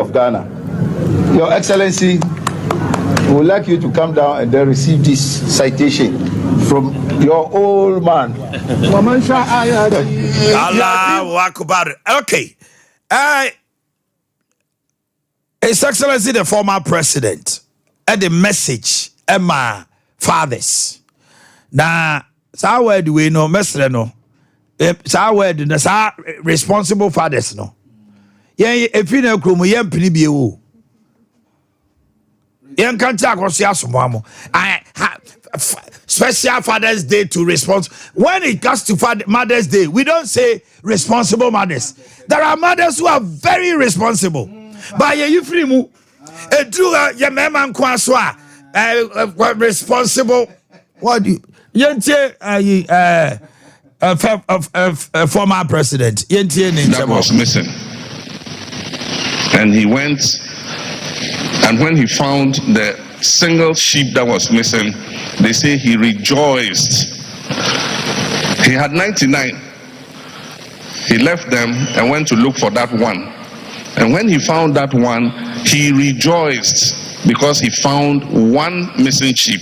of Ghana. Your Excellency, we would like you to come down and then receive this citation from your old man. Allahu Akbar. Okay. His Excellency the former president and the message Emma fathers. Now, sa word we know mesre no. Sa word na sa responsible fathers no. Yen efi na kromo yen pini bie wo. Yen kan ta akoso asomo special Father's Day to respond. When it comes to Mother's Day, we don't say responsible mothers. There are mothers who are very responsible. But you free mu do your man kwaswa responsible. What do you former president that was missing, and he went, and when he found the single sheep that was missing, they say he rejoiced. He had 99. He left them and went to look for that one. And when he found that one, he rejoiced because he found one missing sheep.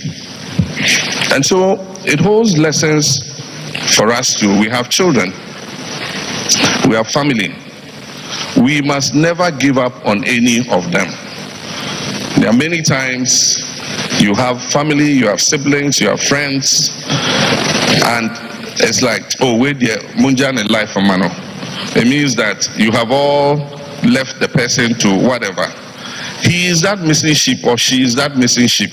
And so it holds lessons for us too. We have children. We have family. We must never give up on any of them. There are many times you have family, you have siblings, you have friends, and it's like, oh, wait there, munjan in life, mano. It means that you have all left the person to whatever. He is that missing sheep or she is that missing sheep.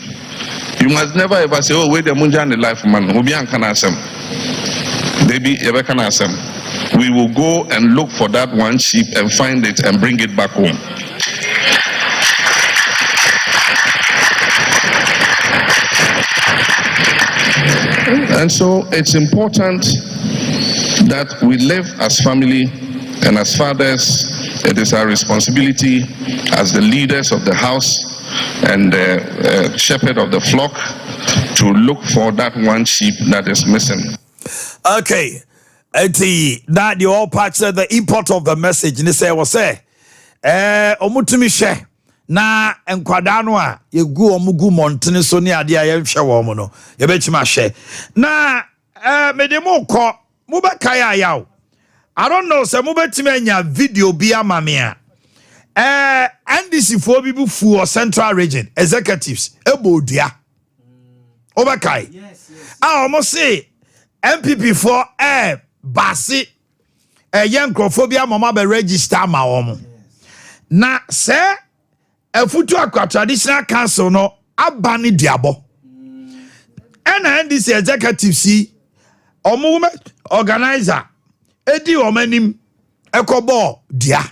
You must never ever say, oh, wait there, munjan in life, mano. Baby, we will go and look for that one sheep and find it and bring it back home. And so it's important that we live as family and as fathers. It is our responsibility as the leaders of the house and the shepherd of the flock to look for that one sheep that is missing. Okay. That the all parts of the import of the message. And they say, omutumi she. Na enkwadano a yegu omugu montene so ne ade a yehwe wo mo no ye betima hye na medemo ko mu be kai ayaw. I don't know say mu betime anya video bi amame a NDC fo bi bu fu or central region executives ebodua obakai yes omo say MPP for basi yenkrofobia mama be register ma wo mo na say Futu Akwa Traditional Council no abani diabo. NDC executive si omume organizer edi omanim ekobo dia.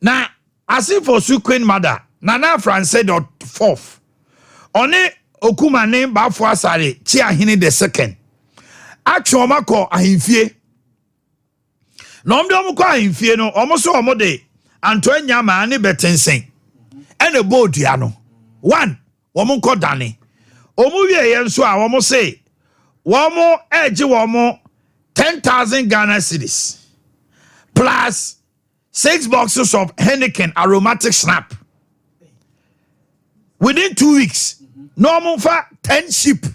Na asif for su Queen Mother Nana France dot fourth. One okuma name bafo asare chi ahene the second. Atwe omako ahemfie. Na omde omko ahemfie no omoso omode anto anyama ane betensen. And a bodiano. One, woman called Danny. Omuye yenso a womo say, womo edge womo 10,000 Ghana cedis plus 6 boxes of Henneken aromatic snap. Within 2 weeks, normal for 10 sheep.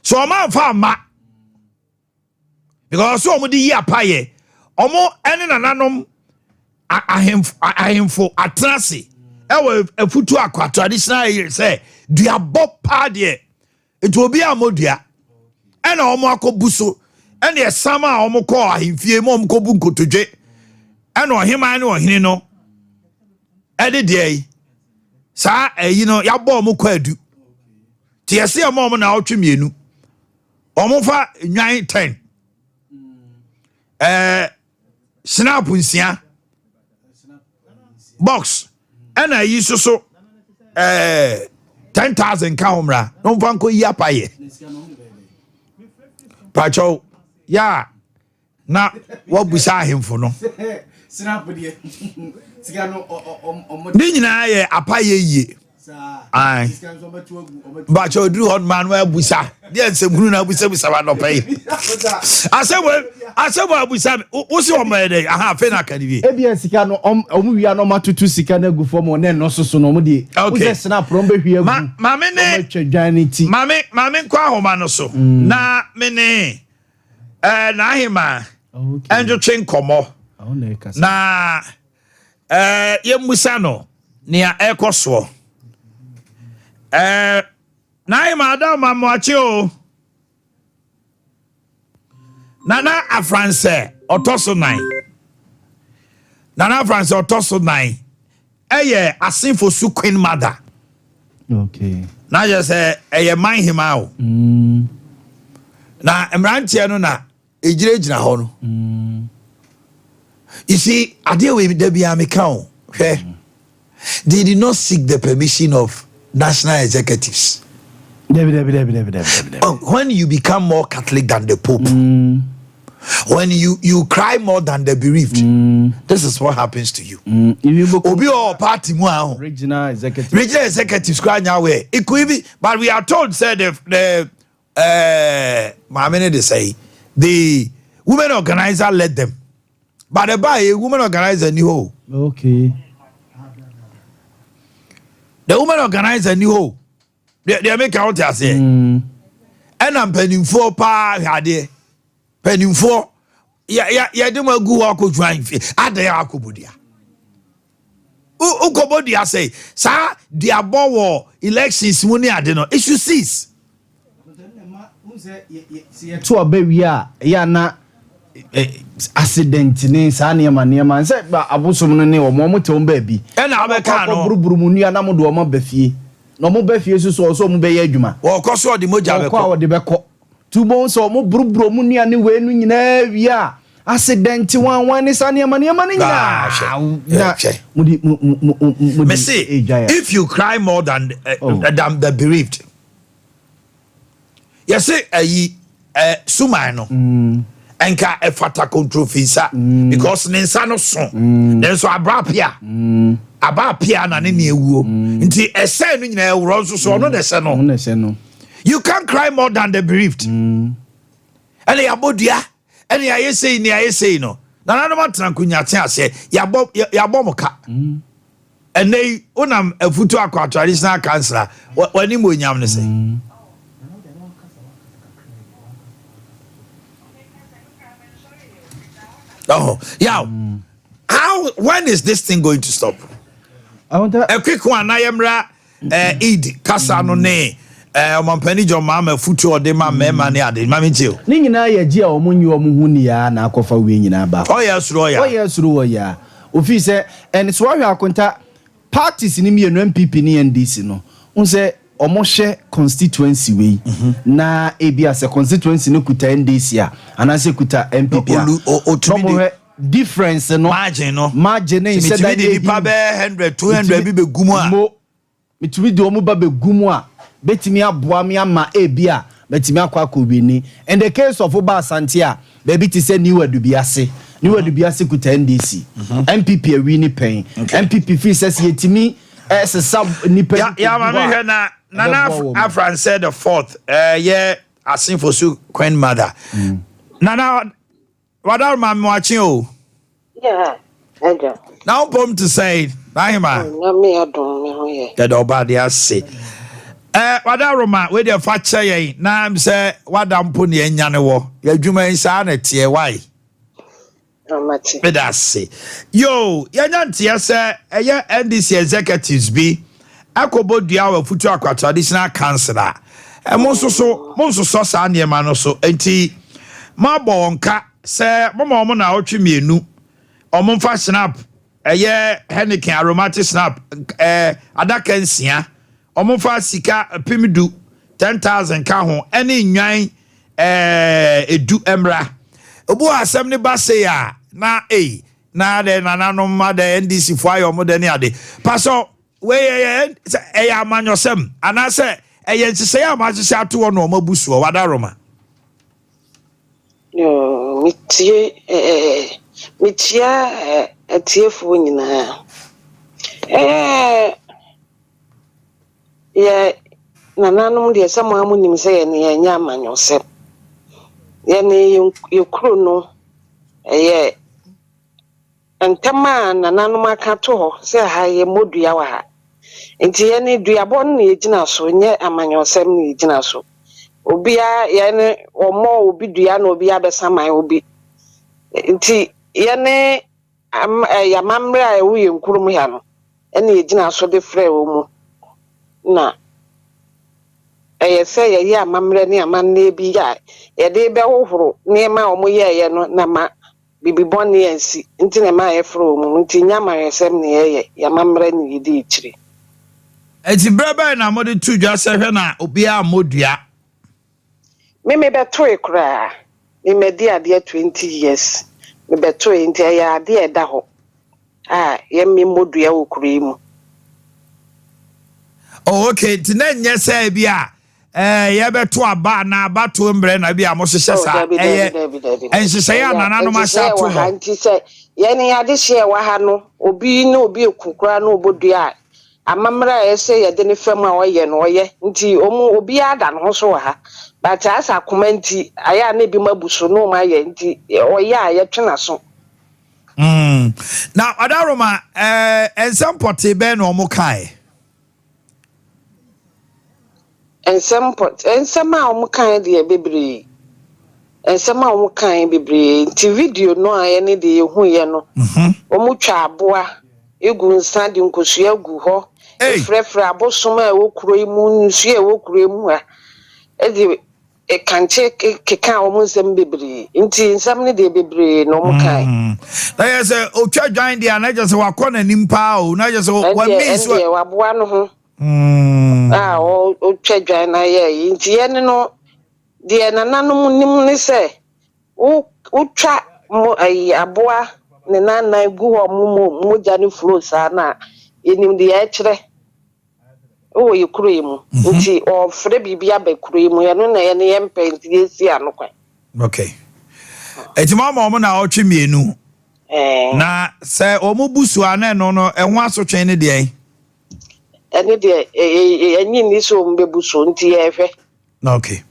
So I'm for ma because so mudi ya paye. Omo ene nananom ahemfo atrase ewe Futu Akwa Traditional say duabo pa de eto obi amodua ena omo akobuso ena esama a omo ko ahemfie mo omo bu nkotodwe ena ohema ne ohene no ede de sa eyi no yabo omo ko adu ti yesi omo na otwe mienu omo fa nwan 10 snap nsia box and I used so 10,000 camera no vanko ya paye pacho ya na wabusa hemfo no snap de siga no ni nyina ye apaye yie Aye. But you do hot man where busa. Yes, Bruna busa no pay. I said well busa. What's your man? I have fena kadivi. Ebia sika no omu wi no matutu sika na gu fo mo na no soso no mo de. Okay. Snap rombe hwie gu. Mame ne twedwaniti. Mame kwa homa no so. Na me ne na hima. Okay. Enjo twen komo. Na yemusa no nia ekoso. Na hima Adam Boakye o. Nana Afranse otoso 9. Nana Afranse otoso 9. Eye asinfo su queen mother. Okay. Na je say eye man hima o. Na emrantie no na ejirejina ho no. You see, Ade we dey be amekao. They did not seek the permission of national executives. When you become more Catholic than the Pope, when you cry more than the bereaved, this is what happens to you. Obi or party mo regional executives cry now way. It could be, but we are told said the they say the women organizer led them, but the by women organizer knew. Okay. The women organizer knew. They make out there say, and I'm penning for pa hade penning for ya de magu wa ko dwan fi ade ya akobodia ukobodia say sa dia bowo elections mu ni ade no issue cease to obawi a ya na accident ni sa ne ma say abosom no ne o mo te on ba bi e na abeka no buruburu mu nua na mo do o ma ba fie no mo ba fie so mo be ye adwuma wo koso de moja be ko de be ko tubo so mo buruburu mu nua ne we nu nyina wi a accident wan ni sa ne ma nyina me say if you cry more than the bereaved, you say sumai no enka efata control fisa because nensa no so nenso abrapia na ne ewuo nti ese no nyina ewro so no de se no you can't cry more than the bereaved and ya bodia and ya say no na no matran kunya te ase ya bomoka and they unam afutu akwa traditional counselor wani mo nyam ne say oh yeah. When is this thing going to stop? I want a quick one. I am Eid Kasano ne Omanhene Yaw mama futu ode ma mema ne ade ma mentie o ni nyina ya ji a omunyi omuhu ni ya na akofa we nyina ba oh yes ro ya ofi se en so ahwe akonta parties ni mienu MPP ni NDC no unse omohye constituency we na ebia se constituency no kuta NDC a anase kuta MPP a difference no margin no said that the pabe 100 200 bi begumu a mitumi de omu ba begumu a betimi aboa me ama ebia betimi akwa kobini in the case of Oba Asante a baby ti say new adubiase kuta NDC MPP a wini pen MPP fi says yetimi sub nipa ya ma me hwe na Nana Afran said the fourth yeah asin for su queen mother Nana Wada Boakye o. Yeah, Ejo. Now pom to say, Nahima. Na me adon me ho ye. That obadi ase. Wada Roma we dey fache yen. Na am say wada mpo ne anya ne wo. Ya dwuma nsa na tie why. Amati. Me da say. Yo, ya nyantia say eye NDC executives bi akobodua wa futu akwa traditional councilor. Mo so sa ne ma no so. Enti ma bo wonka say mama na otwe mienu omfa snap Henneken aromatic snap adaka nsia omfa sika pimidu 10,000 ka ho ene nwan edu emra obu asem ne ba say ya na na de nananom ma de NDC fo ayo de ne ade paso we ya amanyosem anase nsese ya amanyose ato no mabusu wada Roma Yo, mitia atiefo nyina. Yeah, Nananum, dear, someone who names say any yaman yourself. Yenny, you crew no, yeah. And Tama, Nananuma Cato, say high Mudiawa. And Tiani Diabon need so, yet among your 7 so. Obia, Yane, or more be Diano, be other summer will be. Inti, Yane, ya mamra, we in Kurumiano. Any dinner so the frail. Na say ya mamre ni amanne bi ya de be hohoro ne ma omo ye no na ma bibi boni ansi nti ne ma ye fro mu nti nyama yesem ne ye ya mamre ni yidi ichiri eti brebe na mo de tu dwa se hwe na obi a modua me be to ekra me di ade 20 years me be to nti ya ade e da ho ye me modua wo kura mu. Oh, okay. Tina nye say bia ye beto aba na abato mbre na bia mo hyehyɛ sa enhyehyɛ ya nana no ma sha to no nti say ye ni ade hye wa ha no obi na obi ekukura na obodua amamra ye say ye de ne fam a oye no oye nti obi ada no so wa ha but asa komenti aya na bi mabuso no ma ye nti oye a ye twena so. Now adaroma ensempote be no mo kai ensema omukan de bebre ensema omukan bebre ti video no aye ne de ehu ye no omutwa aboa egu nsa de nkosu agu ho frefre abosoma e wokuro imu nsu e wokuro imu a e de e kanche keka omunsem bebre nti ensem ne de bebre no omukan na yes otwa dwan de na just wakọ nimpa o na just wa miss wa aboa no ho o twa na ye nti ye no de nananum nim ne se o twa mo aboa ne nana gu ho mo jani flow sa na enim de ye kire o ye kuro mu nti o fre bibia ba kuro mu ye no na ye ne ye mpa nti ye si anokwan. Okay eti mama mo na otwe mienu na se o mo busu ana no enho asotwen ne de ene de enyi ni so mbebuso nti ehwe. Okay.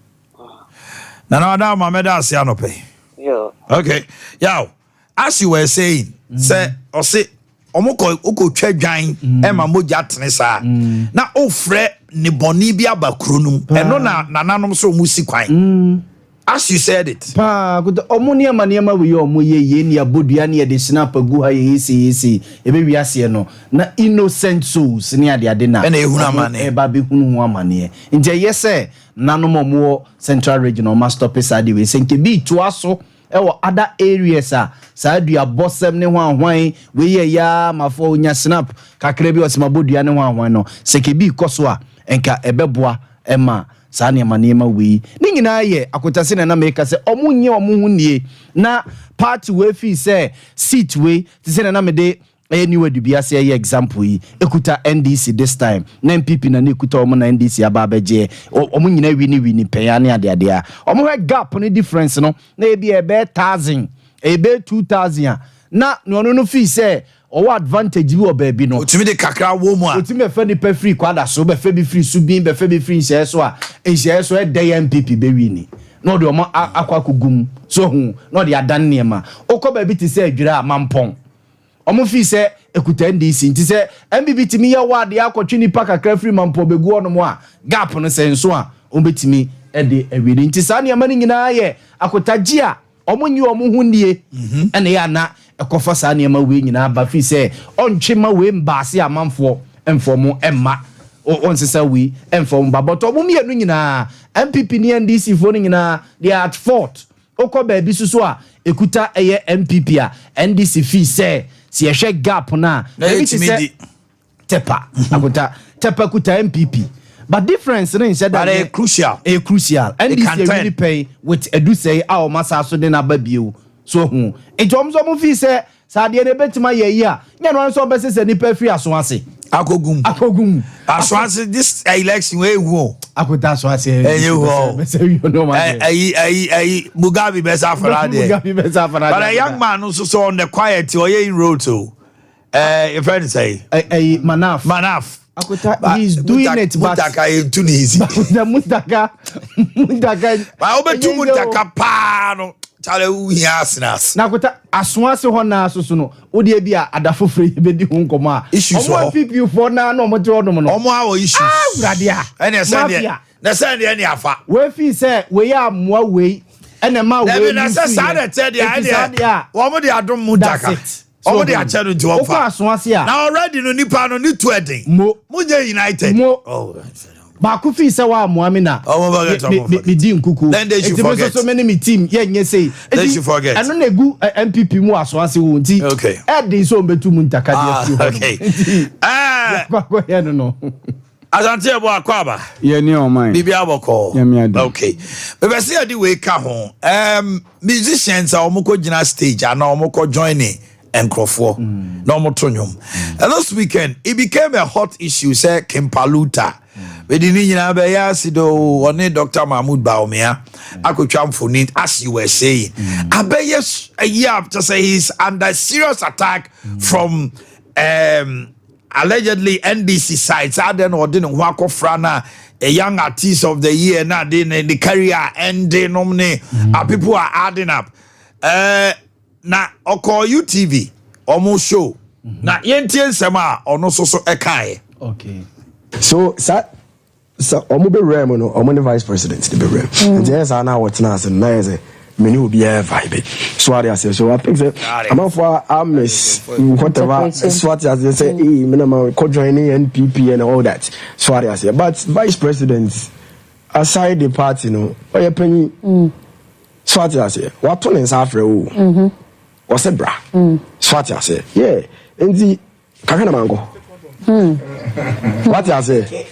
Na da mama da ase anope. Yo. Okay. Yaw. As you were saying, say o say omoko twa dwan e ma moja tene sa. Na ofre ne boni bi abakro num. Eno na nananom so musi kwan. As you said it. Pa good omonia maniama we omoye ye ni abodua ne de snap agu ha yesi ebe wiase no na innocent souls ne ade na e na ehunu amane e ba be hunu hu amane nje yese nanom omo central regional master pesade we senke bi to aso e wo other areas a sa dua bosem ne ho ahwan we ye ya mafo nya snap kakra bi osema bodua ne ho ahwan no senke bi koso a enka ebeboa ema saa niema we ni nyina ye akotase na make say omunye omuhunnie na party we fi say seat we ti say na me de anywhere du bia say example yi ekuta NDC this time na MPP na ekuta omo na NDC aba abeje omu nyina wini peya ne ade a omo he gap no difference no na e bi ebe 1000 ebe 2000 na no fi say o advantage bi o baby no otimi de kakra wo mu a otimi e fe ni pe free kwada so be fe bi free su bi be fe bi free nse so a nse so e dey MPP be wi ni no de o akwa kugum so hu no de adan niema okoba bi ti se adwira amampon omo fi se ekuta NDC nti se MPP timi ya wa de akotwe ni pa kakra free mampon be gu ono mo a gap no se nso a o betimi e de awiri nti sa niema ni nyina ye akotaji a omo nyi omo hunie ene ya na ekofa sa niema we nyina ba fi se ontwema we mbaase amanfo enfomo emma onsesa we enfomo ba but omo mienu nyina MPP ni NDC fo ni nyina they are at fault okoba bi susu a ekuta eye MPP a NDC fi se si ehwe gap na ebi se tepa akuta tepa kuta MPP but difference no said that a crucial NDC really pay with edu say our masa so de na babio so hu ejomzo fi se sa de ne betima ye yi a nya no so be se nipa fi aso ase akogum aso ase this election we hu akuta aso ase ayi Mugabe be safara de but a young man who so on the quiet or in road to your friend say manaf Akuta, he's doing it, but Mutaka is too easy. The Mutaka. But over two Mutaka pano. Chale uhiasinas. Nakuta aswase ho na so no. Odi e bia adafo free be di ho nkoma. Omo people for na no mo te odom no. Omo awo issues. Bradia. Ene send na send ene afa. We fi say we ya moa we. Ene ma we. Na say sada te dia ene. Wo mo de adom Mutaka. Omo de achado nti wo fa. Aswase a. Na already no nipa no ni to eden. Mo United. Oh. Baku fi se wa Muamina. Me di nkuku. Then they should forget. So many me team yenye say. They should forget. Eno na egu MPP mu aswase wo nti. Okay. Dey so mbetu mu ntaka dia. Okay. Kwa here no. Asante ebo akwaba. Ye ni o man. Bibi aboko. Okay. Bebe say adi we ka ho. Musicians a omoko gina stage and omoko joining enkrofo. Na omoto nyom. And this weekend it became a hot issue say Kimpaluta. We didn't know be yasido one Dr. Mahmoud Baumia. Akotwa mfoni as you were saying. Abeyes a year after say he's under serious attack from allegedly NDC sides. I don't know didn't work frana a young artist of the year now the career ending nominee. People are adding up. Na oko UTV almost show. Na yentien sema ono so ekae. Okay. So omo be rem no omo ne vice president the be rem. And yes I now what na say na say many will be a vibe. So I say so I think say am for amis whatever swat as they say me na ma co joining NPP and all that. So I say but vice president aside the party no oye panyi swat as say what to nsa afre o. Was a bra. Swat as say yeah enti kakana mango. What I say?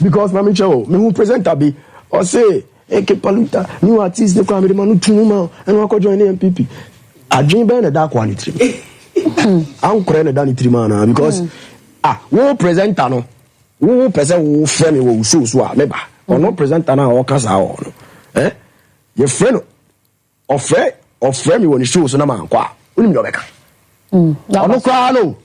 Because Mami Chow, me who presenter be or say, Eke Paluta, new artist, the family man who and I could join the MPP. I dream by the dark one. I'm crying down the trimana because who presenter no, who present who friend who so maybe or no presenter now or casa on. Your friend or friend me when you show so na man kwa. Unim do beka. No kwa no.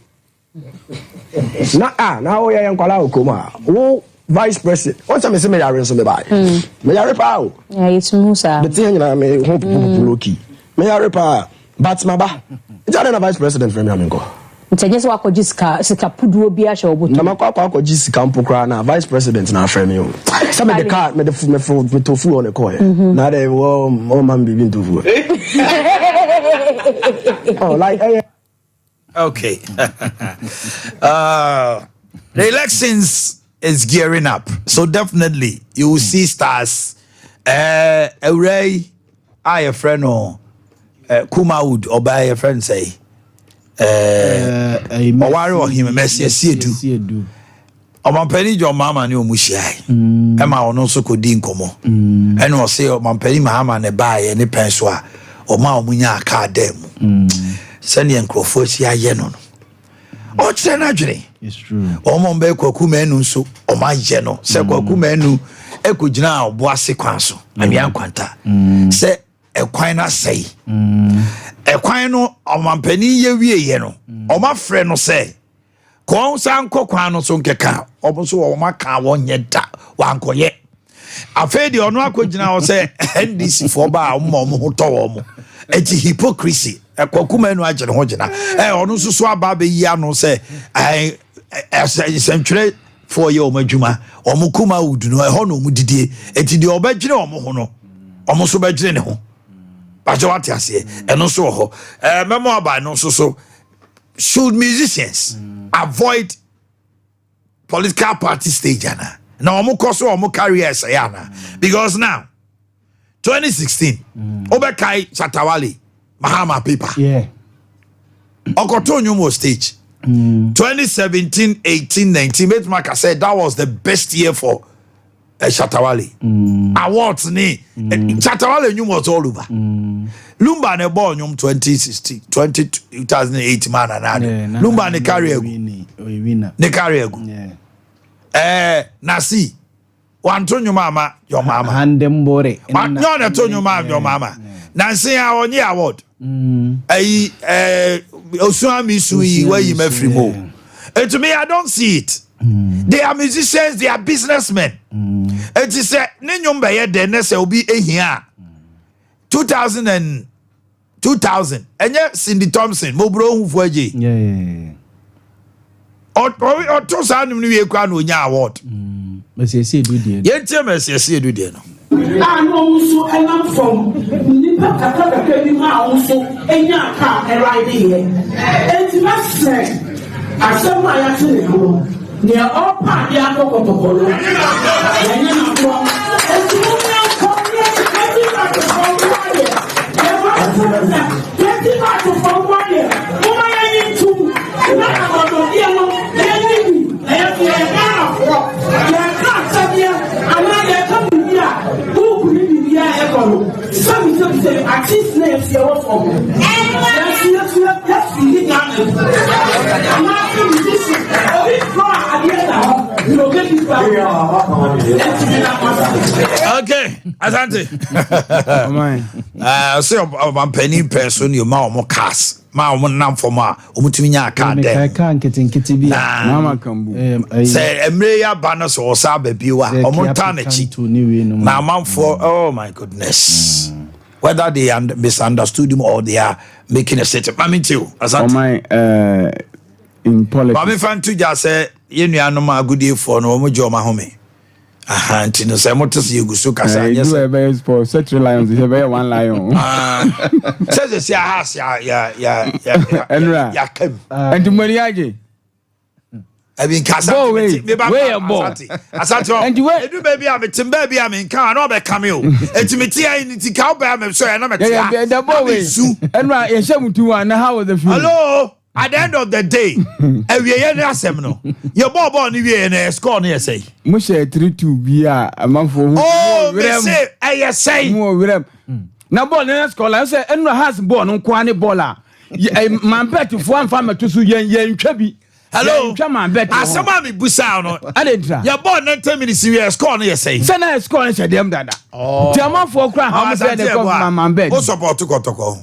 Na o ya nkwala okoma wo vice president what time say me yare so me buy me yare pa o it's musa but tin na me ho pupuloki me yare pa but maba ita na vice president for me amengo ntenye se wakoji sika puduo bi a hye oboto na makwa akoji sika mpokra na vice president na afre me o say me the car me tofu on the call na dey wo man bi tofu oh like okay. The elections is gearing up. So definitely you will see stars. Ray, a friend or Kumawood or by a friend say. Owari or him Messi see do. Omanhene your mama ni omuhia. Emma ono so kodi nkomo. And was say Omanhene Mahama ne buy any penso a oma omunya aka dem. Send the microphone here, no. Oh, it's true. Omombe kwaku menu so oma ye no. Se kwaku menu ekugina oboase kwanso. Amia kwanta. Se ekwan na sei. Ekwan no Omanhene ye wie no. Oma frɛ no se kon san kokwan no so nkeka. Obo so oma ka wonye da wankoye. Afedi ono akogina o se NDC for ba omo ho to omo. Eti hypocrisy. Kwakuma enu agere ho gina ono susu aba be yi ano se sentwere for ye omadwuma omukuma udu no ho no omudidie eti de obagire omo ho no omo so bagire ne ho baje wate ase eno so ho memo aba no so should musicians avoid political party stage ana na omo koso omo careers yana because now 2016 obekai Chatawale Mahama paper. Yeah. Okotonyo stage. 2017, 18, 19. Betmaka said that was the best year for Chatawale. Awards ni. Chatawale nyum was all over. Lumba ne ball nyum 2016, 2008 man anade. Lumba ne carry egu. Ne carry egu. Yeah. Nasi. Wantonyo mama your mama. Handembore. Nyo ne tonyo mama your mama. Nancy onye award. Osuami sui where you mefrimo. And to me I don't see it. They are musicians, they are businessmen. It is a Ninyum Bayer Dennis will be a here. 2000 and 2000. And yet Cindy Thompson, Mobro Fuji. Yeah. Or to sound new year crown with your award. Yes, do dear. Yet, James, yes, you do dear. I know so and I'm from Nipa also and your car right here. And last say, I said my actually near all part the apple protocol. And you know, and you Okay, Asante. Say about penny person, your mom cast. Ma nam for ma omutiminya aka de I can't get in kitty be mama kambu say emreya banners or sabe biwa omutanechi na man for oh my goodness whether they misunderstood him or they are making a statement mami too Asante my in politics mami fan to just say yenu anoma agudie for no omojo ma home aha ntino say motos yegusu kasa yes do a for such lions is a one lion says say has ya enra ya kam and money aje I mean kasa me ba Asante and you do baby am tim baby am kan na obe kam o entimeti ai ni ti ka oba am so ya na me tia the boy enra ye shemutu na how was the feel hello at the end of the day ewie na asem no your bobo ni wie na score na say mo share 3-2 bia amanfo oh we say I say mo wirem na ball na score la say enra has ball no kwa ne ball a man bet fo amfa matoso yen twa bi hello man bet asema me busa no adentra your ball 90 minutes we score na say na score na dem dada ti amanfo kra how say the man bet o support kotoko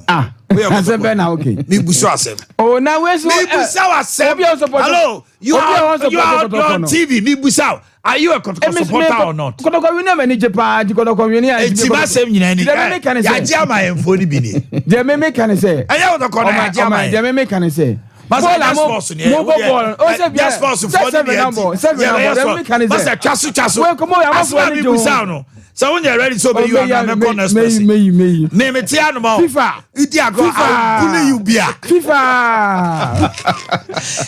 we are na okay me busa asem oh na we so me busa asem hello you are on TV me busa are you a kotoko supporter or not kotoko we never need jepa kotoko we ni eti ba sem nyina ni ya je ama enfo ni bi ni je me can say aye o kotoko na je ama je me can say Masa sports ni ball o se bia sports for the masa chasu we komo ya mafo ni busa no so when you ready so be you are me corner space me tia no ma FIFA idi ago bully you bia FIFA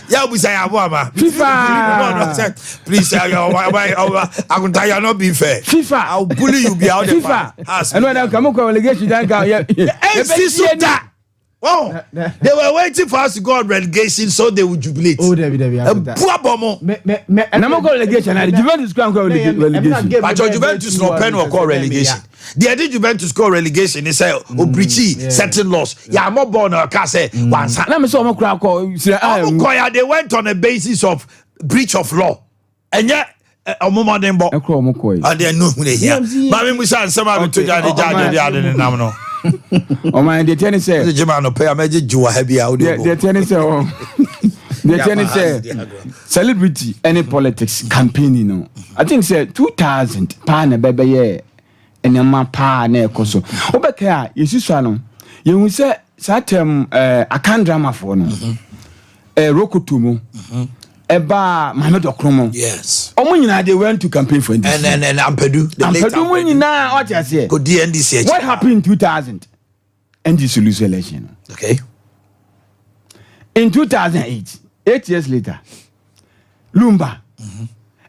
ya busa ya bo ama FIFA please agunta you not be fair FIFA I'll bully you bia FIFA and when I come ko relegation dan ka oh, they were waiting for us to go on relegation so they would jubilate. Oh, David. Poor bomo. And I'm going relegation. Juventus can't go relegation. But Juventus no pen or call relegation. The idea Juventus call relegation is say Obrichi certain loss. Yeah, more born or case once. Let me saw my crowd call. They went on a basis of breach of law. And yet Omoma Dembo. And they know who they hear. Mami Musa and some of the judge no. Oh my, the tennis say the German no pay a major Joa heavy out. The tennis say celebrity any politics campaign no. I think say 2000 pa na bebe ye enema pa na ekoso. Obeka yesusu no. You say satem akan drama for no. Rokutumu. Eba Mohammed Okromo. Yes. Omunyina they went to campaign for this. And Ampedu. Ampedu munyina what you say? Go DNDC. What happened in 2000? NDC lose election. Okay. In 2008, 8 years later, Lumba.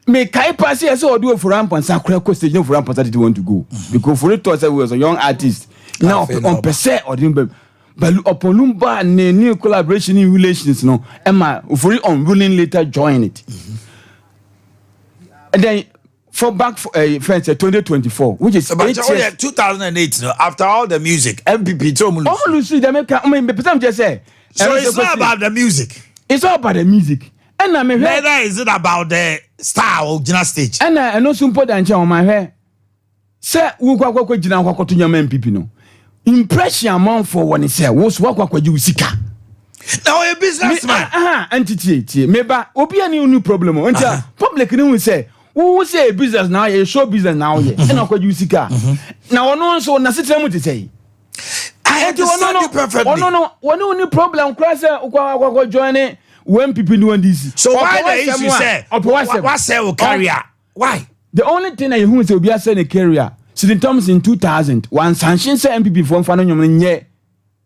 Me kai pass here so do for Rampon Sakura Coast stage for Rampon that want to go. Because for it was a young artist. Now on per se or didn't but upon Lumba and new collaboration in relations, no, Emma, for it unwilling later join it. And then for back for friends 2024, which is about 2008, no, after all the music, MPP told me. Lucy, the American, I mean, just say. So it's not about the music. It's all about the music. And I mean, neither is it about the star or stage. And I know some important on my hair. Sir, who go to your MPP no. Impression amount for one is say was what you sika. Now a businessman. Entity. Maybe obi any new problem. Until public no say. Who say business now? You show business now. And I could use sika. Now no so na sitem to say. I understand you perfectly. No. One problem. Cross join it when people doing this. So why the issue say? What say carrier? Why? The only thing I who say be a send carrier. Sidney Thomas in 2000. One sanction say MPP from Fanny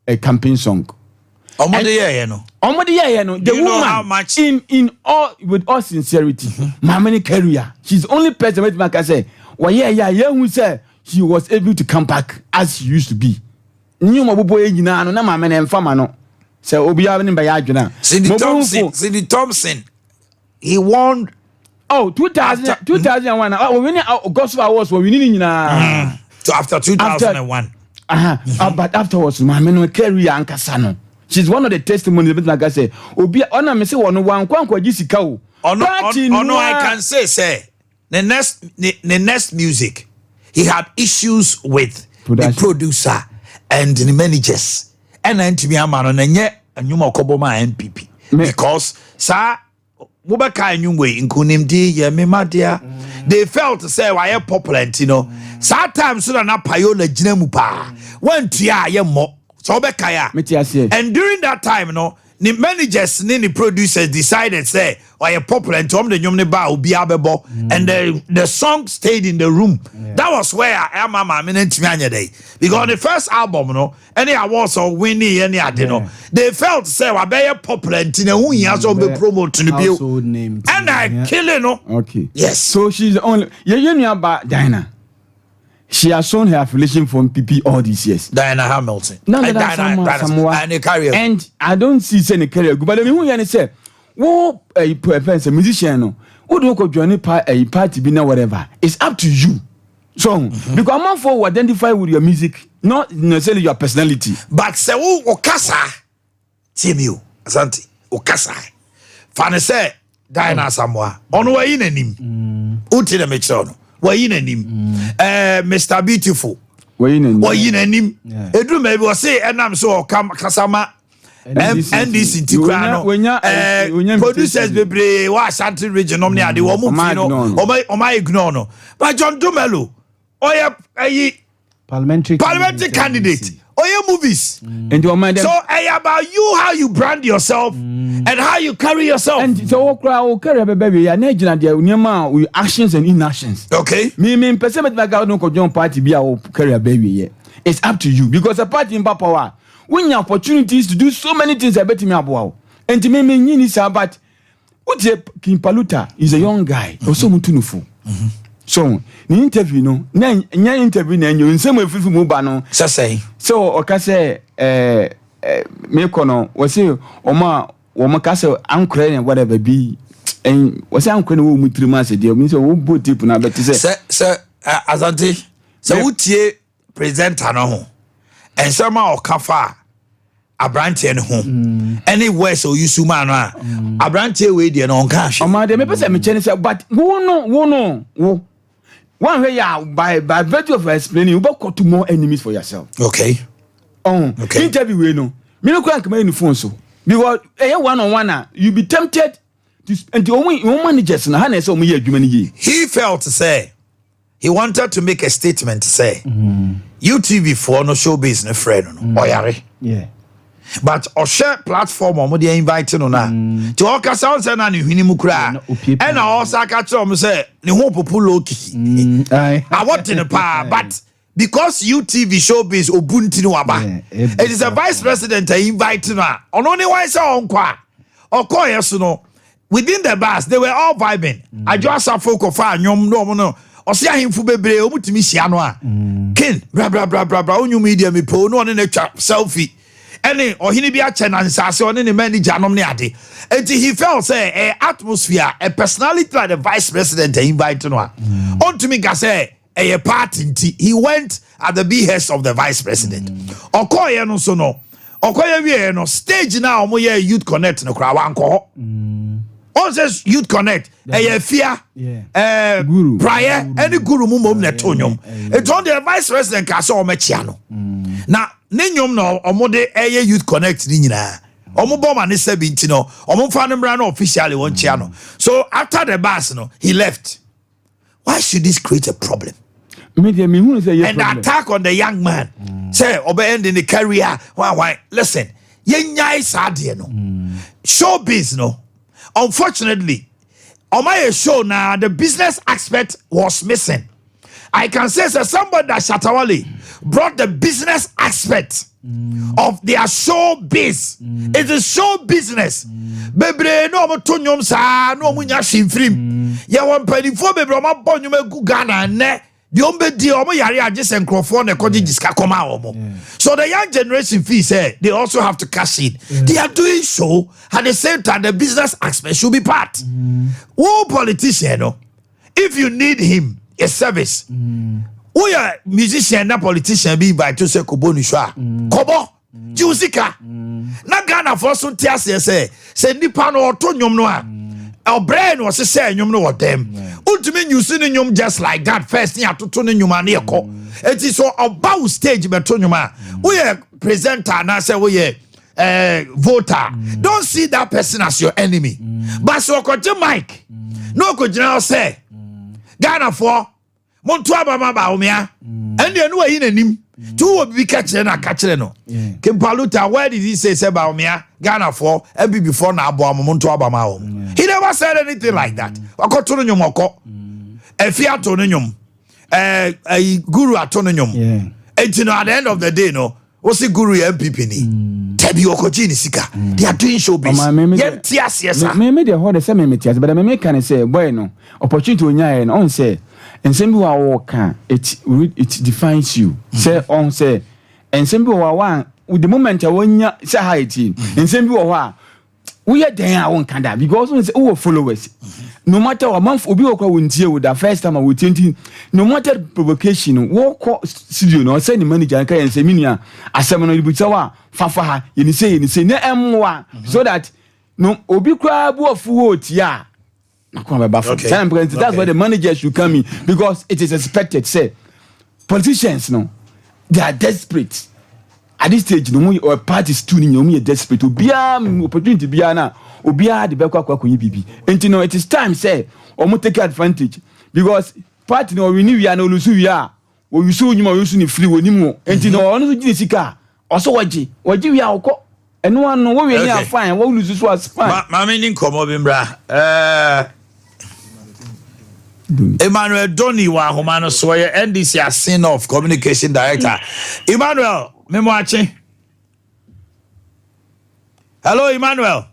a campaign song. Omode ye no. The woman how much? in all with all sincerity, Mamani career. She's the only person that can say, well, who said she was able to come back as she used to be. New Mabubo no Mamma and Famano. So Obi having by Adjuna. Sidney Thompson. He won 2001. When Gospel Awards were winning after 2001. But afterwards, Mamma career and Casano. She's one of the testimonies, like I say. Obi ona me say one kwankwa jisika o. No, I can say the next music he had issues with the producer and the managers. And then to me amano na nye anyuma okoboma MPP because sa wobeka anyumwe nkunimdi ye memadia they felt to say why popular sa time so na payola gina mu pa wantua ye mo. So and during that time, the managers and the producers decided say, "Why popular and Tom the Nyomne Ba will be abebo," and the song stayed in the room. Yeah. That was where I am day because the first album, any awards or winning any they felt say, "Why be popular and who he has on the promote to the bill," and I kill it. Okay, yes. So she's the only you know about Diana. She has shown her affiliation from PP all these years. Diana Hamilton. No, and I don't see any career. But who you say, who a musician, who don't go join a party, be now whatever. It's up to you. So, because I'm not for identify with your music, not necessarily your personality. But say, Okasa, Timio, Asante, Okasa. Fane say, Diana Samoa, on way in him. Uti the mixon. Mr. Beautiful. Him. Edu maybe was say and I'm so come kasama NDC Tigrano. Producers bebre wa Ashanti region omni ade wo mu o my ignore no. But John Dumelo parliamentary candidate. Movies. And so about you, how you brand yourself and how you carry yourself. And so carry baby, we actions and inactions. Okay. Me person like I don't go party be our career baby. It's up to you because a party in power. When you opportunities to do so many things, I bet me about. And to me ni but King Paluta is a young guy. Also mutunufu. So, the interview no, nya interview na nyo nsem afifu mu ba no. Say. So, oka say me kono, we say o ka say ankre and whatever be and we say ankre no mu 3 months dey, mean say wo bo tip na bet say Azante. So utie presenter no ho. And sama o kafa abrante no ho. Anywhere so you suma no abrante we dey no nka hwe. O ma dey me pese me chene say but wo one way by virtue of explaining, you got to more enemies for yourself. Okay. Okay. Interview we no. Me no can come in phone so. Because one on one you be tempted to and the only managers na na say o me adwuma ni. He felt to say he wanted to make a statement to say UTV for no show business friend no. Oyare. Yeah. But share platform omo dey invite no na. To all ka sound say na ne hwini mu kura. And also catch am say ne ho popo low key. I want in the power but because UTV showbiz obunti no aba. It is a vice president invite na. Ono ne wan say onkwa. Okoye so no. Within the bus they were all vibing. Ajo asafo ko fa anyom no omo no. Osi ahemfu bebre omutimi hia no a. Kin bra onyu media me po no ne twa selfie. Any or he be a chenansa on any manager nom ne ade. And he felt say atmosphere, a personality like the vice president invite no. On to me ka say a party he went at the behest of the vice president. Okoye no so no. Okoye we no stage now omo ye youth connect no kra wanko. On says youth connect fear guru prior any guru mum ne tonyom. It on the vice president ka so o mechia no. Na nenyom no omode youth connect ni nyina Omo bomb ni se binti no. Omo fa no mra no officially won chia no. So after the bus no, he left. Why should this create a problem? Me who say and the attack on the young man. Say obe end in the career. Why? Listen. Yenyai sadie no. Showbiz no. Unfortunately, on my show now, the business aspect was missing. I can say somebody that Shatawale brought the business aspect of their show biz. It's a show business. Bebre no mo tonyom sa no mo nya shimfrim. Ya wan panifo bebre ma bonyo megu Ghana ne. The ombe di omo yare agese nkrofo na koji jiska koma omo. So the young generation feel say they also have to cash in. They are doing so at the same time the business aspect should be part. Who politician no? If you need him a service. Who are musician na politician be by to say kobo ni shwa. Kobo Jusika. Na Ghana for so tia say nipa no to nyom no a. Our brain was say nyom no what them. Ultimate you see nyom just like that first thing atoto no nyom na yeko. It is so about stage beto nyoma. We are presenter na say we voter. Don't see that person as your enemy. But so koje mic. No ko general say Ghana for Monto abama ba omia. And you know in anim. Two will be catching a catcher no. Kimpaluta, where did he say about omia? Ghana for every before na abo Monto abama. He never said anything like that. Akoto nyom oko. Efia to nyom. A guru atononyom. And you know at the end of the day no, what's the guru MPP ni? Tebi okoji ni sika. They are doing showbiz. Yes, yes. Me the whole the same metias, but me can say boy no opportunity onya and on say and some people walk it defines you. Say on say and some people one with the moment wonya say hi and some people we are there I won't that because we say oh followers. No matter a month obi okwa wontie with the first time I would think no matter provocation walk studio no send the manager and say minia asem no ibutawa fafa ha you say na emwa so that no obi kwa bu ofu otia okay. That's where the manager should come in because it is expected say politicians no they are desperate at this stage no or parties tuning you desperate to be opportunity be na obia de bekwa kwa bibi enti no it is time say omo take advantage because party no we ni we na olusu we a o yusu nyuma yusu ni free woni mu enti no ono so gini sika oso waji we a okọ eno anu wo we ni afine wo olusu so as fine ma me ni nkomo bi mbra Emmanuel Doni wa homa no so ye NDC asin of communication director Emmanuel Memoache. Hello Emmanuel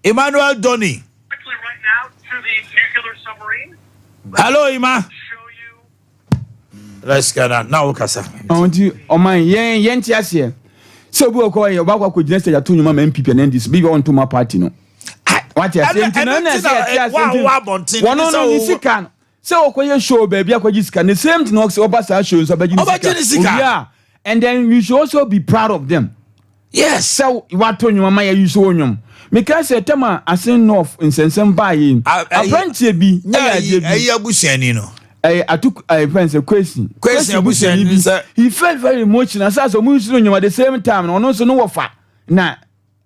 Doni. Quickly right now to the nuclear submarine. Hello, Ima. Let's get that. Now, Kasa. I want you, oh my, yen here. So, we'll call you about what could just say to you, my MPP and this big on to my party. No, what you're saying, one on this can. So, when show, baby, I could just can the same to Nox Obasa shows about you. And then you should also be proud of them. Yes. So, what on your Maya you saw him. Because say tema asen north in sensem bayin apprentice bi abusiani no I took friends a question abusiani he felt very emotional so mu nsuro nyoma the same time no no so no wofa na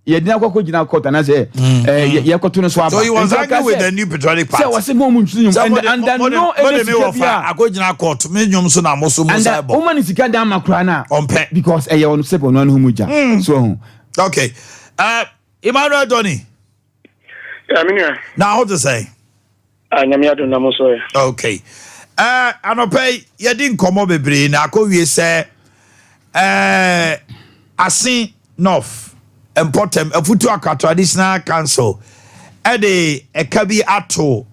ye dina kwakọ gina court na say ye koto no so aba so he was arguing with the new patriotic party say was say mo nsuro nyoma and then no akọ court me nyom so na mo so mo sai bo and woman sika dan makra na because e ye on sebo no hu muja so okay Emmanuel Doni. Now, how to say? Okay. I don't pay. You didn't come over brain. I call you say, I see North important. A Futuaka traditional council. Ade Akye Abia,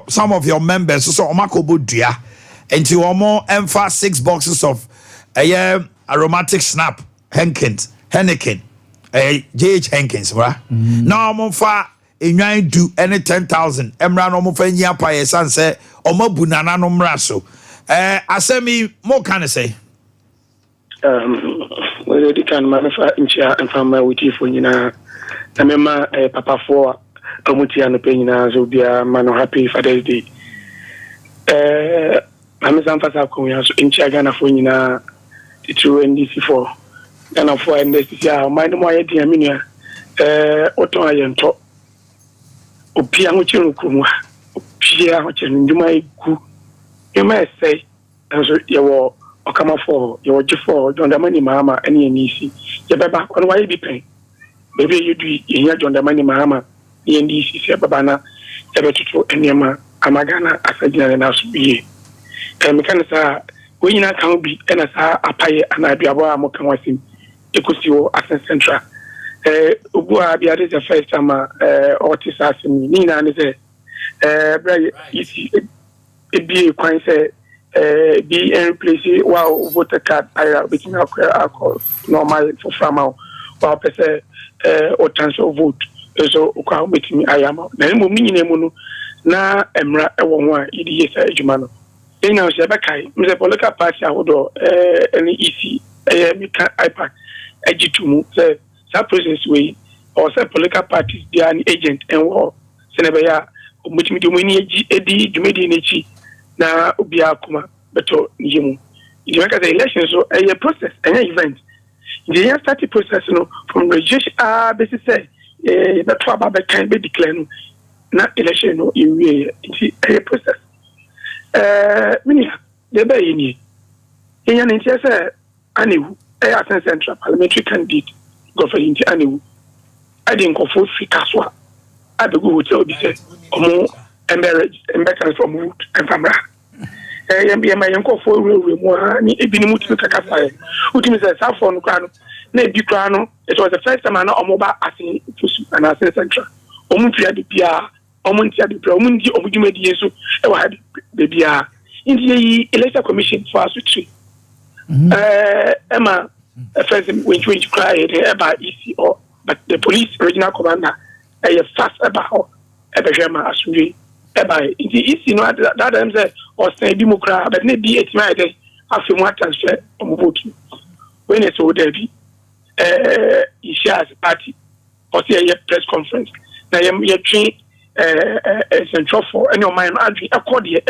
some of your members, so Omako Budia, and you are more emphasis 6 boxes of aromatic snap, Henneken. JH Hankins, right? Now I'm on fire in do any 10,000. Emran no more ya pa san say omo bunana no mraso. I say me more can I say? Well they can manufacture and from my with you for you na mema papa for omuti an penina so bia man happy Father's Day. I'm some fast ko ya so in Ghana for you na the true NDC for and for this year, my dear Minia, Otto Ayento, Opia Muchirukuma, Opia Muchin, you might go, you may say, as you were. Or come for your G4, John the Money Mama, any easy. You better on why be paying. Maybe you do in John the Money Mama, ENDC, Sabana, ever to Enyama, Amagana, as a general house be. And Mechanica, when you can't be, and as a pay and I be a Mokawasim, you could see you as a central. Ubua be the first time, Otis asking me, Nina, and say, very easy. It be quite say. Be in place while voter card I between alcohol normal for farmer while person or transfer vote so with me I am na meaning na emra one EDS ejumano then now say bakai me political party ahodo any easy me can iPad agitumu say that process way or say political parties they are an agent and war senebeya omutimi de muni edi dwumedi nechi na obia kuma beto yimu you make the election so a process an event the start process no from registration basis say that about can be declared na election no in a process mini the be ni yan ntia say anewu a central parliamentary candidate go for ntia anewu ade nkofo fika so a be go hotel bi say omo embarrass from wood and famra my uncle for ni ebini mutu kakafa utimi say safo no kwa no na ebi kwa no it was the first time na omoba asin fusu na asin central omuntia de bia omuntia de bia omundi omudwumadi yesu e wa de bia indi election commission for asutri Emma first when you cry about ECO but the police regional commander fast about ebehema asuri eba indi isi no that them say or say democrat but na be etima dey afi mo transfer o vote when it's so there be shares party or say a press conference na ye train central for any of my adri accord here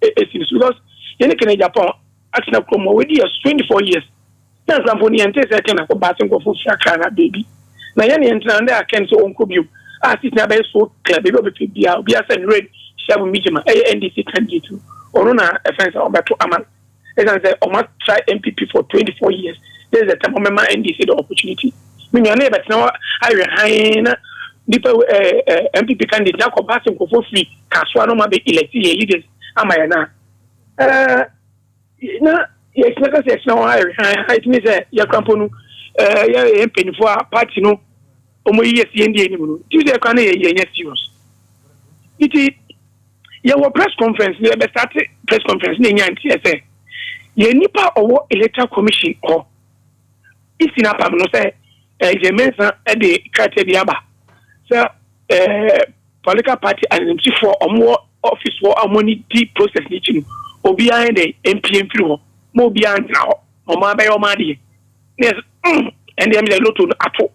because you can Japan atina promo we dey 24 years na example ni ente say can ko ba go for shaka na baby na ye ni entra na can so onko bi sit na be so clear baby obi bia obi asend red shabu mijima NDC candidate or na offense or beto aman as I say must try MPP for 24 years there is a time member NDC the opportunity me your neighbor now I high people MPP candidate na ko basin ko for free kaswa no ma be elect leaders amaya na na yes na ka say now I it means ya krampo no ya penifo party no omo yes NDA ni no you say kan ye serious it your press conference we be start press conference na nyanti say ye nipa owo electoral commission or isina pam no say je mensa e de krate de aba so political party and for omo office for amoni di process ni chinu obi an de MPM free ho mo obi an na ho o ma be o ma de yes and dem le loto ato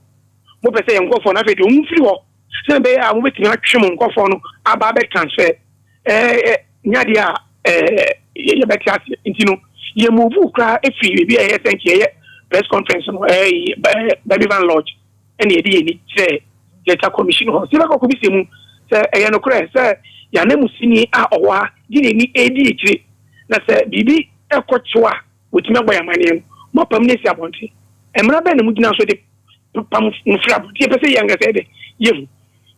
mo pese ye nkofo na fe de o free ho se be ya mo betimi atwe mo nkofo no aba be transfer nyade a ye beti ase intino ye move kra efi bi ye thank ye press conference no baby van lodge and ye dey ni say letter commission ho se ba ko bi se mu say ye no kra say ya na musini a owa di ni edi ekire na say bibi ekochoa wotime gba ya mane mo pam ne si abonte emra be na mu gina so de pam mfra bo ti pese ye nga say de ye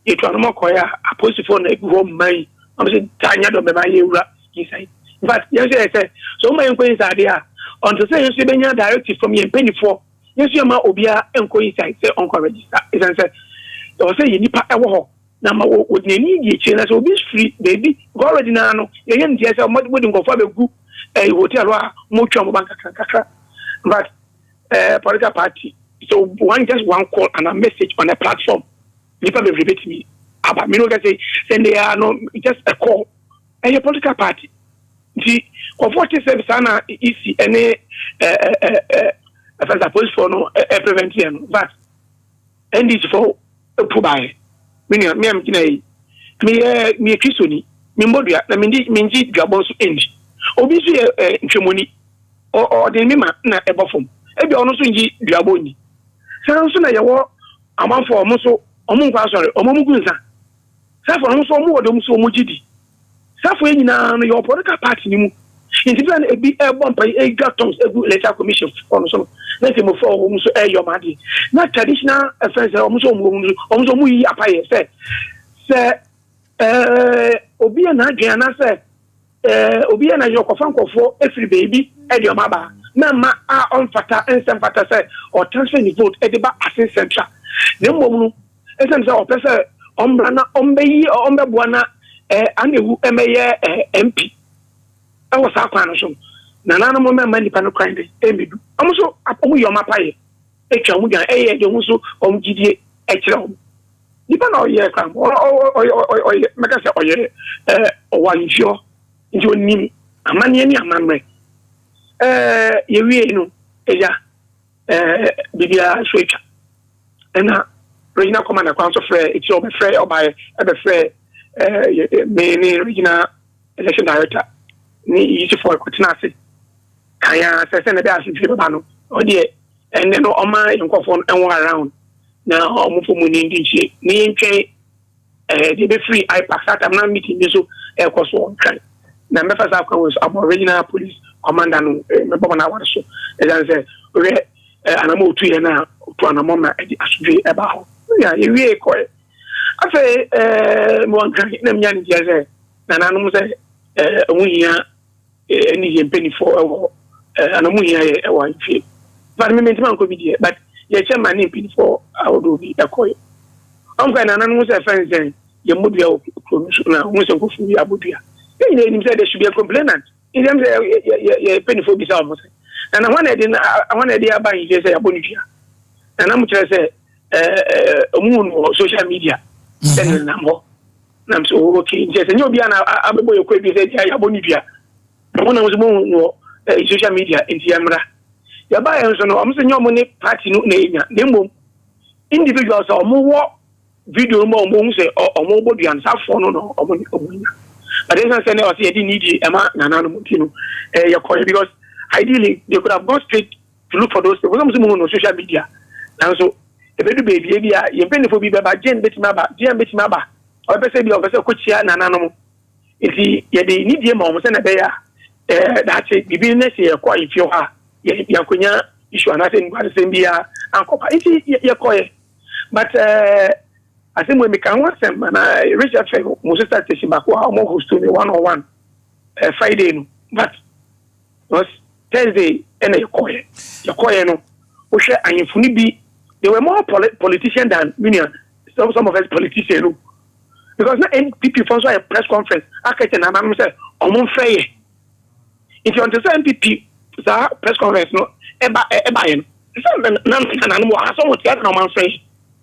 ye to no makoya apostle na egu ho mai I'm saying Tanya do bema yewura inside. In fact, yes say so my enko inside there until say you see benya directive from your penny for yes you ma obia enko inside say onko register is say or say you nipa ewo ho na ma wo de ni die che na so be free baby go already na no ye yen die say mo de go fa be gu hotel wa mo twa mo bank kakra but political party so one call and a message on a platform nipa be rebate me about me no can say they are no just a call a political party the comforting service ana easy any as a police for no prevention but and this for to buy me am kina me Christoni me modua na me dwabon so end obi so ntwemoni or the me ma na ebofom ebi ono so ngi duaboni san so na yewo amanfo omo so omo nkwa sori omo mugunza safo omo so omo wodom so omo gidi safo enyina no your political party ni mu independent ebi bompa gatos egu electoral commission ono so na se mo fo omo so yomade na traditional affairs omo so omo yi apaye se obi na adwan na se obi na yo kofan kofo every baby ediomaba na ma a onfata ensem fata say or transfer the vote ediba asin central na mmom ensem say o pese ombra na ombeyi ombeboa na anewu emeye MP e wo sa kwa no so na nanu mo memma nipa no kwan de emedu omuso apomu yoma paye etwa mu gan eye de omuso omgidie ekire om nipa na oye kram oye meka say oye owanjo njo nim amane ni amanwe yewie no eja bibia switcha ena regional commander council frɛ eti o be frɛ obaye e be frɛ me ni regional election director ni yisi for kwatinase kaya sese na be asifie baba no o de enne no oma nkofo enwo around na omufo mu ni ndinchie ni ntwe de be free ipack sata na meeting bi so e koso kan na me fa sa kwa was regional police commander no me baba na war so e dan say we anamo otu ye na otu anamo na e asudwe e ba ho ya yewie ko afa mo nkan na mnya ni je na nanu mo say omuhia ni ye penny for anamo hia e wa fi but me mentima nko bi die but ye chairman ni penny for awodo bi e ko am kan nanu mo say friends then ye modua o na mo say ko fu ya bodua ni say there should be a complainant in them say ye penny for bi say mo say and I wanted to buy you say abonifia and I'm trying to say moon social media send number nam so okay just and you be an abebo you could be say abonifia one was moon social media in Yamra ya buy so no am say your money party no na nemo individuals or more video more say or more body and sa for no omunya but then say na say dey need e ma nanano mutino because ideally they could have gone straight to look for those people on social media and so if you baby you pay for be ba gen betima ba or person be officer ko chia nanano if you dey need dem o say na be ya that the business here kwa if you ha ya konya issue na say ngwa say bia ankopa if you ko but I think when we can watch them and Richard Fay mo sister station back wa mo host to me 101 Friday but was Thursday and your coy no we share and infuni be they were more politicians than some of us politicians because not any people sponsor a press conference I can and say omon fair if you understand people press conference no eba yen nan mo aso mo tiat na man fair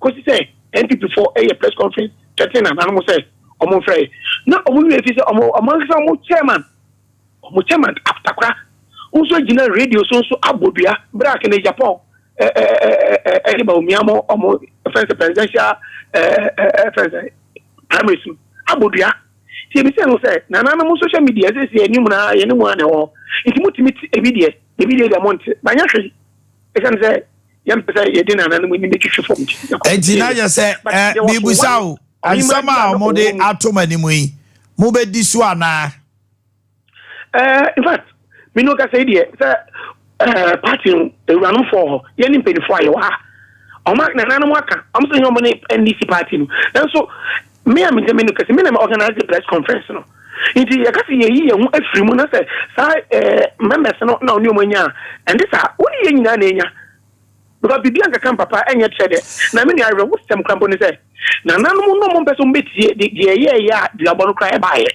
because say NPP for a press conference 13 and animal say omon fair na omo we fi say omo chairman after also general radio so abodua bra ke na Japan ba omiamo omo first presidential primary school abodua ti be say no say na mo social media say enim na ye ne mu na ho nti mutimi video da month banya hwe e kan say yam say ye din na mo ni twetwe form enti na je say bi busawo ansama mo de atoma ni mu yi mo be di so ana in fact we no ka say there party run for ye ni pedi for ayewa o mark na nanu aka am say yo money NDC party no and so me am say me no ka say me na organize the press conference no inti ya ka say ye hu afiri mu na say members no na oni omanya and this oni ye nyina na enya because bibia nka kan papa enye trade na me ni awe wo system krampo ni say na nanu no mo person betie de ye ya de abonu kra e baaye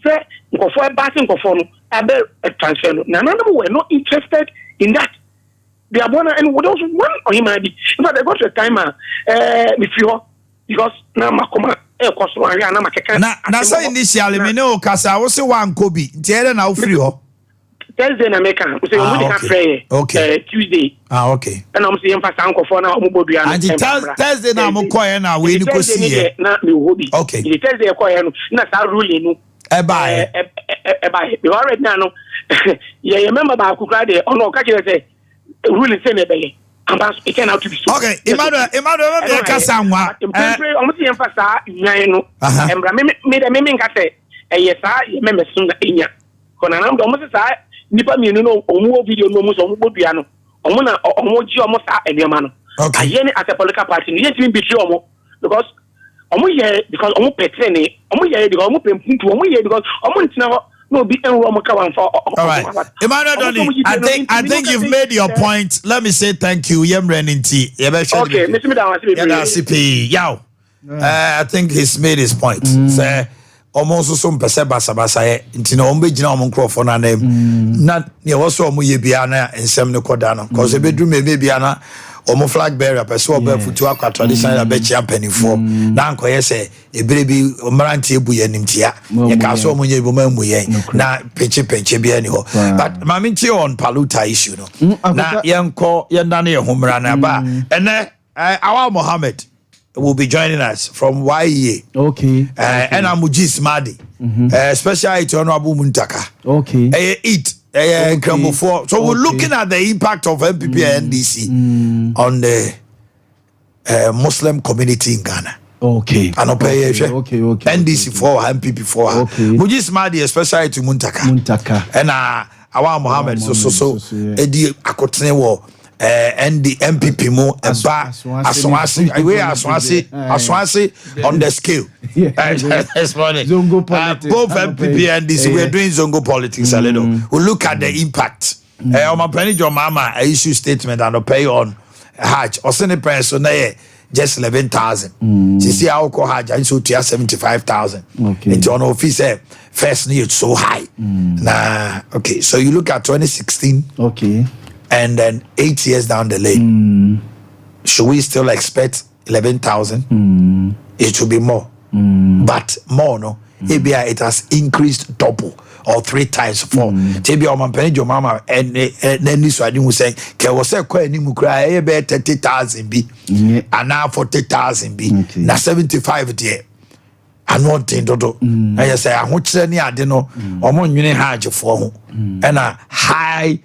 say nkofo e ba se nkofo no a transfer no were not interested in that they are born and what else one or him in fact I got to a time because na makoma e koso area na makeka na say initially me no kasa wo se wan kobi tiere na wo free ho Thursday na make am say we can pray Tuesday okay and I'm saying fast nkofo na omobodua and Thursday na mo koye na we ni kosi ye na me hobi okay the Thursday koye no na sa rule no Ebaye. We already now. Yeah, remember about Kukade. Oh no, catch you say. ruling say na be it turn out to be so. Okay, Emmanuel, me kasa nwa. Almost the emphasis nyan no. Embra me nka say yes me mesun na enya. Kona na almost say nipa mienu no omu video no omu so omu bodua no. Omu na omu ji omu sa enema no. Okay. Ayene as a political party, you yet betray omu because omu ye because omu petrene, omu ye because omu pempuntu, omu ye because omu ntina no be enroll kawan for. All right, Emmanuel Donny, I think you've made your point. Let me say thank you. Okay, Mr. Yaw. I think he's made his point. Say almost some percent basa into no ombe omo nkrofo na name. Na ne also omo ye bia na ensem ne koda no. Cause bedroom me bia na omo flag bearer person oba futu akwa traditional be champion for. Na ankoye say ebere bi omaranti ebu ye nimtia. Ye ka so omo nye bo mamu ye. Na penche bia ni ho. But maminti on Paluta issue no. Na yenko yendane ye homra na ba. Ene Awa Mohammed will be joining us from YE. Okay. And Amujis Madi. Especially to Honorable Muntaka. Okay. So we're looking at the impact of MPP and NDC on the Muslim community in Ghana. Okay. And okay. NDC for MPP for her. Mujis Madi, especially to Muntaka. And Awa Mohammed. So Edi Akotene wo. And the MPP mo aswasi on the scale. Zongo politics. Both MPP and this we're doing Zongo politics a little. We look at the impact. Omanhene Yaw mama I issue statement and pay on Hajj. Or send a person just 11,000. She see how call Hajj and so to 75,000. Okay. Into an office first need so high. Nah, okay. So you look at 2016. Okay. And then 8 years down the lane, should we still expect 11,000? It should be more, but more no. ABI it has increased double or 3 times for. Maybe Omanhene Yaw mama and then this one was saying, "Can was say quite any mukra? 30,000 be, and now 40,000 be, now 75 there." I want to do. I say I want to say I don't know. Omanhene Hajj for and a high.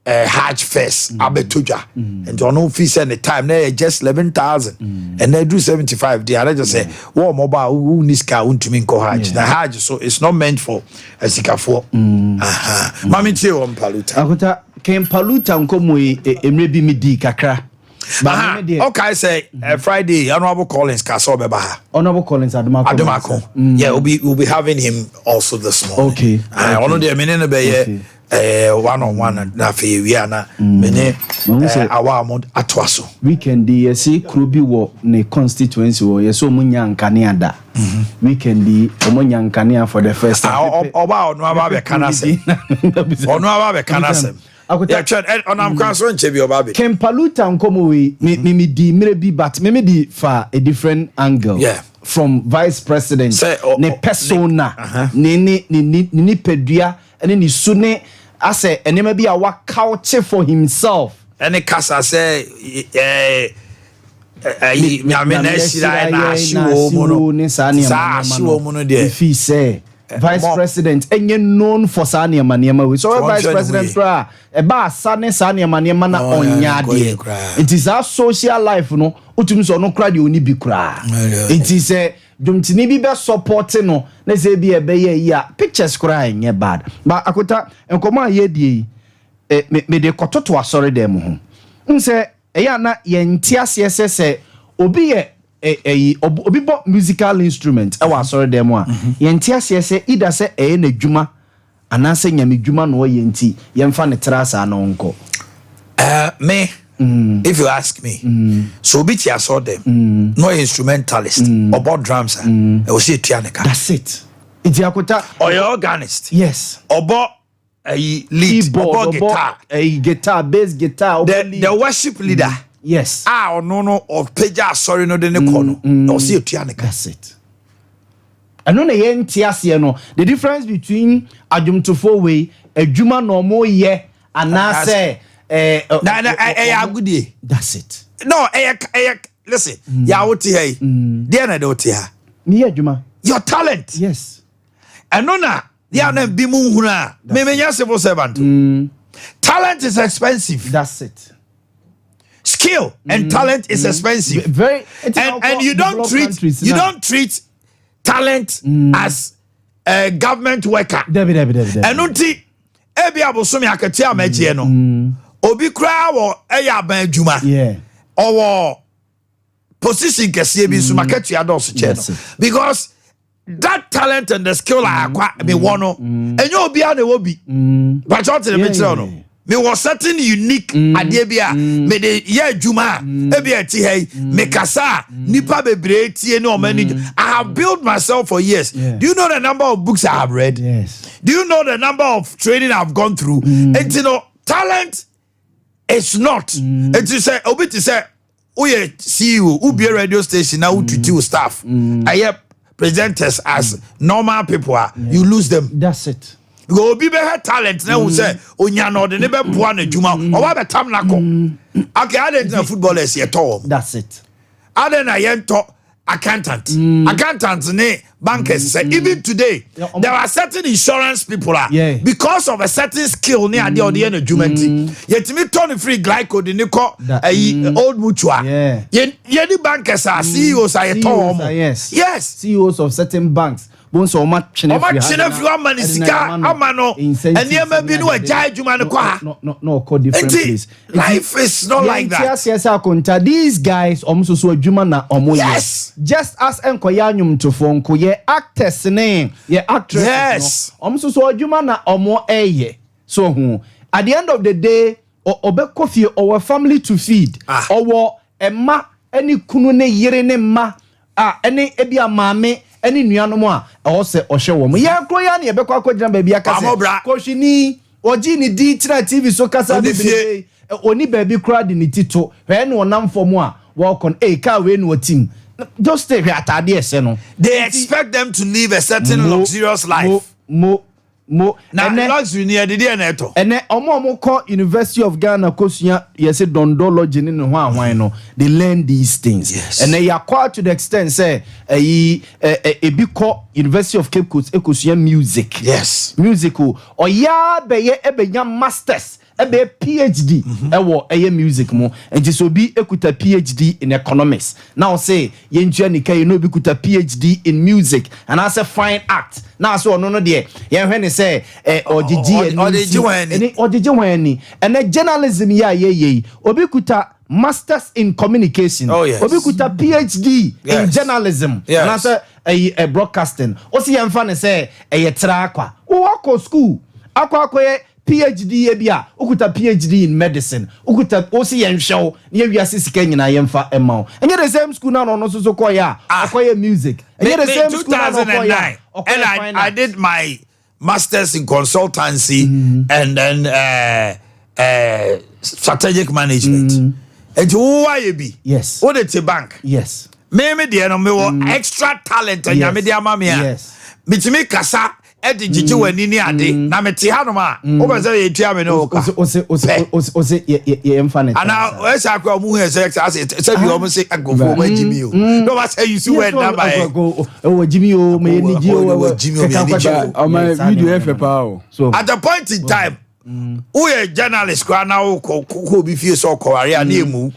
Hajj first, Abetuja, and on no fees any time, they just 11,000, and they do 75. The other just say, "War mobile, who needs car to me go Hajj." The Hajj, so it's not meant for a sika for. Mami tell on Paluta. Akuta came Paluta and come we maybe midi kakra. Okay, say Friday, Honorable Collins Kasobebaha. Honorable Collins Adumako. Yeah, we'll be having him also this morning. Okay. I know the meaning be one-on-one na fe wiana mene awa amount atwaso weekend ye see krubi wo ne constituency wo ye so munya nkane ada weekend omunya nkane for the first time oba onu aba be kanase onu aba be kanase ya chat onam kwaso nche bi oba be Kempaluta nkomo we me di merebi but me di fa a different angle from vice president ne persona ne pedua ene ni sune ase enema bi a wa couch for himself ene kasa say nyame na shira na ashiwo mu no sa ashiwo mu no de fi say vice president enye known for sa ne manema we so vice president pra e ba sane sa ne manema na onya de it is our social life no utumi so no kra de oni bi kra it is Jumtini bi be support no na say bi ebe ye ya pictures kra enye bad ba akota enkomo aye die me de kototo asore dem ho nse eya na ye ntiase se obi ye obi bo musical instrument e wa asore dem a ye ntiase se ida se na dwuma anase nyame dwuma no ye nti ye mfa ne trasa na onko me if you ask me, so bit I saw them, no instrumentalist or board drums, I will see Tianeka. That's it. It's Yakota or your organist, yes, or a lead, or guitar, a guitar, bass guitar, the worship leader, yes, or no, of Peja, sorry, no, the Nekono, or see Tianeka. That's it. I know the NTS, no, the difference between Adum to 4-way, a Juma no more ye, and I say. That's it. No, listen. Ya oti hey. Dia na oti ha. Me Juma. Your talent. Yes. And no na. Dia na bi mu huna. Me nya civil servant. Talent is expensive. That's it. Skill and talent is expensive. Very and you don't treat talent as a government worker. And unti ebi abosomi akati amagie no. Obi kra wo eya ban adwuma. Yeah. Or position kese bi so makatu ados che no. Because that talent and the skill I acquire me wono enye obi a na wo bi. But what the metre no. Me was certain unique ade bia me de ye adwuma e bia ti hey me kasa nipa bebre tie no mani. I have built myself for years. Do you know the number of books I have read? Yes. Do you know the number of training I've gone through? And you know, talent is not. And you say obi to say oye CEO who be a radio station now to two staff. I have presenters as normal people are. You lose them. That's it. Go be better talent now who say onya no de ne be boa na djuma o wa betam na ko. Okay, I didn't footballers here to. That's it. I didn't yento accountant. Accountants ne bankers say even today there are certain insurance people are because of a certain skill ne ade ode na djuma nti. Yetimi turn free glyco de ne ko old mutual. Ye the bankers are CEOs are to. Yes. CEOs of certain banks. Bonso o match free amani sika amano eniema bi no agya adwuma ne kwa no call different place. Life is not like that. Yes, these guys almost so adwuma na omo just as enkoya anwum tofo nko ye actors ne ye actresses no almost so adwuma na omo eye so hu at the end of the day obekọ fie our family to feed owo emma eni kunu ne yere ne ma eni ebi amame any nuanom a ose ohwe wo mo ye kro ya na ye bekọ akọgyina ba bia kase koshini oji ni di tira TV so kasa be oni ba bi kra de ni tito hwe na onam fom a wo kon ka we no team just stay here atade ese no they expect them to live a certain luxurious life mo na luxury ni edede na eto ene omo ko University of Ghana kosua yese dondology ni ho ahwan no they learn these things and they acquire to the extent say ebi ko University of Cape Coast ekosua music musical oya beye ebenya masters ebe PhD ewo music mo and so bi ekuta PhD in economics now say yentua nika you know bi kuta PhD in music and as a fine art now so no de ye hwe ne say odigi wani and journalism ye obi kuta masters in communication obi kuta PhD in journalism and as a broadcasting o si yemfa ne say tra akwa wo school akwa ye PhD ebia ukuta PhD in medicine ukuta osi yenhwew ne wiase sika nyina yemfa emma and the same school now no so koya akoya music and the same school 2009 and I did my masters in consultancy and then strategic management and who you be what the bank me de no me extra talent and me de amame me kasa edi jiji wani ni ade na meti hanom a wo be say etua me no ka ye emfanet ana we say akwa mu he say say bi o mo say agofo ma jimi o no ma say you see when na ba e o jimi o me ni ji o my video efe pa o so at the point in time who a journalist kwa na ko bi fie so ko ware a na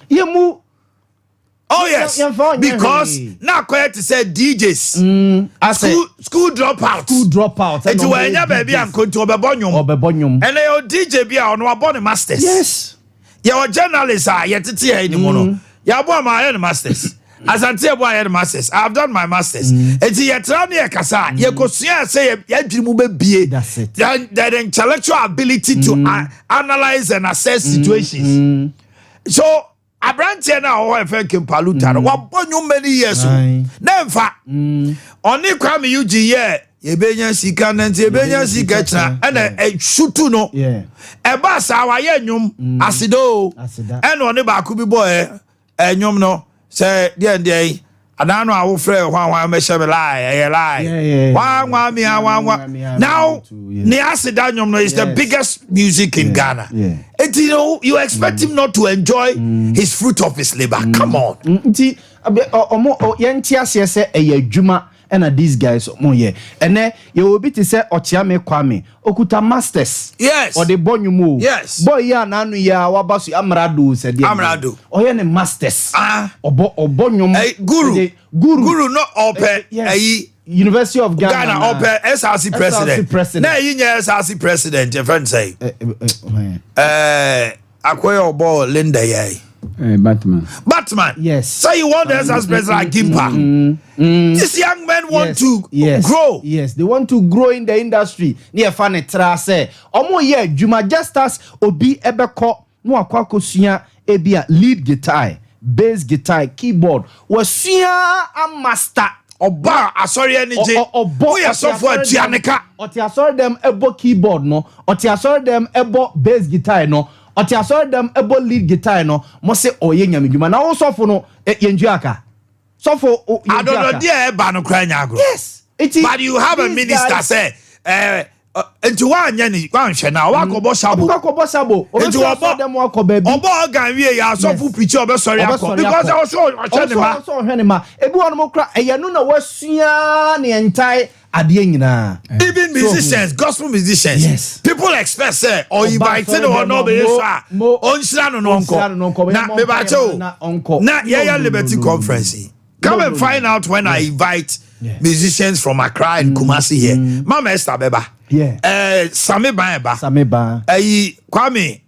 emu oh yes, because now quiet to say DJs, school dropout. And you were never baby and come to Obebonyum. And your DJ be on our masters. Yes, your journalists are yet to tear in the mono. You bought my own masters. As I tell boy masters, I've done my masters. And you tell me a kasa, you could say that's it. The intellectual ability to analyze and assess situations. So Abrantia na o efe Kimpaluta no wabonyu many years na mfa oni kwa me yuji ye ebenya sika na nti ebenya sika cha na shutu no e ba sa wa ye nwum asido e no ne ba ku bi boy nwum no say dey adano awo frɛ hwan me hyɛ me lie hwan me now ne asida nyom no is the biggest music in Ghana. And you know you expect him not to enjoy his fruit of his labor. Come on. Nti omo yenti ase se adwuma ɛna these guys mo yɛ ɛnɛ yɛ obi te sɛ ɔkyeame kwame okuta masters yes ɔde bɔ nwumo yes boy ya na anu ya waba so amrado sɛ de amrado ɔyɛ ne masters ɔbɔ nwum guru no ope ayi University of Ghana open SRC president. Na yi nye SRC president your friend say. Akoya obo Linda yai. Batman. Yes. So you want the SRC president like Gimpa. These young men want to grow. Yes, they want to grow in the industry. Near fane tra say. Omo ye juma just as obi ebeko no akwa kosua ebia lead guitar, bass guitar, keyboard. Wasua a master. Oba asori enije obo ya sofo atuaneka oti asori dem ebo keyboard no oti asori dem ebo bass guitar no oti asori dem ebo lead guitar no mo se oye nyamedwuma na wo sofo no yenju aka sofo I don't know there eba no kra nya agro yes but you have a minister say enti wa anya ni wa nhwe na wa kobo sabo enti obo organ wie ya sofo preacher obo sorry akọ because I so hwe ne ma ebi won mo kra eyanu na wasua ne entai ade nyina even musicians gospel musicians yes. People expect say or invited or no be so on sira no nko na me ba che na yeah liberty conference come and find out when I invite musicians from Accra and Kumasi here Mama Esther Beba Sami Ba Kwame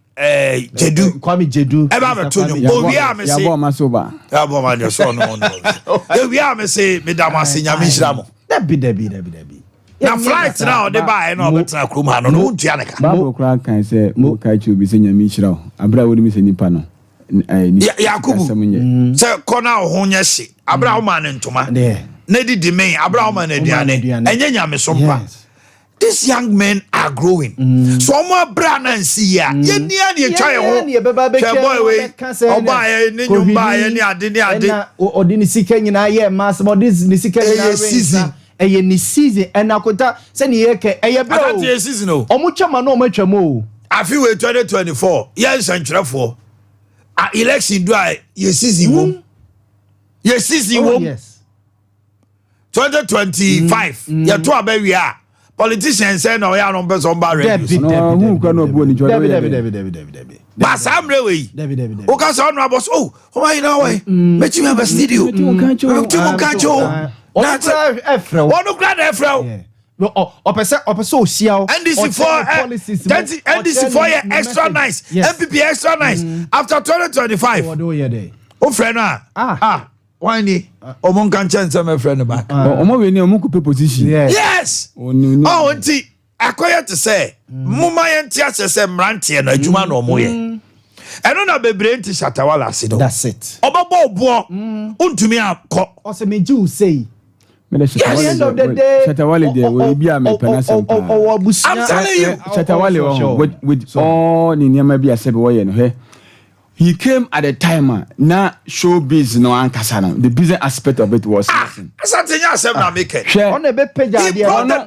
Jedu eba betonyo owi a me say ya bo ma de so no owi a me say me da ma senya me hira mo dabi na flight now they buy no betra krom ha no no ntua ne ka Bible kra kan say mo ka chi obi senya me hira abra wo ni me nipa no Yakubu say kona ho nya hye abra wo ma ne ntoma na di men abra wo ma na aduane enye nya me sompa. These young men are growing. So more brand and see ya. Ye nia ni try ho. Boy we. Oba ye ni nyumba ye ni ade ni ade. Odi ni sika nyina ye mass mo this ni sika nyina season. Eye ni season and akota se ni ye ke eye bro. Ati ye season o. Omu chama no omu twam o. Afi we 2024. Ye nsantwerefo. Election do ye season wom. Ye season wom. Yes. 2025. Ye to abawi a. Politicians say no ya no person ba radio. No who can no bo ni jodo. David. Ba samre we. David. O ka so no abos oh why now way. Mechi me ba studio. Timo kancho. Na efra. Wonu kra na efra. Opese osiao. NDC for extra nice. MPP extra nice. After 2025. O friend why ni omon kan chance my friend back omo we ni omon ku position yes nti akoya to say muma yenti asese mrante na adwuma na omo ye eno na bebre nti shatawala ase do that's it obobo obo untumi akọ o se meji u say at the end of the day shatawale de we bi am penasem I'm telling you shatawale with all ni niam bi asebe wo ye no he he came at a time na showbiz no ankasa no the business aspect of it was missing. Asantenya asem na make it. On e be page there one na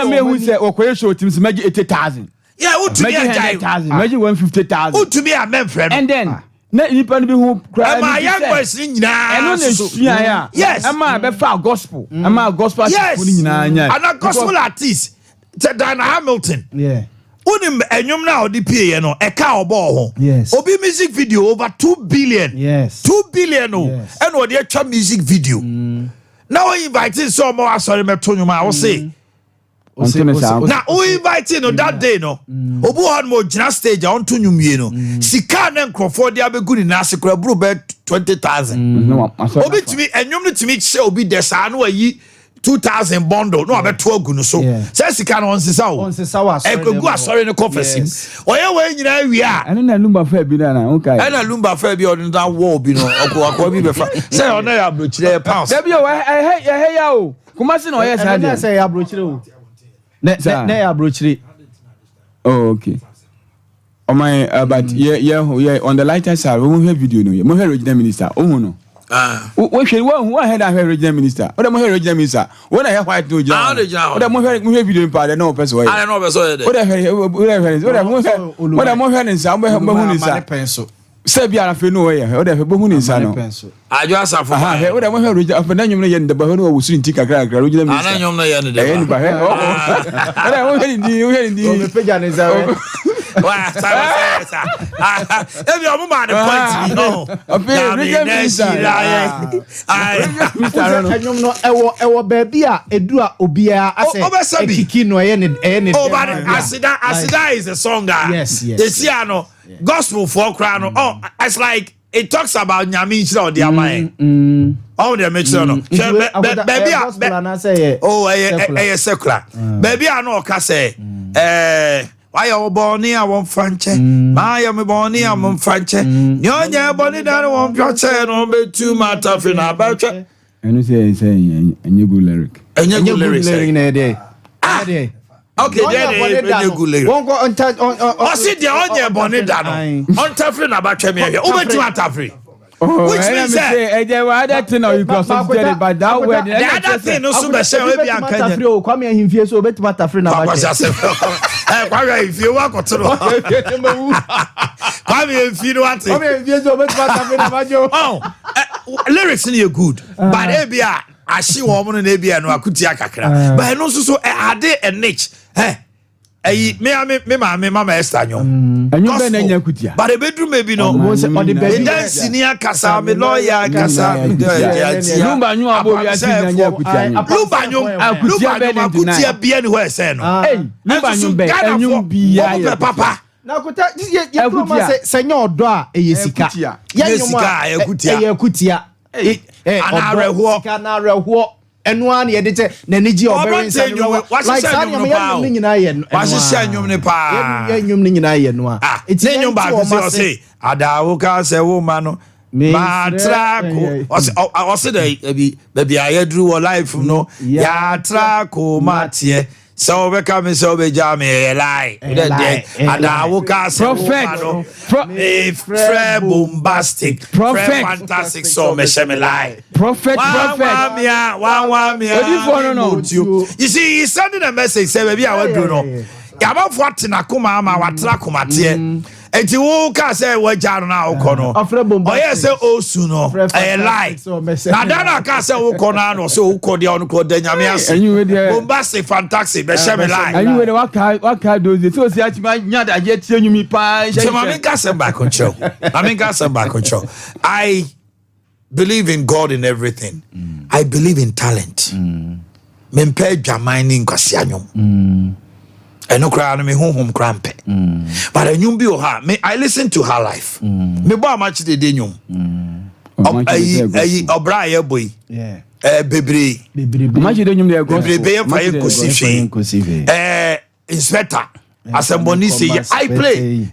me who say okoye show teams meji 80,000. Yeah, who to be 100,000, meji 150,000. Who to be a man friend. And then na nipa no be who cry. My young boys nyina. Eno na sua ya. Yes. Am be fa gospel. Am gospel artist nyina nya. And gospel artist. Diana Hamilton. Yeah. Unim enyum na odi pie no e ka obo ho. Yes. Obi music video over 2 billion. Yes. 2 billion o. And odi atwa music video. Now we invited some more sorry me to nyuma I say. Na we invited no that day no. Obu han mo gina stage on to nyumie no. Sika na nkrofo dia be guni na sekura bro be 20,000. Obi timi enyum no timi che obi desa no ayi 2,000 bundle no abeto agunu so say sika no onsesa wa egu asori ne confessim oye we nyina wi a eno na lumba fa bi na okay ena lumba fa bi on that wall bi no akwa bi be fa say ona ya brochire pounds da bi o hey ya o kuma se no yes na say ya brochire o na ya brochire oh okay oh my but yeah on the lighter side we have video no mo hear original minister oh no we should who had a regional minister. What am I regional minister? When I have white to John. What am I video in part? No person. I know person. What am I hearing? Some Sabia fe no way o de fe bohu ni nsa no ajo asafo he o de mo he roja afa na nyum no ye ndaba ho no wo suru nti kakra kakra roja mi ana nyum no ye ne de e ni ba he o ana wo he ndi o me peja ne za wa sa ebi o mo ma the point no afi roja mi nsa ai anyum no ewo baabi a edu a obia ase ekiki no ye ne oh but asida is a song yes esi ano gospel for cry no oh it's like it talks about nyame nchira odi amai oh the make sure no baby oh secular baby no o ka say why o boni a won fanche ma ya me boni a won fanche nyonya boni da won pwache no be too matter fi na ba twa enu say enye good lyric na dey okay then good lyric won go on see the onye boni da no on tafri na ba twa me here o be too atafri which means say other thing you can substitute but that word the other thing no so be say we be ankanya o kwame ahimfie so obetuma atafri na ba kwame ahimfie wa kotoro kwame ahimfie no ate kwame ahimfie so obetuma atafri na ba jo lyrics ni good but ebia ahye wo mo no na ebia no akutia kakra but no so ade a niche me mama Esther nyom anyum be na nya kutia but the bedroom maybe no dance ni akasa me lawyer akasa lumba nyum abo wi ati na nya kutia lumba nyum akutia bia ni ho ese no lumba nyum be anyum bia ya papa na kuta ye kuma senya odo a eyesika ye sika eyekutia ana reho enu an ye de te na niji obere nsa like sani me yam ni nyina ye wa hye nyum ne pa ye nyum ni nyina ye no a ne nyum ba ko say adawo ka se wo ma no ma trako o se dey baby ayedru wo life no ya trako matie so we come so be jam e lie adawo ka se prophet bombastic prophet fantastic so me she me lie prophet one you see he's sending a message say baby I will do no ya ba fo atena koma ama watra komate enti wo ka say wo jaro na wo kono o yes say osu no e lie na dana ka say wo kono no so wo kodi on ko da nyame ase bombastic fantastic be she me lie anyu we waka doze so si achi ma nya da je tie nyumi pa I believe in God in everything. I believe in talent. Mempe dwamani nkwasi anyom. Eno kra no me honhom krampe. But anyum bi o ha, me I listen to her life. Me bo amachi de nyum. Obra ye boy. Yeah. Bebre. Amachi de nyum de go. Bebre fa ye kosifi. Inspector. Asemboni say I play.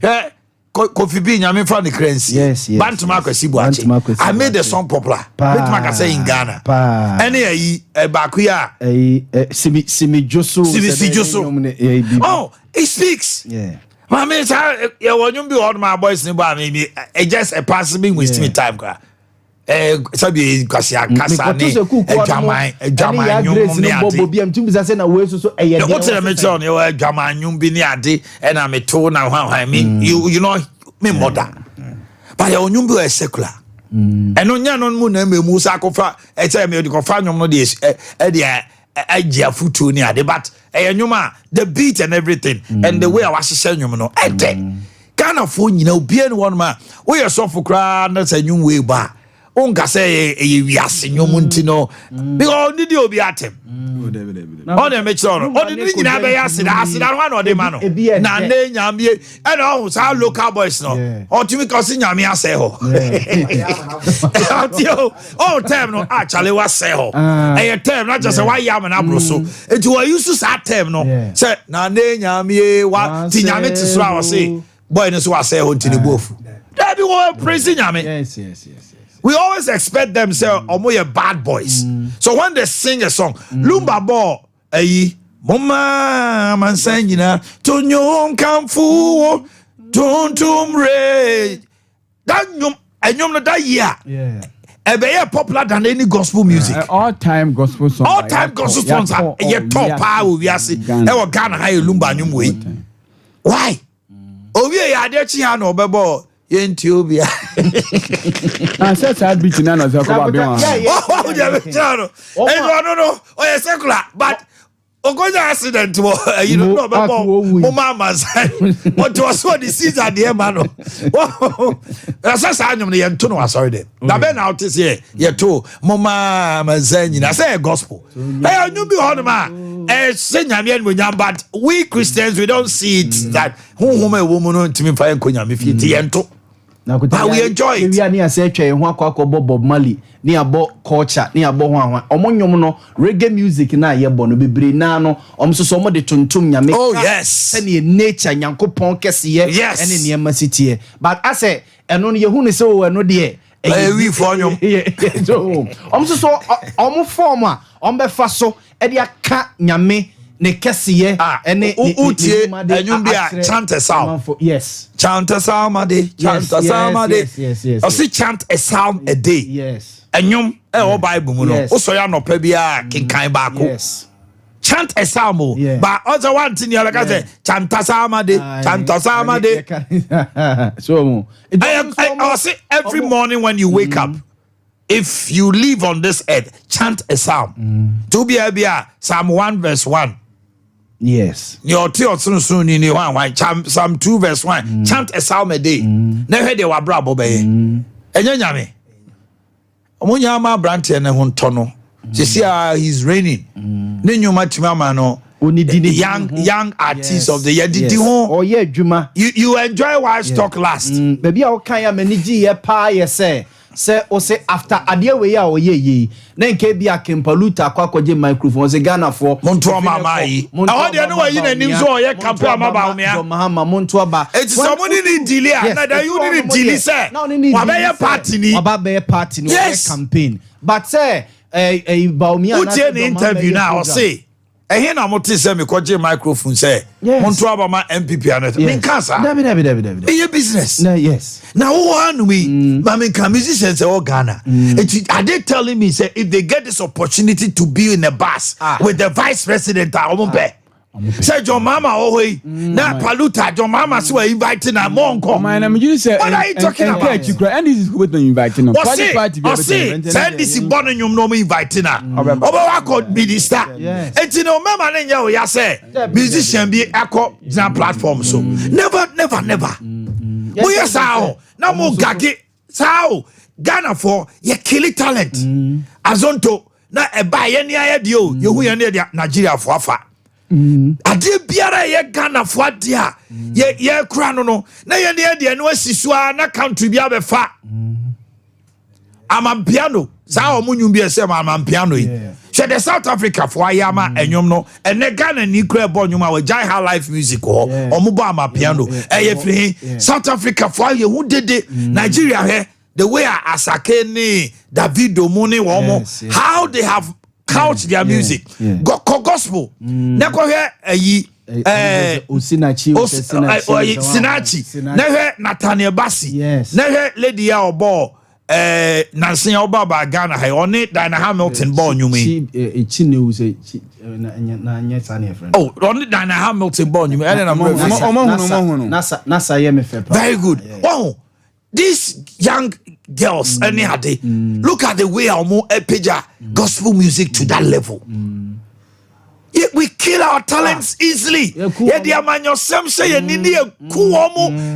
Kofi B nyame fra the currency. Yes. Bantuma kwasi Boakye. I made the song popular. Betuma ka say in Ghana. Any bakuya. Simi Joso. Oh, it speaks. Yeah. I mean, you be all my boys in bar maybe just a passing with me time car. Sabi kwasi akasa ni edwaman nyum ni ade bobo biam tumbi say na we so eye what tell me tell you edwaman nyum bi ni ade e na me to na hwan me you know me mother but your nyum bi secular eno nya no mu na memu sa kofa e tell me di kofa nyum no de agia futu ni ade but nyum a the beat and everything and the way I was saying nyum no ede Ghana fo nyina obi ene won ma we yesofo kra na say nyum we ba onka say e wiase nyomunti no because need obi atem on dey make sure on dey nyina be asida one or dey man no na na nyamie e na ho sa local boys no otimi ko si nyame ase ho oh time no actually was say ho e time na just why yam na bro so it was used to that time no say na nyamie wa ti nyame ti so a say boy no so wa say ho ti ne bofu there be one praise nyame yes we always expect them say omo bad boys. So when they sing a song, Lumba bo mama mansanyina tonyom kamfu tontum re that nyom no that year. Yeah. Popular than any gospel music. All-time gospel songs. All-time gospel songs are top power we are see. E Ghana high Lumba nyum we. Why? Owie ya de chi ha no bebo Yentubia. I said I'd be to none of the Oh, yes, secular, but Ogoja accident, you don't know about Mama what was what the seeds at the Emano. That's a sign of the Antonio, sorry. The Ben out is here, you too, Mama Mazan, I say a gospel. I knew behind a Senamian with you, but we Christians, we don't see it that whom a woman to me for Kunyam if you tiento. But we enjoy it. We are near Seche and Wako Bob Mali, near Bo culture, near Bo Omonyomono, reggae music na ye bono be brinano, so some of the tuntum yame. Oh, yes. Any nature, Yanko Ponkesi, yes, and in Yamacity. But I say, and only Yahuni so no dear. We for you. So, almost former, faso, Edia cat Yame. Ne kesiye ene utie enyumbia chant a psalm. Yes, chant a psalm a day, chant a psalm a day. Yes. I see chant a psalm a day. Yes, enyum e Bible mu no o so ya no pa bia kinkan ba ko. Yes, chant a psalm but also one thing you like say chant a psalm a day, chant a psalm a day. So I see every morning when you wake up, if you live on this earth, chant a psalm. To be a Psalm 1 verse 1. Yes. Your soon in one Psalm 2 verse 1. Chant a psalm a day. Never they were bravo bay. And yame. Omunyama branch and a hontono. You see he's raining. Then you match mama no. Young artists of the year. Did you oh yeah, Juma. You enjoy why stock last. Baby I'll kaya meniji ye pa ye say after Ade we o ye na nke bia kempaluta kwakoje microphone se Ghana for monto mama yi I dey know you na nim so ye campo amaba me ya mahama monto aba it somebody need delay na da you need delay say wa be party ni campaign but say baumia na the interview now say eh na mo te say me kwaje microphone say monto aba ma MPP anata me cancer David e business yes now one we mama can musicians all Ghana are they telling me say if they get this opportunity to be in a bus with the vice president say your mama na paluta your mama so inviting a monko what are you talking about and this is what you inviting no send this born nyum no inviting na oba could minister enti no mama na nya o ya say musician bi akọ na platform so never we yes how na mo gage sao Ghana for ye kill talent azonto na e ba ye ni ayede o ye hu ye ne Nigeria for afa ade biara ye Ghana for ade a ye kura no na ye ne ade no asisu a na country bia be fa am piano sa omunyum bi ese am piano yi she the South Africa for ayama enyum no ene Ghana ni kura bo nyum a we jai high life music ho omubo am piano ye free South Africa for ye hu dede Nigeria he the way Asake ni Davido Muni womo how they have couched their music gospel na ko he Sinachi na he Nathaniel Bassi na he lady ya obo Nancy Obaba Ghana he oni Diana Hamilton born you mean oh only Diana Hamilton born you mean nasa ye me fe very good oh these young girls look at the way our more epija gospel music to that level. We kill our talents easily. Yeah, the amanyo sem say you need a cool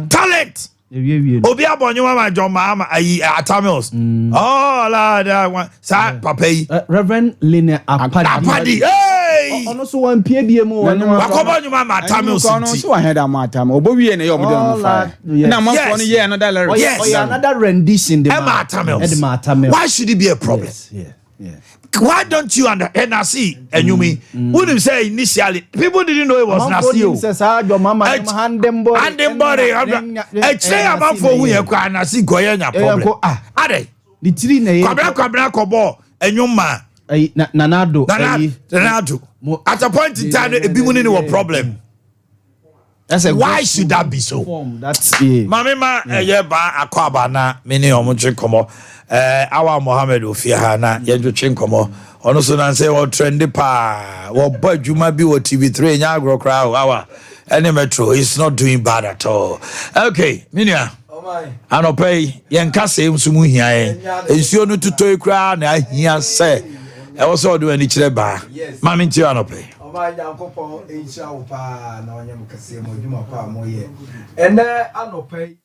talent. Obi abonyo mama John Mahama Atamils. Oh la that one. Sa papa Reverend Lene Apadi. Hey. Ono so wan pie bie mu wonu. Wakoba nyuma Atamils. Ono so ahead am Atam. Obo wie na yob dem fa. Na man for no ye another lyric. Yes. Another rendition the Atamils. Why should it be a problem? Yeah. Why don't you understand? I see, and you mean, wouldn't say initially people didn't know it was Nasio. Hand them body. I say about for who you can. I see Goyana problem. Are they? The tree Kabra Kobo and your man Nanado. At a point in time, a big one problem. Why should that be so? Mamma, Akwaba na many omuche komo. Our Mohammed Ofia na yenjo chin komo. Ono so nan say o trendy pa. Wo boy Juma bi wo TV3 nya agro crowd our any metro is not doing bad at all. Okay, Minia. anɔpɛ yɛn kasa nso mu hia yɛn nsuo no tutɔ kura na ahia sɛ ɛwɔ sɛ ɔde wani kyerɛ baa maame nti anɔpɛ ɔma nyankopɔn ɛnhyira wo paa na ɔnyɛ mo kɛseɛ mo adwuma paa moyɛ ɛnɛ anɔpɛ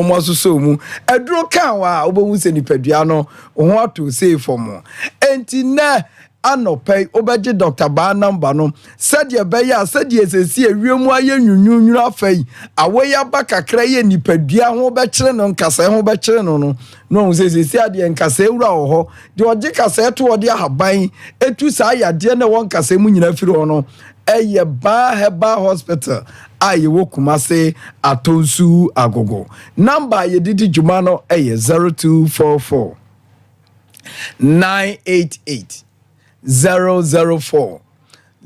almost so mu edro kan wa obohu se nipadua no ho ato say for enti na anopay obeje Dr. Ba number no said ye be ya said ye sesi ewiemu aye nwunwunu afai awe ya ba kakra ye nipadua ho be kire no nkasa ho be kire no no se sesi ade nkasa ewura ho de oje kasa eto ode ahaban etu sa ya de na won kasa mu nyina firi ho no eye ba heba hospital aye wo Kumase Atonsu Agogo number ye didi juma no eye 0244 988 004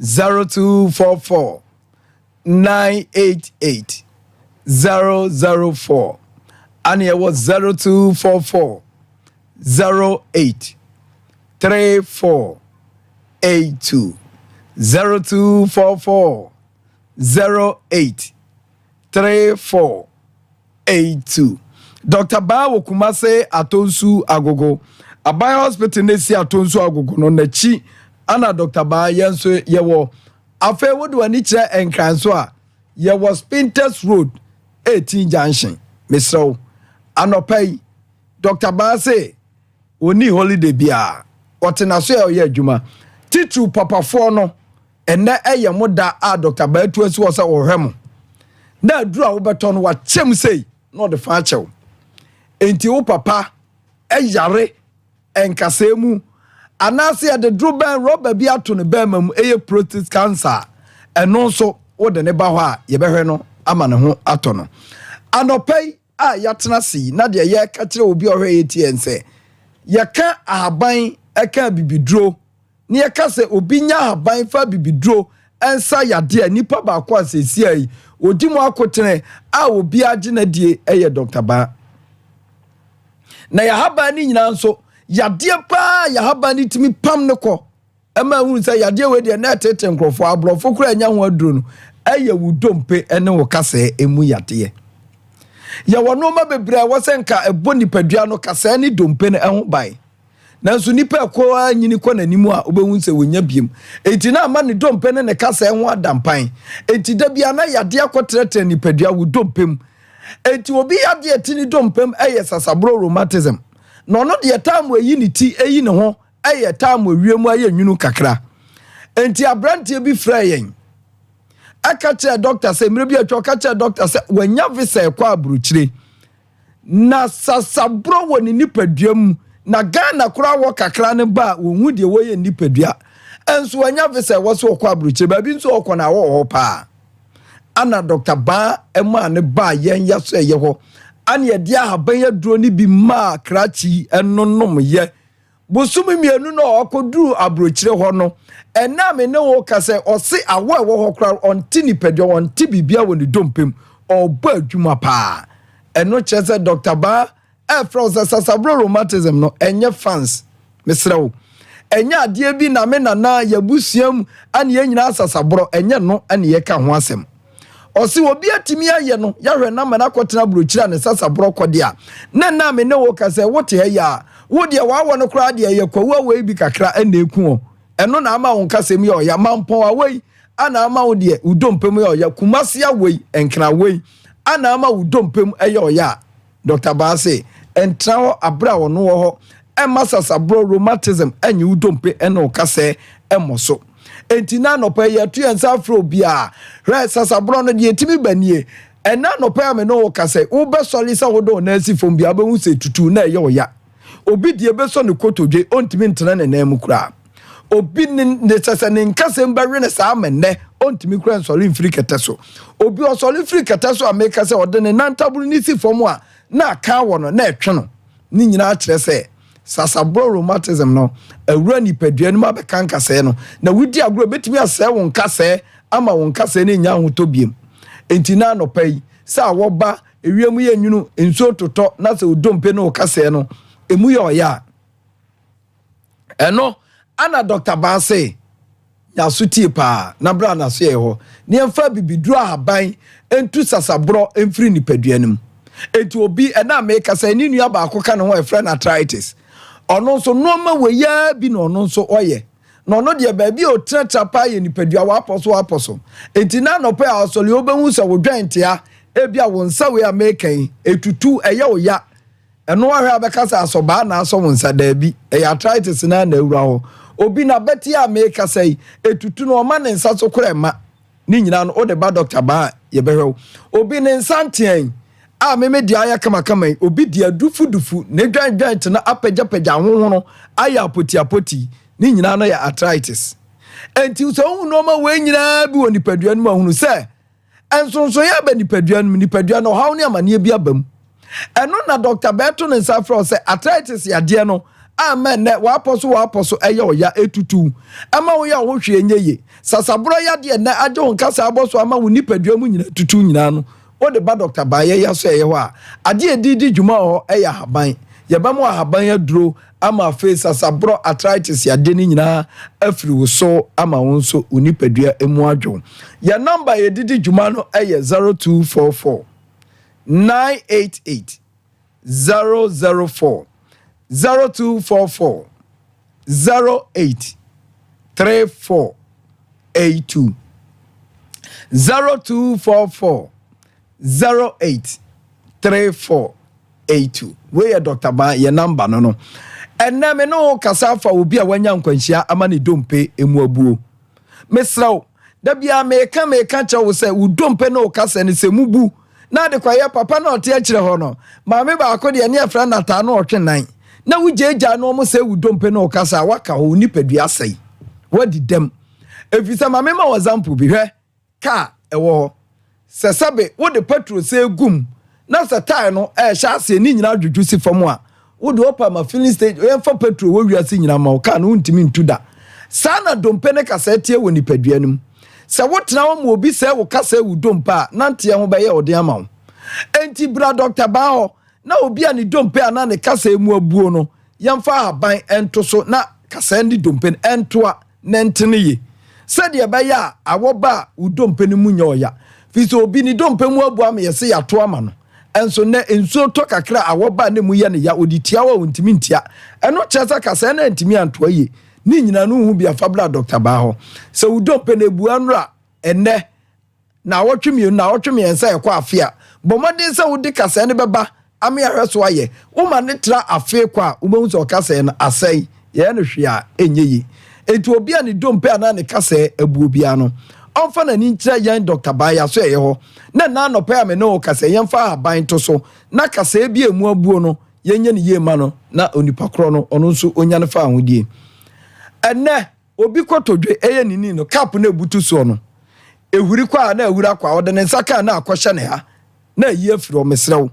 0244 988 004 and it was 0244 08 3482 0244 08 3482 Dr. Ba wo Kumase Atonsu Agogo Abaya Hospital nesi Atonsu Agogo no nachi ana Dr. Ba yenso yewo afa wodu ani kire enkranso a yewo Spinters Road 18 Junction Misro anopai Dr. Ba say oni holiday bia otenaso ye adwuma titu papafo no ene eye moda a Dr. Ba tu asi wo sa ohwem na aduru a wo beto no wa chem sei no de fa chew enti wo papa eyare enkasemu anase de druben rubber bi ato ne bema mu eye prostate cancer eno so wo de ne ba ho a ye behwe no ama ne ho ato no anopai a yatena si na de ye ka kire obi ohwe yetiense ye ka ahaban eka bibidro ne ye ka se obi nya ahaban fa bibidro ensa yade nipa ba kwa asesi ai odimu akotene a obi age na die eye Dr. Ba na ya haba ni nyina nso yade pa ya haba ni timi pam ne ko ema hu se yade we de na tete nkrofo abrofo kura anya ho aduro no eye wudompe ene wo kase emu yade ya wono ma bebre wo se nka ebo nipadua no kase ni dompe ne ho bai nanso nipa ko anyini ko nanimu a obehu se wonya biem enti na ama ne dompe ne kase ho adampan enti da bia na yade akotrete nipadua wudompem enti obi yade etini dompem eye sasabro rheumatism no no de time we ni ti eyi ne ho eye time we wiemu aye nwunu kakra enti abrantie bi frayen aka che doctor se mire bi atwa aka che doctor se wanya visa kwa aburuchire na sasabro woni nipaduam na Ghana kura wo kakra ne ba wonhu de wo ye nipadua enso wanya visa wo so kwa aburuchire ba bi nso okọ na wo ho pa ana Dr. Ba ema ne ba yen ya so ye ho ane ye dia haban ya duro ni bi ma krachi enonom ye bosumi mienu no okoduru abrochire ho no ena me ne wo kase ose awo ewo ho kra onti ni pedo onti bibia woni dompem oba adwuma pa eno chese Dr. Ba from sasabro rheumatism no enye fans mesrewo enye ade bi na me nana yabusuam ane ye nyina sasabro enye no ane ye ka ho asem osi obi atimi aye no yahwe na mana kwotena brochira ne sasabro kode a na me ne wo kase wote ya wo de wa no kra de ye kwawa we bi kakra ena eku eno na ama won kasem ye ya mampon awei ana ama wo de udompem ye ya Kumase awei enkra wei ana ama udompem ye ya Dr. Ba say entra ho abra wo no ho ema sasabro rheumatism enyi udompe ena kase emoso enti na no pa ya tu ensa afro bia re sasabro no de etimi banie ena no pa me no kase wo be soli sa wo do na asi fom bia be hu se tutu na ye oya obi de be so ne kotodwe ontimi ntena na na mu kura obi ne sese ne nkasem ba wene saa menne ontimi kura nsori mfiri kete so obi osori mfiri kete so ameka se ode ne nantaburu ni si fom a na aka wo no na etwe no ni nyina kire se sasabro rheumatism no awura nipadua no ma be kanka se no na wudi agro betimi ase wo nkase ama wo nkase ne nya hotobiem enti na no pai sa wo ba ewiemu ye nwunu enso toto na se odompe no kase no emu ye oya eno ana Dr. Banse ya sutie pa na bra na so ye ho ne emfa bibiduru ahaban entu sasabro emfiri nipaduanum enti obi ena make say ni nua ba akoka ne ho e friend arthritis ono nso noma weya bi no ono nso oye no no de ba bi o tratra pa ye nipadua wa aposo enti na no pa asole obehu se wo dwantia ebia wo nsa we amekan etutu eye oya eno ahwe abeka sa asoba na aso wo nsa da bi arthritis na awura ho obi na beti ameka say etutu no ma ne nsa so korema ni nyina no o de ba Dr. Ba ye behwe obi ne nsa ntien a meme dia aya kama obi dia dufu ne dwan tena apagya ho no aya apoti ni nyina no ya arthritis enti so hu no ma we nyina bi woni padua no ma hunu se ensonso ya ba nipadua no hawo ne amane bi abam eno na Dr. Beto ne safro se arthritis ya de no amen ne wa aposo eye oya etutu ama wo ya wo hwe enyeye sasabro ya de na aje won kasa aboso ama wo nipadua mu nyina tutu nyina no o de ba Dr. Baye ya so eye ho a ade edidi dwuma ho eye haban ye ba mu haban aduro ama face sasabro arthritis ya de ni nyina afiri wo so ama won so onipadua emu adwo ya number ye didi dwuma no eye 0244 988 004 0244 08 3482 0244 08 3482 where Dr. Ba your number no enna me no kasafa obi a wanya nkwanhia ama ne dompe emu abuo mesraw da bia me ka cha wo se wo dompe no kasa ne se mubu na de kwaye papa na ote akire ho no maame ba akọ de ne afra na ta no otwenan na wujeja no mo se wo dompe no kasa waka ho nipadua sai wadi dem efisa maame ma example bi hwe ka ewo sesabe wo de petrol se gum na satai no sha ase ni nyina dwudwu si fam a wo de opa ma filling stage o yemfa petrol wo wiase nyina ma o ka no ntimi ntuda sana dompe ne kasa tie wo nipadua num se wo tena wo mo obi se wo kasa wo dompe a nante ho be ye ode ama wo enti bra Dr. Ba ho na obi a ni dompe a na ne kasa emu abuo no yemfa haban ento so na kasa ni dompe entoa na ntene ye se de be ya awoba wo dompe ne munya oya fi so obi ni dompe mu abu am yese ya to ama no enso ne enso to kakra awoba ne mu ye ne ya oditia wa ontimi ntia eno chesa kasa na ntimi anto ye ni nyina no hu bia fabla Dr. Ba ho se wo dompe ne bu anra enne na wotwemi na wotwemi ensa ye kwa afia bomodin se wo di kasa ne beba ame ahweso aye wo ma ne tra afi kwa wo behu se kasa na asai ye ne hwea enyeyi enti obi a ne dompe ana ne kasa abu bia no onfa na ni nkyira yan Dr. Ba ya so ye ho na no pa me no kasa yemfa aban to so na kasa bi emu abuo no yenye ne yema no na onipa kro no ono nso onya ne fa ahodie enne obi kotodwe eye nini no cap na ebutu so no ehuri kwa na ehura kwa ode ne nsaka na akohye ne ha na yi afiri o mesrew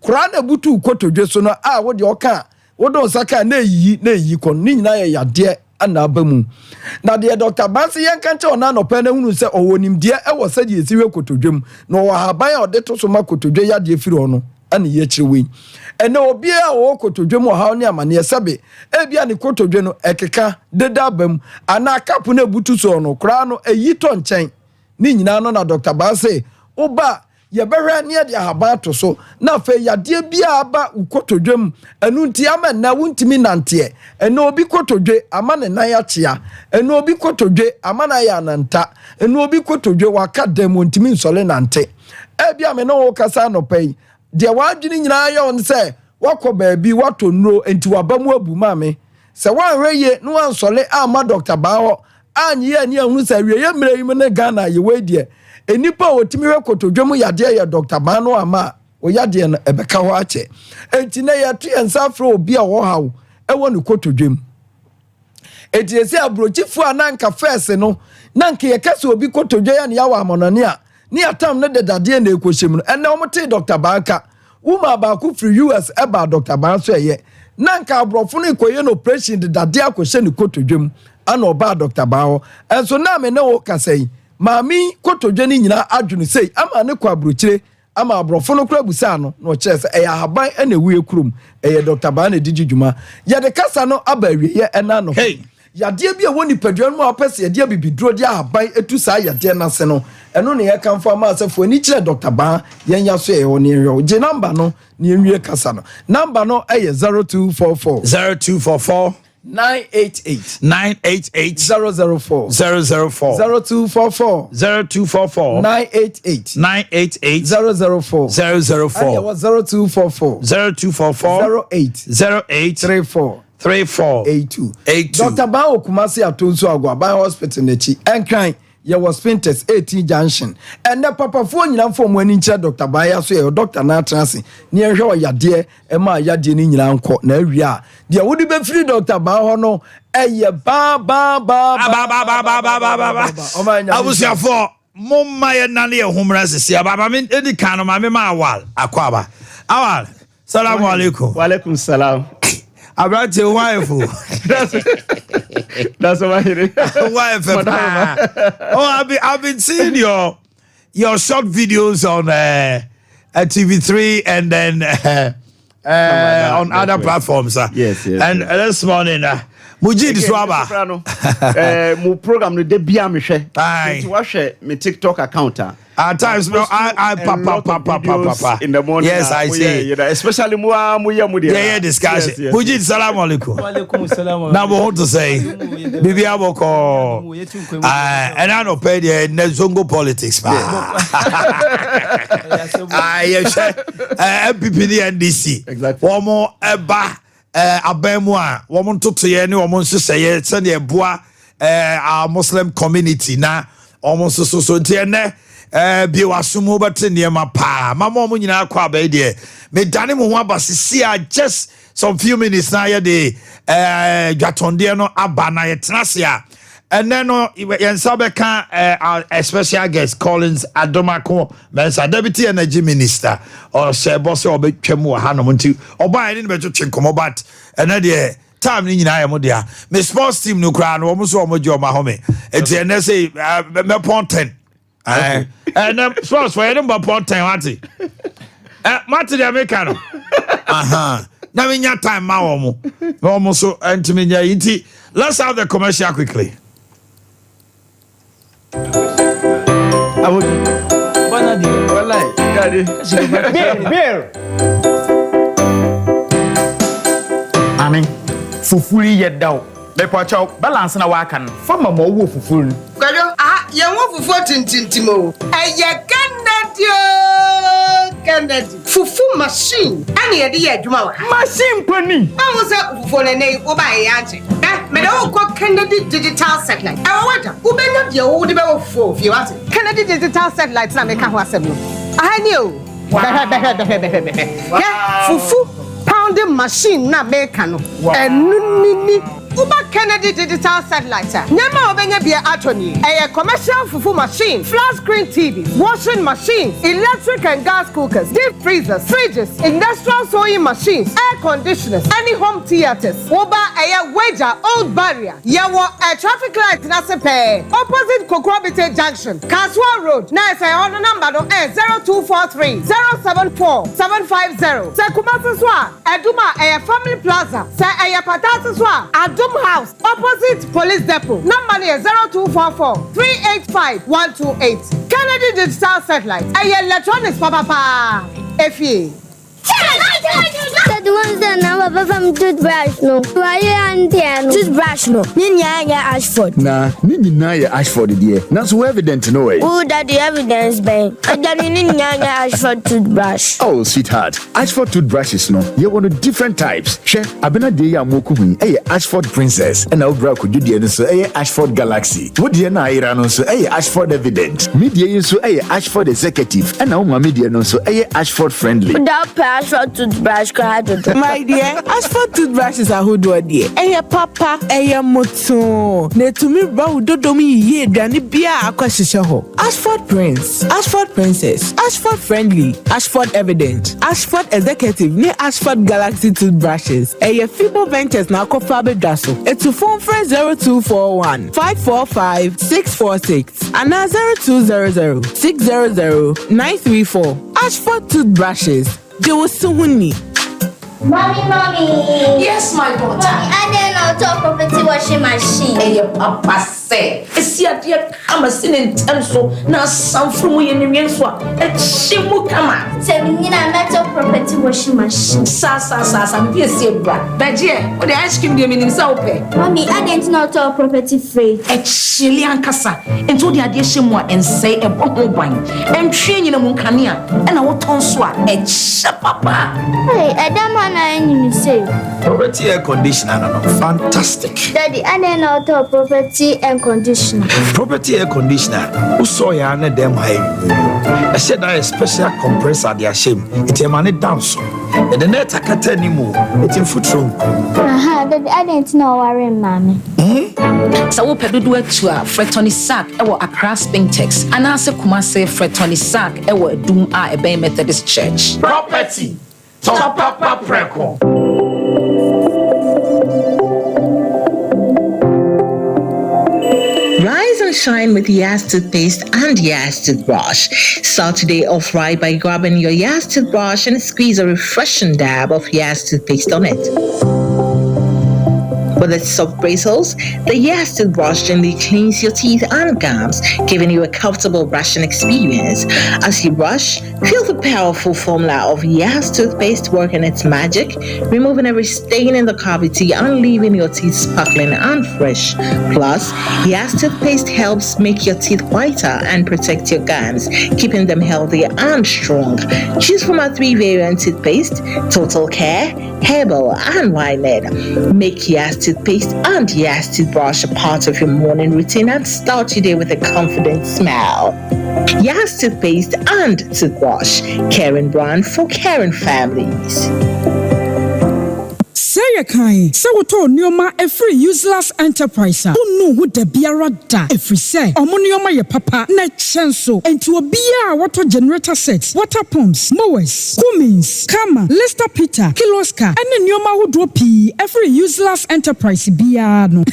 kura na ebutu kotodwe so no a wo de oka wo do nsaka na yi kon ni nyina ye yade ana abamu na de Dr. Banse yen kan che ona no pa na hunu se owonimde e wo sadi esiwe kotodwem no wo haban a ode to so ma kotodwe yade afiri ono ana ye chirwe ene obi a wo kotodwe mu ha ne amane sebe ebia ne kotodwe no ekeka deda bam ana kapu na butu so no kra no eyi to nchen ni nyina no na Dr. Banse oba ye behwe ne de ahaba to so na fe yade bia aba ukotodwe mu enu nti ama na wuntimi nante ene obi kotodwe ama ne nan ya chia ene obi kotodwe ama na ya nanta ene obi kotodwe waka dem wuntimi nsole nante ebia me no wo kasa no pai de wadwini nyina ya on se wakọ baabi wato nro enti wabamu abu mame se wanhweye no ansole ama Dr. Ba ho anyi ani ahunu se wiye mre yim ne Ghana ye wedie enipa otimi hwe kotodwemu yade ya Dr. Ba no ama o yade no ebeka ho ache enti na ya tu ensa fra obi a wo hawo ewo ne kotodwem eti esi abrochifo ananka first no nanka yekase obi kotodwa ya ne yawa amonone a ne atam ne dedade na ekohyem no ene omote Dr. Banka wuma ba ku free US eba Dr. Ban so eye nanka abrofo no ikoye no operation dedade akohye ne kotodwam ana oba Dr. Ban enso na me ne wo kasai maami kotodwa ni nyina adwene sei ama ne kwa abrochire ama abrofo no kura busa no no kyerɛ sɛ ɛyɛ ahaban ɛna ewie kurom ɛyɛ Dr. Ban na didi dwuma yɛde kasa no aba awie ɛna no yadeɛ bi a woni padua no a pɛsɛ yadeɛ bibiduro de ahaban etu saa yadeɛ nase no ɛno ne yɛ kan fa ma asɛfo ani kyerɛ Dr. Ban yɛn ya so ɛwɔ ne yɛ gye number no ne yɛwie kasa no number no ɛyɛ 0244 988 004 0244 988 004 0244 08 34 82 Dr. Ban Okumasi atonso agwa Ban hospital nechi enkran ye was Spinters 18 junction and the papa fo nyina fo mo ani nkyerɛ Dr. Ban ya so ye doctor na transi ne ehwe o yade e ma yade ni nyina nkɔ na awie a de wodi be free Dr. Ban ho no eye ba abusiafo momma ye nane ye homra sisi ababa me edi kan no ma me ma awal akwaba awal salamu alaikum wa alaikum salam about your wife. That's my wife. Oh, I've been seeing your short videos on TV3 and then on other platforms. Yes. And this morning, Mujid Swaba. My program no dey bia me hwe. To watch my TikTok account. At times, no, I papa in the morning. Yes, I see. Especially yeah, discussion. Mujid, salam alaikum. Walaikum salam. Now, what to say? Bibi Aboko. And I don't pay the Zongo politics. MPPD and DC. Exactly. One more eba. Abemwa. One to ye ni one to say send ye boa. Our Muslim community na almost so tiene. Bi wasumo bate niema pa mama mo nyina akwa ba de me dane mo ho abasisi a just some few minutes na ye de dwatonde no aba na ye tenase a ene no yensa beka a special guest Collins Adomako mensa deputy energy minister or se boss obetwam ha no nti oba ene ne betwetwe komo but ene de time ni nyina ayemo dia me sports team no kra no omo so omo je omo home enti ene say me ponten and sports for them but point what Mati the American now in your time ma almost so intimate. Let's have the commercial quickly. I would beer. I mean fufuri yet down. They watch out balance na wakan from a more fufuri. You want for tintintimo. Kennedy. Fufu machine. Any idea, Juma? Machine penny. I was up for a name over a auntie. Me don't call Kennedy digital satellite. I wonder who been up your old about 4 if you want it. Kennedy digital satellites na make a wassabu. I knew. Fufu pounding machine na make no. And mini. Uba Kennedy digital satellite. Nyama obenya bia atoni. A commercial fufu machine, flat screen TV, washing machines, electric and gas cookers, deep freezers, fridges, industrial sewing machines, air conditioners, any home theaters. Uba a wager old barrier. Yawo a traffic light na sepe. Opposite Kokwabite Junction, Kaswa Road. Na say on number no 0243 074 750. Say Kumasi Swa, Eduma a family plaza. Say a patata Swa, Adum House, opposite Police Depot. Number is 0244 385 128. Kennedy Digital Satellite. Electronics, papa. Effie. The ones that now from toothbrush no. Why and toothbrush no. Ninya Ashford. Nah, Ninya Ashford dear. Not so evident to know it. Oh, that the evidence bang. I don't Ninya Ashford toothbrush. Oh, sweetheart. Ashford toothbrushes no. You want different types. She abena de ya moku Ashford Princess. And now bra could you so Ashford Galaxy. What dear na ira no so Ashford Evident. Media so Ashford Executive. And now media no so Ashford Friendly. Ashford toothbrush card to My dear, Ashford toothbrushes are good one dear. Eya papa, eya moto. Ne to me bro dodomi ye dani bia akwashisha ho. Ashford Prince, Ashford Princess, Ashford Friendly, Ashford Evident, Ashford Executive, ne Ashford Galaxy toothbrushes. Eya Fibo Ventures na kofabe daso. Etu phone friend 0241 545 646 and 0200 600 934. Ashford toothbrushes. They will soon need. Mommy. Yes, my daughter. I didn't know top property washing machine. Hey, your papa say. See, I dear, I'm a sin in tenso. Now, some from we in the mean swap. And she will come out. Tell me, I metal property washing machine. Sa, I'm here, say, brat. But, yeah, what the ice cream do you mean in South Bay? Mommy, I didn't know top property free. A chilly and cassa. And to the addition more and say a bottle wine. And train in a muncania. And I will ton swat. A papa. Hey, I don't want to say. Property air conditioner, no, fantastic. Daddy, I didn't know top property and conditioner. Property air conditioner. Who saw ya and them high? I said I special compressor. They are shame. It's a money down so. And the net I can't tell anymore. It's in foot room. Daddy, I didn't know worrying, mommy. So we pedo do it to Fred Tony Sack. Ewo Accra Spintex. And I say Kumase Fred Tony Sack. Ewo Doom a Bay Methodist Church. Property. Top Papa Preco. Rise and shine with Yas toothpaste and Yas toothbrush. Start today off right by grabbing your Yas toothbrush and squeeze a refreshing dab of Yas toothpaste on it. With its soft bristles, the Yas toothbrush gently cleans your teeth and gums, giving you a comfortable brushing experience. As you brush, feel the powerful formula of Yas toothpaste working its magic, removing every stain in the cavity and leaving your teeth sparkling and fresh. Plus, Yas toothpaste helps make your teeth whiter and protect your gums, keeping them healthy and strong. Choose from our 3 variant toothpaste: Total Care, Herbal, and Wineland. Make Yas toothpaste and Yas toothbrush a part of your morning routine and start your day with a confident smile. Yas toothpaste and toothbrush, caring brand for caring families. Say a kind, so what Nioma a free useless enterprise. Who know who the biara da? If we say, Omonioma your papa, net chanso, and to a beer water generator sets, water pumps, mowers, Cummins, Kama, Lester Peter, Kiloska, and the Nioma who drop every useless enterprise biano.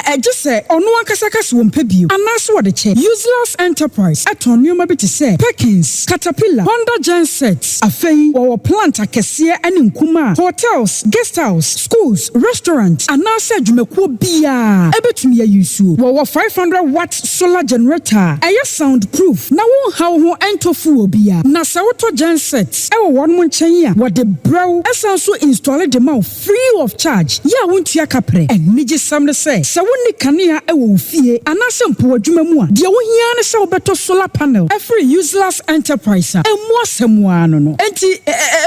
I just say, Onua Kasakas won't pay you, and that's what the check. Useless enterprise at Onioma to say, Perkins, Caterpillar, Honda Gen sets, a fay or plant a cassia and in Kuma, hotels, guest house, schools, restaurants, and now said you make bia. Ebetumi yusu. Wa 500 watts solar generator. Aya soundproof. Na won how ho entofu obia. Na sawoto gensets. Ewo one mon chenya. Wa de brow. Esanso install the mouth free of charge. Ya wontua kapre. And nije samne say. Sa woni kanea ewo fie. Anase mpo adwuma mu a. De wo hia ne se obeto solar panel. Every useless enterprise. Emu asemwa no no. Enti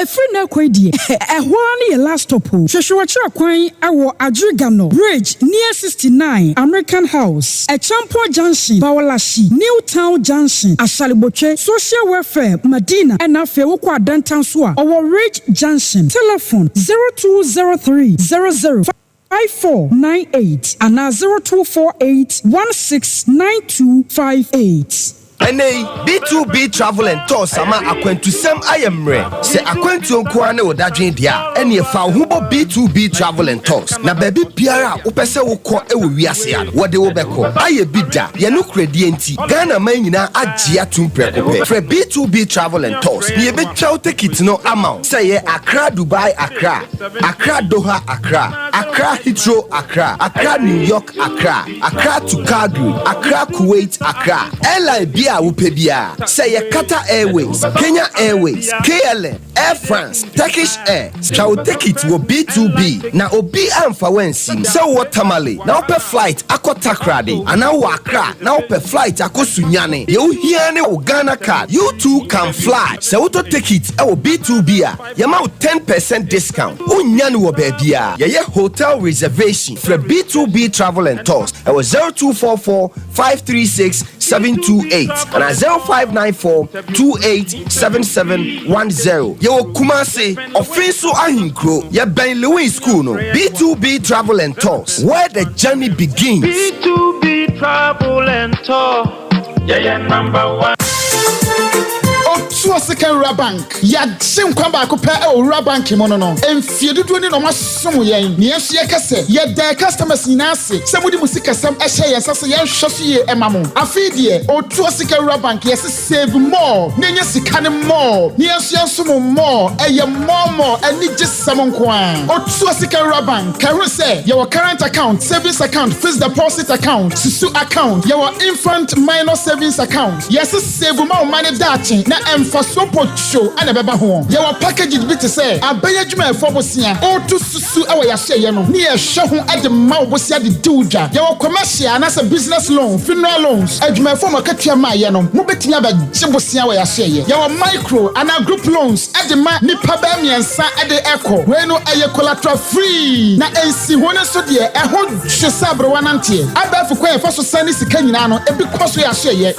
free na kwedie. Ehwa ne ye last stop ho. Shweshwachira kwan awo Adrigano Bridge near 69 American House, a Champo Junction, Bawalashi, Newtown Junction, Ashalibotwe, Social Welfare, Medina, and Afewokwa Downtown Swa, our Ridge Junction. Telephone 0203 00 5498 and 0248 169258. Ene B2B Travel and Tours sama akwantu sem ayemre se akwantu onko ane odadwen dia ene fa hubo B2B Travel and Tours na baby biara wopese wokọ ewo wiase ya wode wo beko aye bida ye no kredi enti Ghana man nyina agye atum prekope for B2B Travel and Tours ye be travel ticket no amount say ye Accra Dubai Accra Doha Accra Heathrow Accra New York Accra to Calgary Accra Kuwait Accra airline bia wupe bia say ye Qatar Airways Kenya Airways KLM Air France Turkish Air travel ticket wo B2B na obi amfa wensim say watermale na ope flight akọ Takrade ana wo Accra na ope flight akọ Sunyane ye uhia ne wo Ghana card you too can fly say auto ticket e wo B2B a ye ma 10% discount unya ne wo ba bia ye hotel reservation for B2B Travel and Tours. It was 0244 536 728 and 0594 287710. Yo Kumasi, Offenso Ahinkro, ya Ben Louis School, no. B2B Travel and Tours, where the journey begins. B2B Travel and Tour, yeah, number one. So second bank ya sim kwamba ko pe e bank mo no emfiedudu ni no masom yen ne yeso ye kase ye da customers ni ase se mudi musika sam e hye yesase ye hwoso ye emamo afidie otu second bank yes save more ne nya sika ne more ne yeso yeso more e ye more ani gisam nko an otu second bank ka hu se your current account, savings account, fixed deposit account, susu account, your infant minor savings account yes save more money dachi na for support show and a beba home. Your package bit to say, a bayajuma for Bosia, or to Susu our Yasayano, near Shahun at the Maubosia the Duja. Your commercial and as a business loan, funeral loans, Eduma former Katia Mayano, Mubetia Jimbosia Yasay. Your micro and our group loans at the Nipabami and Sa at the Echo, where no air collateral free. Na AC one so dear, a whole Shesabro one auntie. I bet for quite for Sunny Sikanano, a big cost we are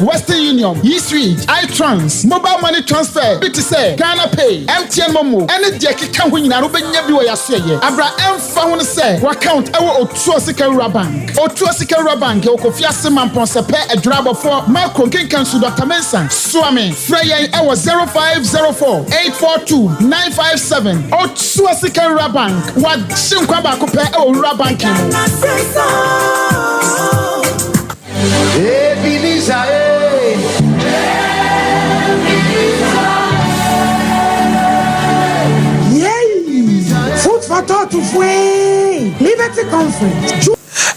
Western Union, East Street, iTrans, mobile money transfer, bit to say, Ghana Pay, MTN Momo, and Jackie can win a Ruben Yabu Yasay. Abra M found say, what count our Otuasika Bank, Otuasika Bank, or Kofiasa Mamponsape, a drab of 4, Malcolm King Council, Dr. Mensa, Swami, Freya, our 0504 842 957, Otuasika Bank, what Simkwaba compare our Rabanking. To Liberty Conference.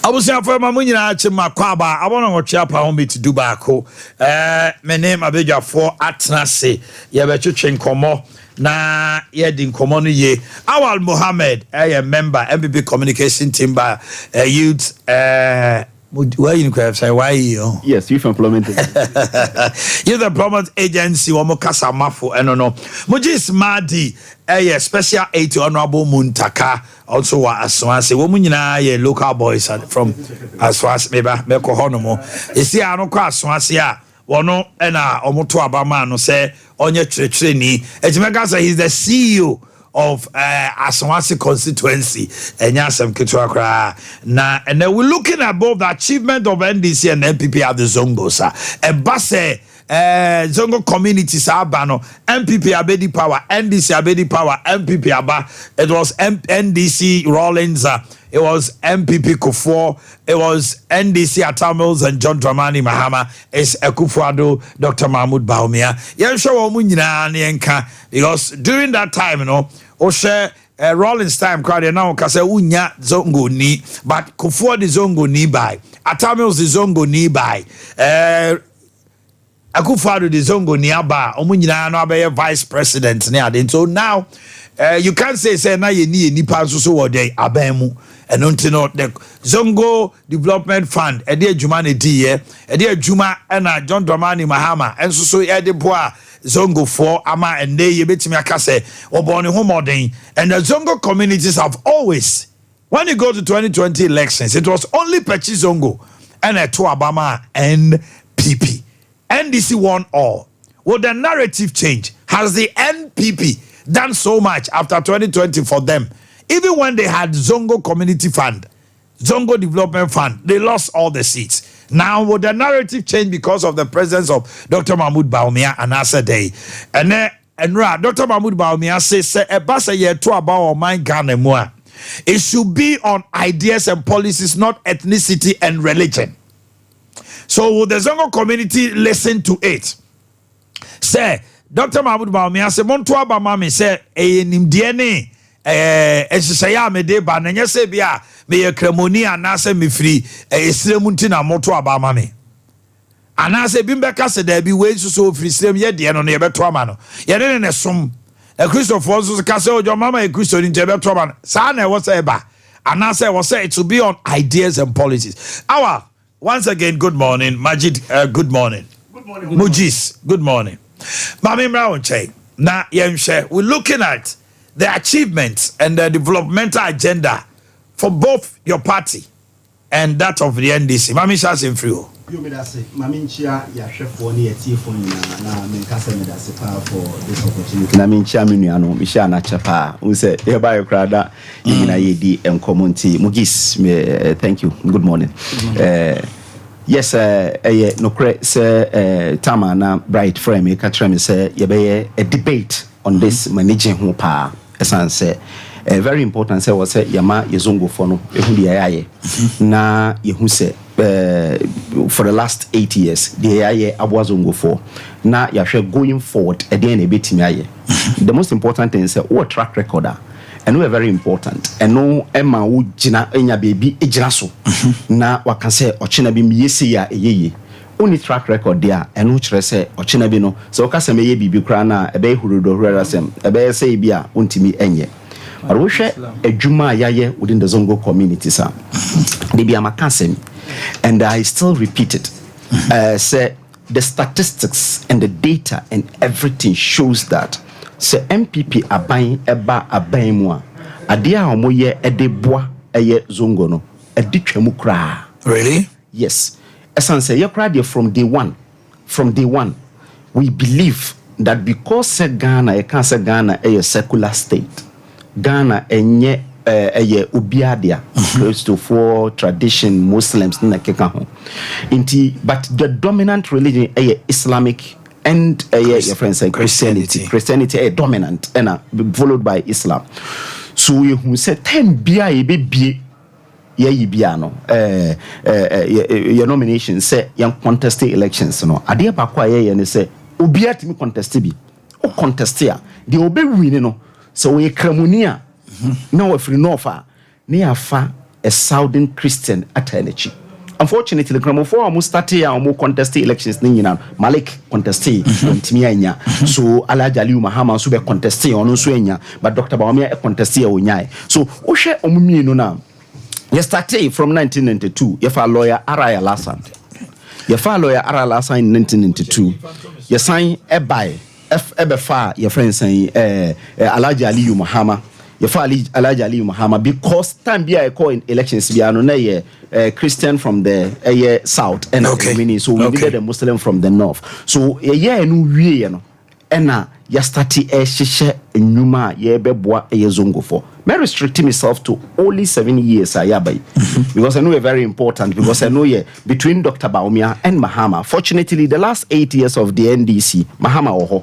I was here for my money. I want to watch up on me to do back. My name is Abeja for Atnase. You have to change Komo. Na yedin komono ye Awal Mohammed a member MPP communication team by youth where you say why you yes youth employment youth employment agency wo kasa mafo no Mujis Madi a special aid to Honorable Muntaka also wa Aswase wo nyina ye local boys from Aswase meba meko honomo esi ano kwa Aswase a wono na omoto abama no say onye chire ni ejimeka say he's the CEO of Aswase constituency enyasem ketwa kra na and then we're looking above the achievement of NDC and MPP at the Zongo sir e ba say Zongo community sabano MPP abedi power NDC abedi power MPP aba it was NDC Rollins it was MPP Kufuor, it was NDC Atamils and John Dramani Mahama, it's Ekufuado, Dr. Mahmoud Baumia. Because during that time, you know, Oshe Rollins time crowd now kase unya Zongo ni, but Kufuor the Zongo ni by, Atamils the Zongo ni by, Ekufuado the Zongo ni aba, Omunina no abe vice president ni. So now you can't say na ye ni pasu so wode abemu. And until not the Zongo Development Fund, a dear Jumani dear, a dear Juma and John Dramani Mahama, and so Ade Zongo 4, Ama and they bet me a case or Bonnie Homoding. And the Zongo communities have always, when you go to 2020 elections, it was only Pechi Zongo and a two Obama and PP. NDC won all. Will the narrative change? Has the NPP done so much after 2020 for them? Even when they had Zongo Community Fund, Zongo Development Fund, they lost all the seats. Now, will the narrative change because of the presence of Dr. Mahmoud Baumia and Asa Day? And Dr. Mahmoud Baumia says, it should be on ideas and policies, not ethnicity and religion. So, will the Zongo community listen to it? Say, Dr. Mahmoud Baumia said, Montua Bamami said, DNA. Esaya me de ba na nyese bia me ye kremoni anase me firi esremunti na moto abama me anase bimbeka se da bi we so firi srem ye de no ye beto ama no ye ne som Christopher so ka se ojo mama e Christo ni beto ama sa na e wo se ba anase wo se it will be on ideas and policies. Once again, good morning Majid, good morning Mujis, good morning Mami Brown Che na yemhwe we're looking at the achievements and the developmental agenda for both your party and that of the NDC. Mami Shasin Frio. You may say, Maminchia, Yashefo, near Tifon, Mencasa Medasipa for this opportunity. Namincha Miniano, Mishana Chapa, who said, hereby crowd, in a and community. Mugis, thank you. Good morning. Yes, no credit, sir, Tama, na bright frame, Katram, say, Yabe, a debate on this managing Hopa, as I say. Very important, say, was Yama, Zongo Fono, Yaye, na Yehuse. For the last 8 years, the AI Zongo for now. You're going forward again a bit. The most important thing is what track recorder, and we are very important. And no Emma would Jina Enya baby Ejinaso. Now, what can say Ochina be Yesia ye. Only track record there, and which say Ochina Bino. So Casame be Bukrana, a bay who do Rasem, a bay say Bia, Untimi Enye. But we share a Juma Yaye within the Zongo community, sir. They be a Makasem. And I still repeat it. Say the statistics and the data and everything shows that say MPP abayin eba abayin mu ade a omo ye edeboa eye Zongo no editwemu kra. Really? Yes. Esan say ye kra there from day one. From day one, we believe that because say Ghana, you can't say Ghana a secular state. Ghana enye ubiadia close to 4 tradition Muslims na keka ho inti, but the dominant religion Islamic and your friends say Christianity is dominant and followed by Islam. So you say 10 bia e be ye bia no your nomination say young contest elections no ade ba kwa ye ne say obia timi contest bi o contest ya de obe win no so we kramunia. Now, if you know, near far a Southern Christian eternity. Unfortunately, the gramophone almost started our more contested elections. Malik contested, Timiania. So, Alajaliu Mahama Sube contested on Uswenya, but Dr. Baumia contested Unyai. So, Oshe Omumi no now. You started from 1992. You found lawyer Araya Lassan. You found lawyer Araya Lassan in 1992. You signed a buy F. Your friend saying Alajaliu Mahama. You follow Elijah Ali Muhammad because time be I call in elections be no Christian from the south and so we needed a Muslim from the north. So no we na ya start sheshe enuma ye beboa Zongo for. May restrict myself to only 7 years because I know it's very important because I know between Dr. Baumia and Mahama. Fortunately, the last 8 years of the NDC, Mahama oho.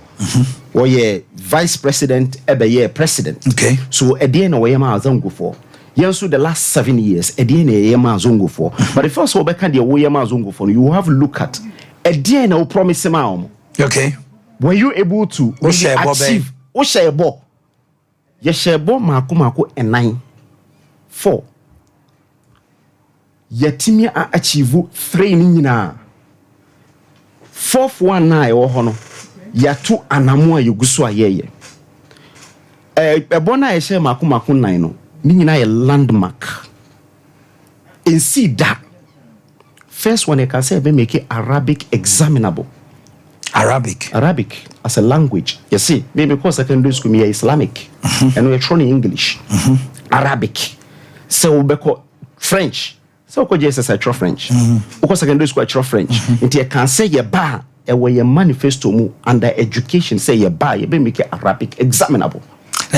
Or vice president, president. Okay. So at the end of Yama Zongo for. So the last 7 years, at the end of Yama Zongo for. But the first one back at the Yama Zongo for, you have to look at the end of promise. Okay. Were you able to achieve? Oshebo. Yeshebo mako and 9. 4. Yetimi achieve 3 nina. 4th one na hono. Yatu anamua yuguswa yeye. Ebona yeshe mako 9 no. Nina a landmark. And see that. First one I can say make it Arabic examinable. Arabic as a language. You see, maybe because secondary school me Islamic and we're trying English. Arabic. So we French. So we just say French. Because secondary school I French. Until you can say your bar where your manifesto mu under education say your bar you be make it Arabic examinable.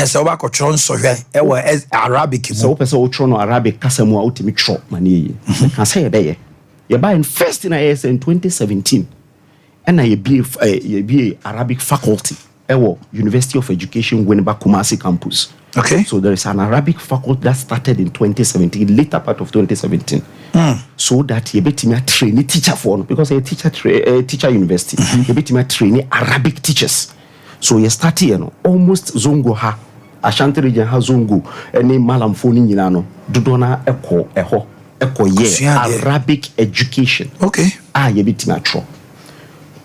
So we ko tron so hwe Arabic. So we say we tron Arabic kasa mu ultimate tro mani. Can say be your bar in first in IS in 2017. And I be Arabic faculty at University of Education Winneba Kumasi campus. Okay. So there is an Arabic faculty that started in 2017, later part of 2017. So that you bet me a trainee teacher for because a teacher university. You bet me a trainee Arabic teachers. So you start here almost Zongo ha Ashanti region ha Zongo any malam phone no dudona echo ye Arabic education. Okay. You bet me a tro.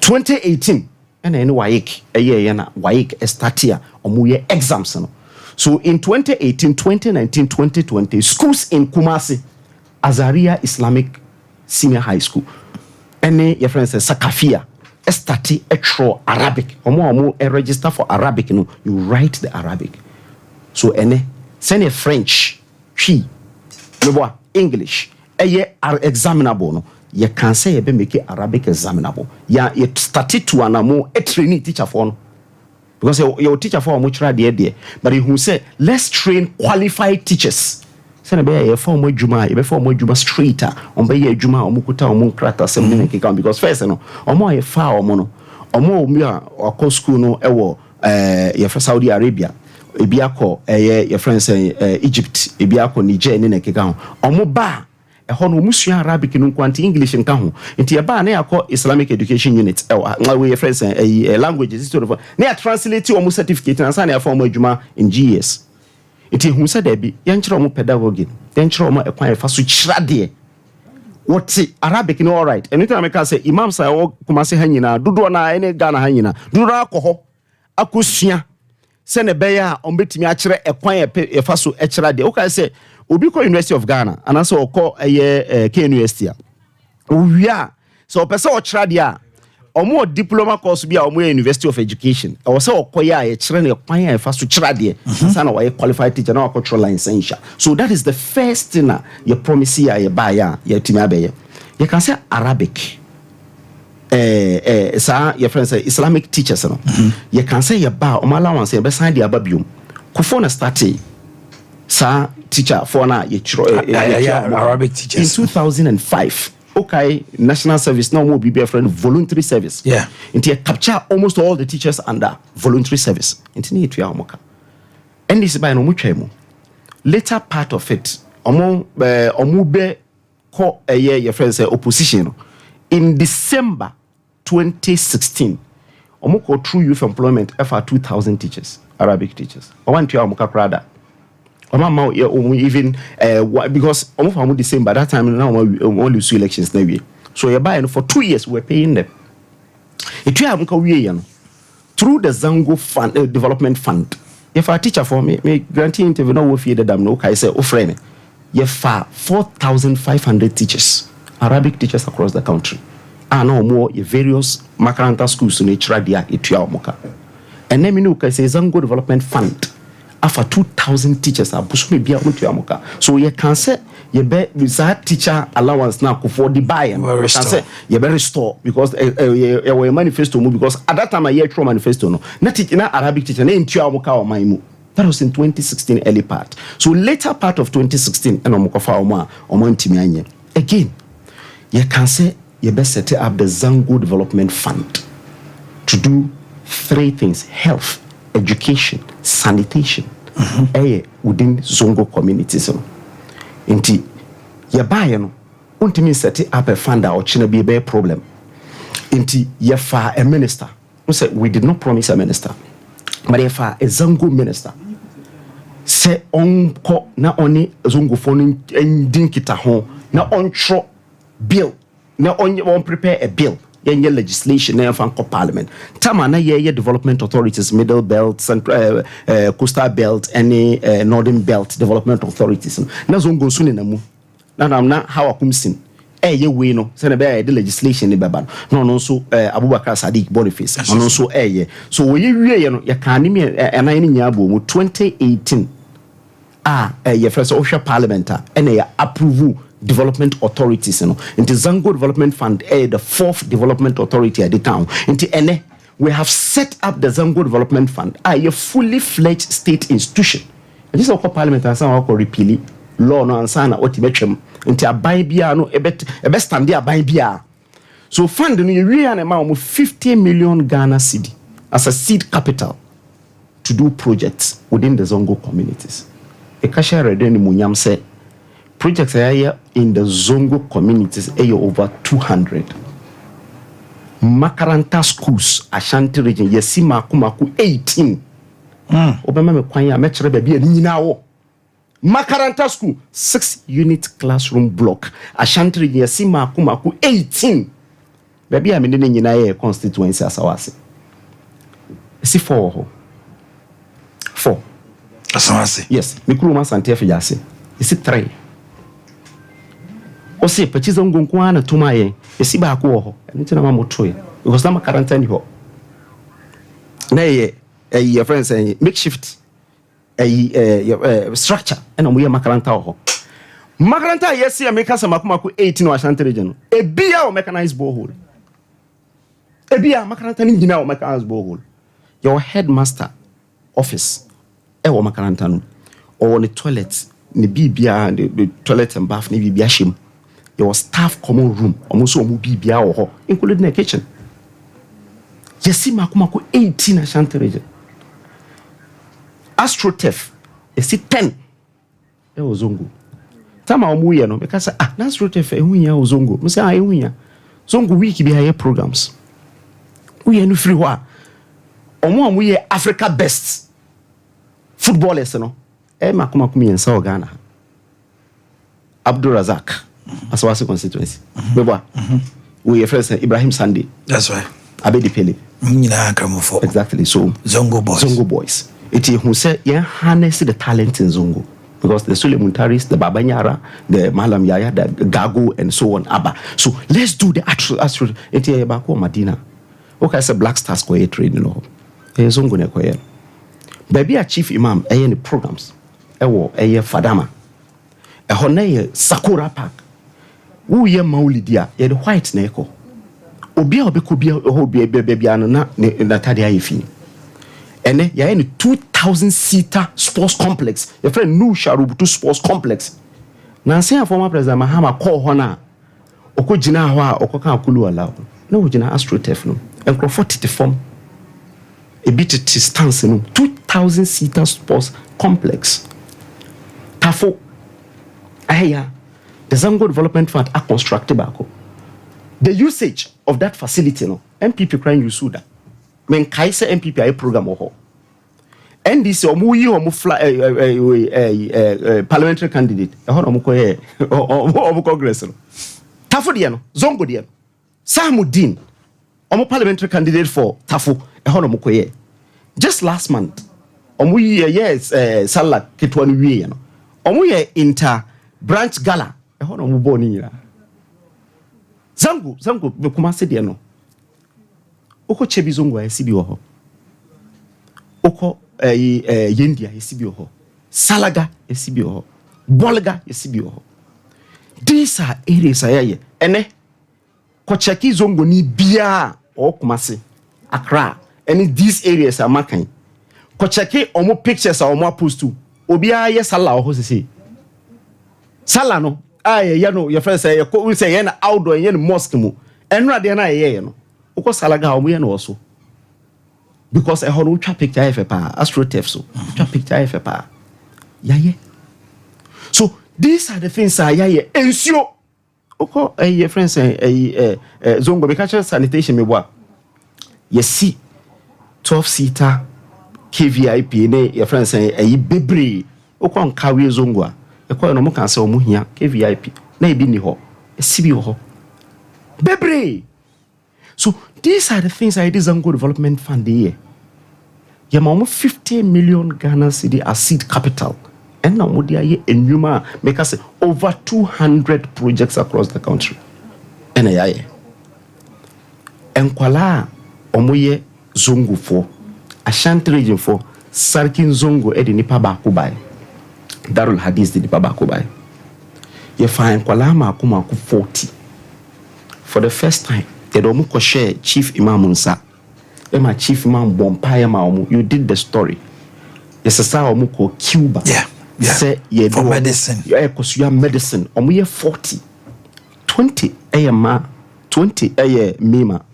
2018 and then WAEC a year na WAEC start here omuye exams no. So in 2018, 2019, 2020 schools in Kumasi Azaria Islamic Senior High School and your friends say Sakafia start a tro Arabic omo register for Arabic no you write the Arabic so send a French meboa English examinable no you can say you make Arabic examinable ya you started to anamo a training teacher for no because your teacher for much there but who say let's train qualified teachers say be ya for mo djuma e be for mo djuma straighter on be ya djuma omukuta omunkrata sem ne keka because first no omo ye fa omo no omo omi a akọ school no ewo ye for Saudi Arabia ebi akọ your friends Egypt ebi akọ Niger ne keka ho omo ba ho no musua Arabic no kwanti English nka ho nti e ba na yakọ Islamic education unit we your friends languages institute of na translate omo certificate na sa na for omo adwuma in GS nti hu sa da bi yan kyerɛ omo pedagogy yan kyerɛ omo ekwan fa so kyerɛ de what Arabic no all right anytime I can say imam sa o kuma se ha nyina dodo na ene Ghana ha nyina dodo akɔ akosua se ne be ya on betimi a kyerɛ ekwan e fa so e kyerɛ de o ka say obi ko University of Ghana and so okɔ K University a owia so pese o kyerɛ de a omo diploma course bi a omo University of Education o se okɔ ya e kyerɛ ne ekwan e fa so kyerɛ de sa na why qualified teacher na okɔ licensure so that is the first thing you promise ya ye buy ya timi abeye you can say Arabic sa your friends say Islamic teachers no you can say ye ba o allowance ye be sign the ababium kufo na start sa teacher for na ye Arabic teachers in 2005 okay national service now will be a friend voluntary service into you capture almost all the teachers under voluntary service into need to amoka and this by no muchemo later part of it omo be ko your friends say opposition in December 2016 omo ko through youth employment for 2,000 teachers Arabic teachers I want to amoka krada even because almost from December that time now we lose elections now so you buy for 2 years we're paying them it you have through the Zongo fund development fund if a teacher for me guarantee interview no feed them no I say oh friend you far 4,500 teachers Arabic teachers across the country and no more various makaranta schools in each radia it you and then you can say Zongo development fund after 2,000 teachers are pushing me amoka. So you can say you be that teacher allowance now for the buy and can say you better restore because you manifesto because at that time I hear true manifesto no not Arabic teacher na intu amoka o maimu. That was in 2016 early part. So later part of 2016 and omoka fa omo ntimi anye. Again you can say you better set up the Zongo Development Fund to do 3 things: health, education, sanitation within Zongo communities. Inti ye buy no untimi set up a fund or china be a problem. Inti ye fa a minister. We did not promise a minister, but ye fa a Zongo minister. Se on ko na oni Zongo phone ending kita ho na on tro bill na on prepare a bill. Yenye legislation na fanko parliament tama na ye development authorities middle belt central coastal belt any northern belt development authorities na Zongo so ne namu na how akumsin ye we no se na be the legislation ne beba no so Abubakar Sadiq Boniface no so so we wie no ye kan ne enan ne nya abo mu 2018 ye first official parliament and ye approve development authorities into Zongo Development Fund the 4th development authority at the town into we have set up the Zongo Development Fund a fully fledged state institution and this is parliament and some repeal law no ansana otibetwem into aban bia no ebe stand there aban bia so fund no you really amount 50 million Ghana cedi as a seed capital to do projects within the Zongo communities e ka share de ni munyam say projects are in the Zongo communities over 200. Makaranta schools, Ashanti region, Yesima Kumaku 18. Obama me kwanya mechere baby ni nyina Makaranta school 6-unit classroom block. Ashanti region Yesima Kumaku 18. Baby amene ni nyina ye constituency asawase. Si 4. Asawase. Yes, mikuru ma sante afijase. Isi 3. O se pachi Zongo nko na tuma ye esi ba ko ho enti na mamoto ye because na makaranta ni ho na ye your friends say makeshift structure and we makaranta ho Makaranta yesi America samakumako 18 no Ashanti region. Ebia o mechanized borehole. Ebia makaranta ni gina o mechanized borehole. Your headmaster office wo makaranta no or the toilet ni bibia the toilet and bath ni bibia shim. Your staff common room almost omu bibia o including the kitchen. Yesi makumako 18 Ashanti region. AstroTurf yesi 10 e Zongo. Tama omuye no because that's route for ehunya o Zongo. Me say ehunya. Zongo week bi haye programs. We no free wa. Omuye Africa best footballers no. Makoma yensa o Ghana. Abdul Razak. Asawase constituency. Beba. We first Ibrahim Sunday. That's right. Abedi Pele. Nyina kramofo. Exactly. So Zongo boys. Eti who say harness the talent in Zongo. Because the Sule Muntaris, the Babanyara, the Malam Yaya, the Gago, and so on, Abba. So let's do the actual Eti Bako Madina. Okay, I said Black Stars Koye training. Zongo ne Koye. Baby a chief imam, any programs. Ewo, Fadama. Hone Sakura Park. Who ye Maulidia, ye the white neko. Obia Obekubia, baby, na Tadia Ifini. And ya any 2,000-seater sports complex. Your friend Nu Sharubutu Sports Complex. Now say a former president Mahama call hona. Oko jina hwa oko kan kulu allow. No jina AstroTurf no. And Crawford form. A bit it stance no. 2,000-seater sports complex. Tafo. Aya. The Zongo Development Fund are constructed back. The usage of that facility no. MPP crying you suda. Men kaise MPP ay program ho. NDC omuyi parliamentary candidate. Omu congress no. Tafo dia no, Zongo dia no. Samudin omu parliamentary candidate for Tafo no mukoye. Just last month omuyi yes Salah ketwa no wie no. Omuye inter branch gala no mu boni ira. Zongo be kuma se dia no. Oko chebi Zongo esibi ho. Oko yendia esibi ho. Salaga esibi ho. Bolga esibi ho. These are areas ayaye. Ene ko cheki Zongo ni bia o Kumasi, Accra. Any these areas are making. Ko cheki omo pictures omo post to. Obia ye sala ho sisi. Sala no ya no your friend say we say ye na outdoor ye na mosque mu. Enra de na ye no. Uko salaga omo ye no also. Because a whole twa picture FPA AstroTurf so twa picture FPA. Yeah. So these are the things I ensure. Uko your friends Zongo be catch sanitation me boa. You see 12-seater KVIP ne your friends say bebre. Uko on carry Zongo a. Eko no mo kan say omo hia KVIP. Na e bi ni ho. E sibi ho. Bebre. So these are the things I did Zongo Development Fund here. You have 50 million Ghana cedi as seed capital. And now we make us over 200 projects across the country. And Kwala omoye Zongo for Ashanti region for Sarkin Zongo edi nipa bakubai. Darul Hadith di nipa bakubai. You find Kwala ma 40. For the first time. Yedomu ko share Chief Imam Nsa. Ema Chief Imam Bompaya ma omu. You did the story. Yesasa omu ko Cuba. Yeah. Say For medicine. You are medicine. Omu ye 40. 20 ma. 20 mima.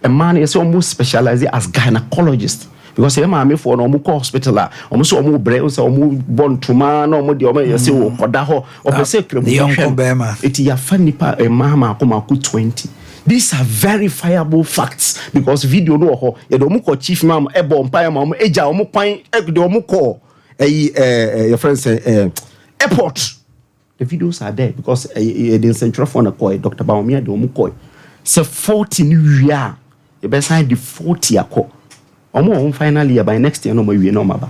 A man is almost specialized as gynecologist. Because ema me for no omu ko hospital la. Omu so omu bre so omu born tuma no omu de omu yesi o koda ho. Omu se kremu. The young bema. Eti ya fanipa mama akoma ku 20. These are verifiable facts because video no ho ye do mu ko chief mam ebo mpa mam eja omu kwan do mu ko your friends airport. The videos are there because the central phone call Dr. Baumia do mu ko say 40 new year you be sign the 40 akọ omu finally by next year no mo wie no maba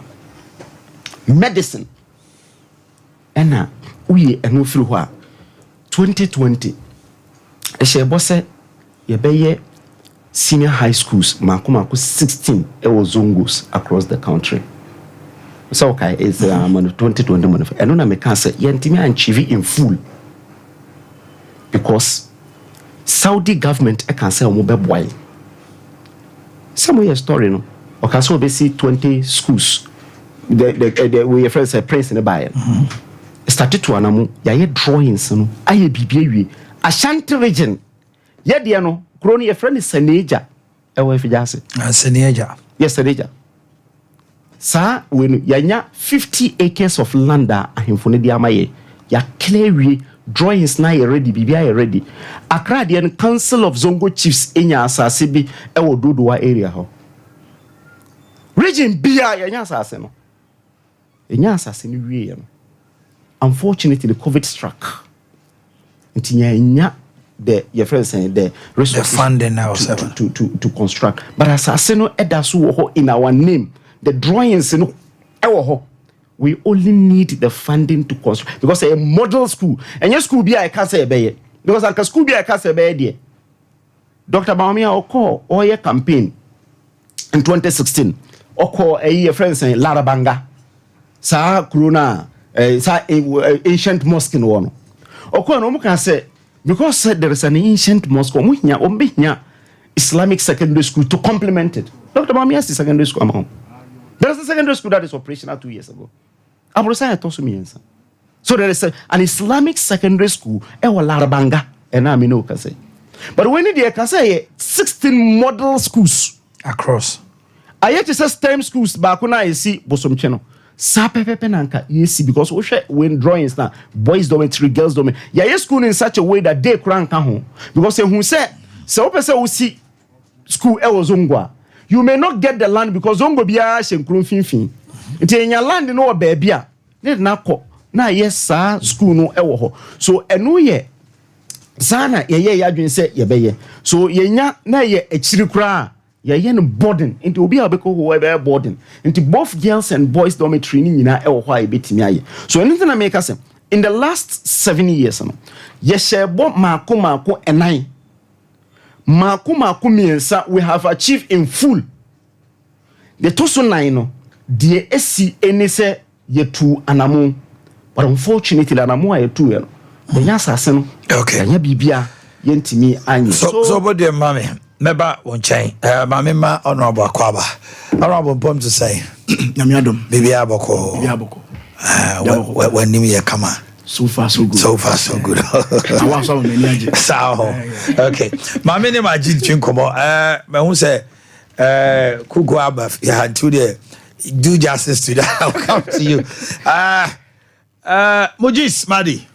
medicine ena uye enu firi ho a 2020 she bosse ye beye senior high schools makoma 16 Zongos across the country So okay, it's 2020 manifest. And no, I can say yentimi and chivi in full because Saudi government I can say omo boy. Some way story no. Okay, so we see 20 schools. The we friends say prince in the buy. Started to anamu ya drawings no. Aye bibie Ashanti region. Ye dia no, kroni your friend is Seneja. Ewe fijase. Seneja. Yes, Seneja. Sa when yanya 50 acres of land ahemfo ne dia maye ya clear drawings na ye ready bibia ye ready Accra the council of Zongo chiefs enya asase bi e wo Dodowa area ho region bia yanya asase no enya asase ni wie no unfortunately the COVID struck ntinya the your friend saying the resources funding now to construct but asase no edaso wo ho in our name. The drawings, we only need the funding to construct because a model school and your school be I can't say because I can school be I can't say Dr. Baumia Oko or your campaign in 2016 Oko a year friend saying Larabanga Sa Kuruna sa ancient mosque in one Oko no can say because there is an ancient mosque Islamic secondary school to complement it. Dr. Baumia is secondary school amount. There is a secondary school that is operational 2 years ago. So there is an Islamic secondary school, Larabanga, and I mean, can say. But when they can say 16 model schools across. I yet to say STEM schools, Bakuna, I see Bosom Channel. Sapepenanka, yes, because when drawings now, boys dormitory, girls dormitory, yeah, school in such a way that they crank home. Because who said, so person will see school Zongo. You may not get the land because Zongo biya shenkru finfin. Nti enya land no baby a. Ne na ko. Na yes sir school no ewo ho. So eno ye sana ye yadwen se ye beye. So yenya na ye echiri kra ye no boarding. Nti obi a obeko ho be boarding. Nti both girls and boys dormitory ni nyina ewo ho a ebetimi aye. So anything I make us in the last 7 years no. Ye share bo mako enai. Maku miensa we have achieved in full. The toso nine the esi enise yetu anamu. But unfortunately anamu yetu yeno. The nyasa seno. Okay. Nya bibia yentimi anyi. So but dear mommy, meba wonchain. Mami ma honorable Akwaba. Honorable pom to say. Nyamiadom. Bibia boko. Bibia boko. When nimi ye kama. So far, so good. So far, so good. I want some energy. Okay. My name is Jit Chinkomo. Who say, Kuku Abaf, you had to do justice to that. I'll come to you. Mujis, Madi.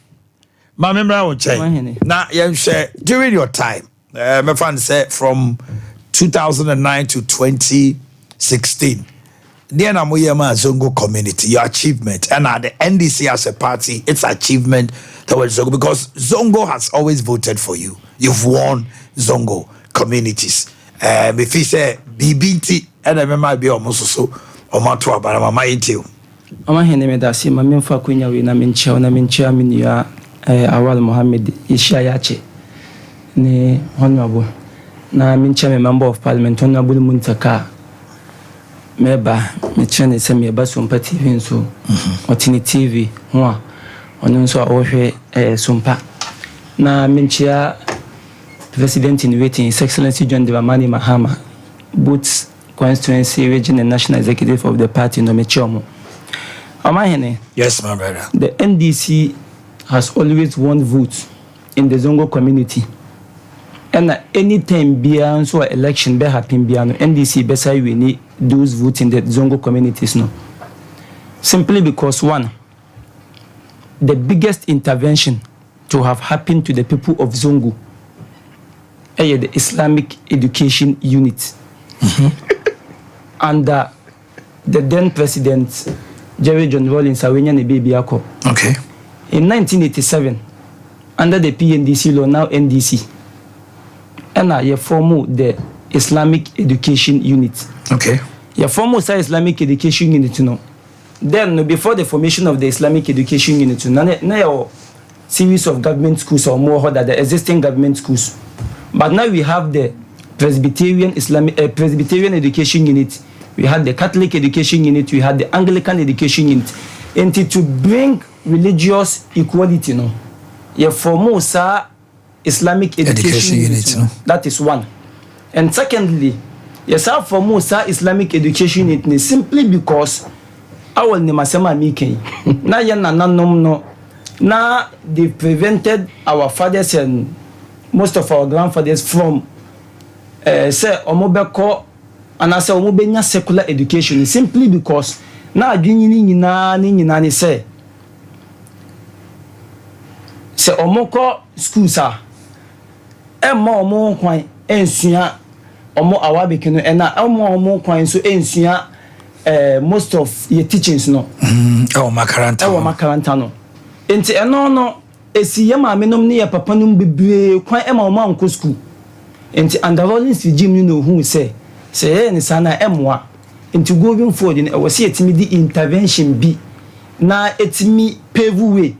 My memory will change. Now, you share during your time, my friend said from 2009 to 2016. Then I'm with my Zongo community, your achievement, and at the NDC as a party, its achievement towards Zongo because Zongo has always voted for you. You've won Zongo communities. If he say BBT, and I remember be almost so or Matua, but I'm my into. Omanhene medasi mamemfa kunya we na menchia minia Awal Mohammed Ishayache ne honorable na menchia member of parliament honorable Muntaka. Meba me se me ba Sompa TV nso Otini TV ho a ono nso a wohwe Sompa na menchia president in waiting His Excellency John Dramani Mahama both constituency region and national executive of the party no mechomo. Omanhene, yes my brother, the NDC has always won votes in the Zongo community. And any time beyond so election be happen beyond NDC besa we need those votes in the Zongo communities no. Simply because one, the biggest intervention to have happened to the people of Zongo, the Islamic education unit, under the then president Jerry John Rawlings Awenya Baby Ako. Okay. In 1987, under the PNDC law, now NDC. And you form the Islamic Education Unit. Okay. You form the Islamic Education Unit, you know. Then, before the formation of the Islamic Education Unit, now series of government schools or more than the existing government schools. But now we have the Presbyterian Education Unit we had the Catholic education unit, we had the Anglican education unit. And to bring religious equality, no, yeah, for most Islamic education unit, no? That is one. And secondly, yes, for most Islamic education unit, simply because our nemasema making na yana nanom no na they prevented our fathers and most of our grandfathers from say omobeko and I say omobenya secular education simply because na adwini nyina ni say omoko schools a emma omo kwan ensua omo awabeke no ena omo kwan so ensua most of your teachings no makaranta no enti eno no esi ye maame nom ne ye papa nom bebre kwan ema o ma nko school enti under Rollins regime no hu say ni sana emwa enti going forward in we say etimi di intervention bi na etimi pave way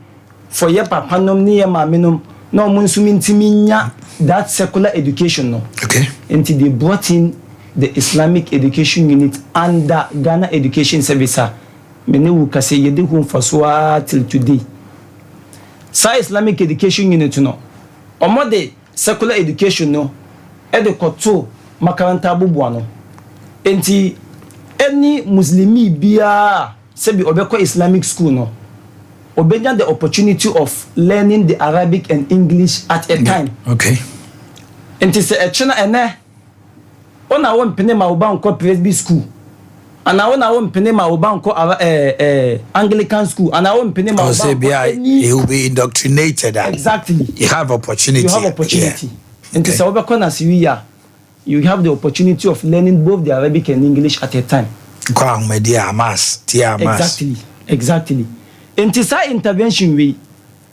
for ye papa nom ne ye maame nom na o nsumi ntimi nya that secular education no okay enti they brought in the Islamic education unit under Ghana Education Service. Many will say you do home for so till today. Sa Islamic education unit no. Omo the secular education no. E de koto makaranta bubuano. No. Enti any Muslimi biya sebi obeko Islamic school no. Obenya the opportunity of learning the Arabic and English at a time. Okay. Enti se echena ene ona won pene ma oba nko presby school ana ona won pene ma oba nko Anglican school ana won pene ma oba he will be indoctrinated. Exactly. You have opportunity. Yeah. And so you have the opportunity of learning both the Arabic and English at a time. Exactly. And this intervention way,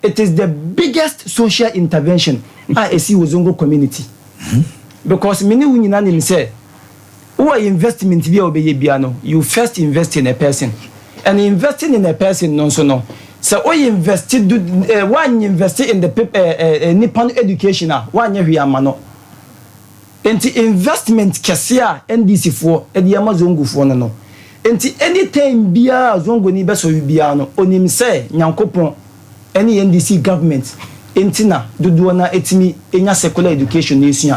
it is the biggest social intervention I see with Zongo community. Because many women say, who are investment via Obeyebiano, you first invest in a person. And investing in a person, no. So, we invested, one invested in the Nippon education, one year, mano. And the investment, Cassia, NDC4, and the Amazon go for no. And any time Bia Zongo Nibeso Biano, on him say, Yankopon, any NDC government, Entina, Duduana, Etimi, Enya secular education, nation.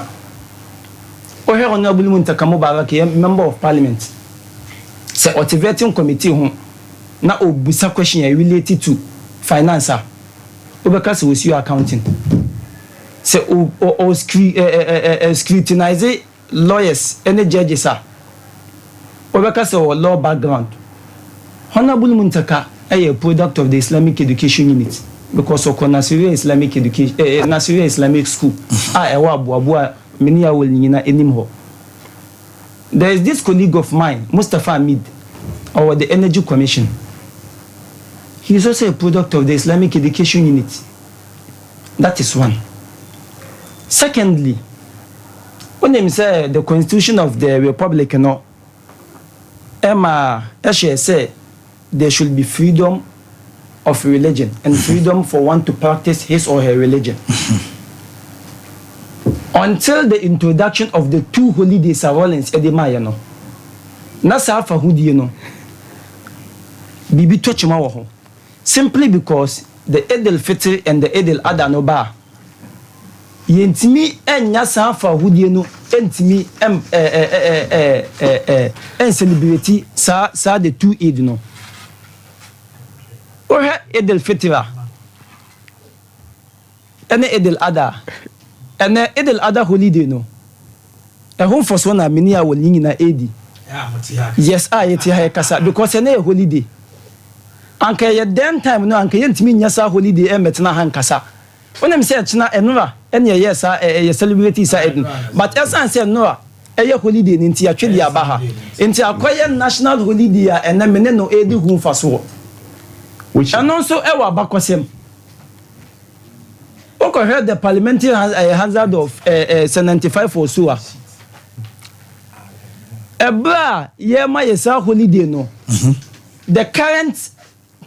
Ohe Honorable Muntakamo Barake, member of parliament. Say, motivating committee home. Na obusa question related to finance. Obekase was your accounting. Say o scrutinize lawyers and judges. Obekase or law background. Honorable Muntaka a product of the Islamic education unit because of Nasiriya Islamic education Nasiriya Islamic school. Ewa many will nina anymore. There is this colleague of mine, Mustafa Hamid, or the Energy Commission. He is also a product of the Islamic education unit. That is one. Secondly, when they say the Constitution of the Republic, Emma Eshe say there should be freedom of religion and freedom for one to practice his or her religion. Until the introduction of the 2 holidays Rollins Edemaya no. Nasa afa hudi no. Bibi tochima wo ho. Simply because the Eid al-Fitr and the Eid al-Adha no ba. Yentimi enya sa afa hudi no entimi celebrate sa the 2 Eid no. Ohe Eid al-Fitr and Eid al-Adha. And Eid al-Adha holiday no. A home for one many will in a AD. Yes, I kasa because a holiday. Anka ye den time no anka yentimi nyasa holiday e metna hankasa. When I'm saying na enora enya yes a celebrity sa Eid. But as I say no e holiday nti atwedi abaha. Nti akoye national holiday and na mene no Eid home for so. Which and also e wa bakosem. Oko heard the parliamentary hazard of 75 or so. Ebra yema yesa holiday no. The current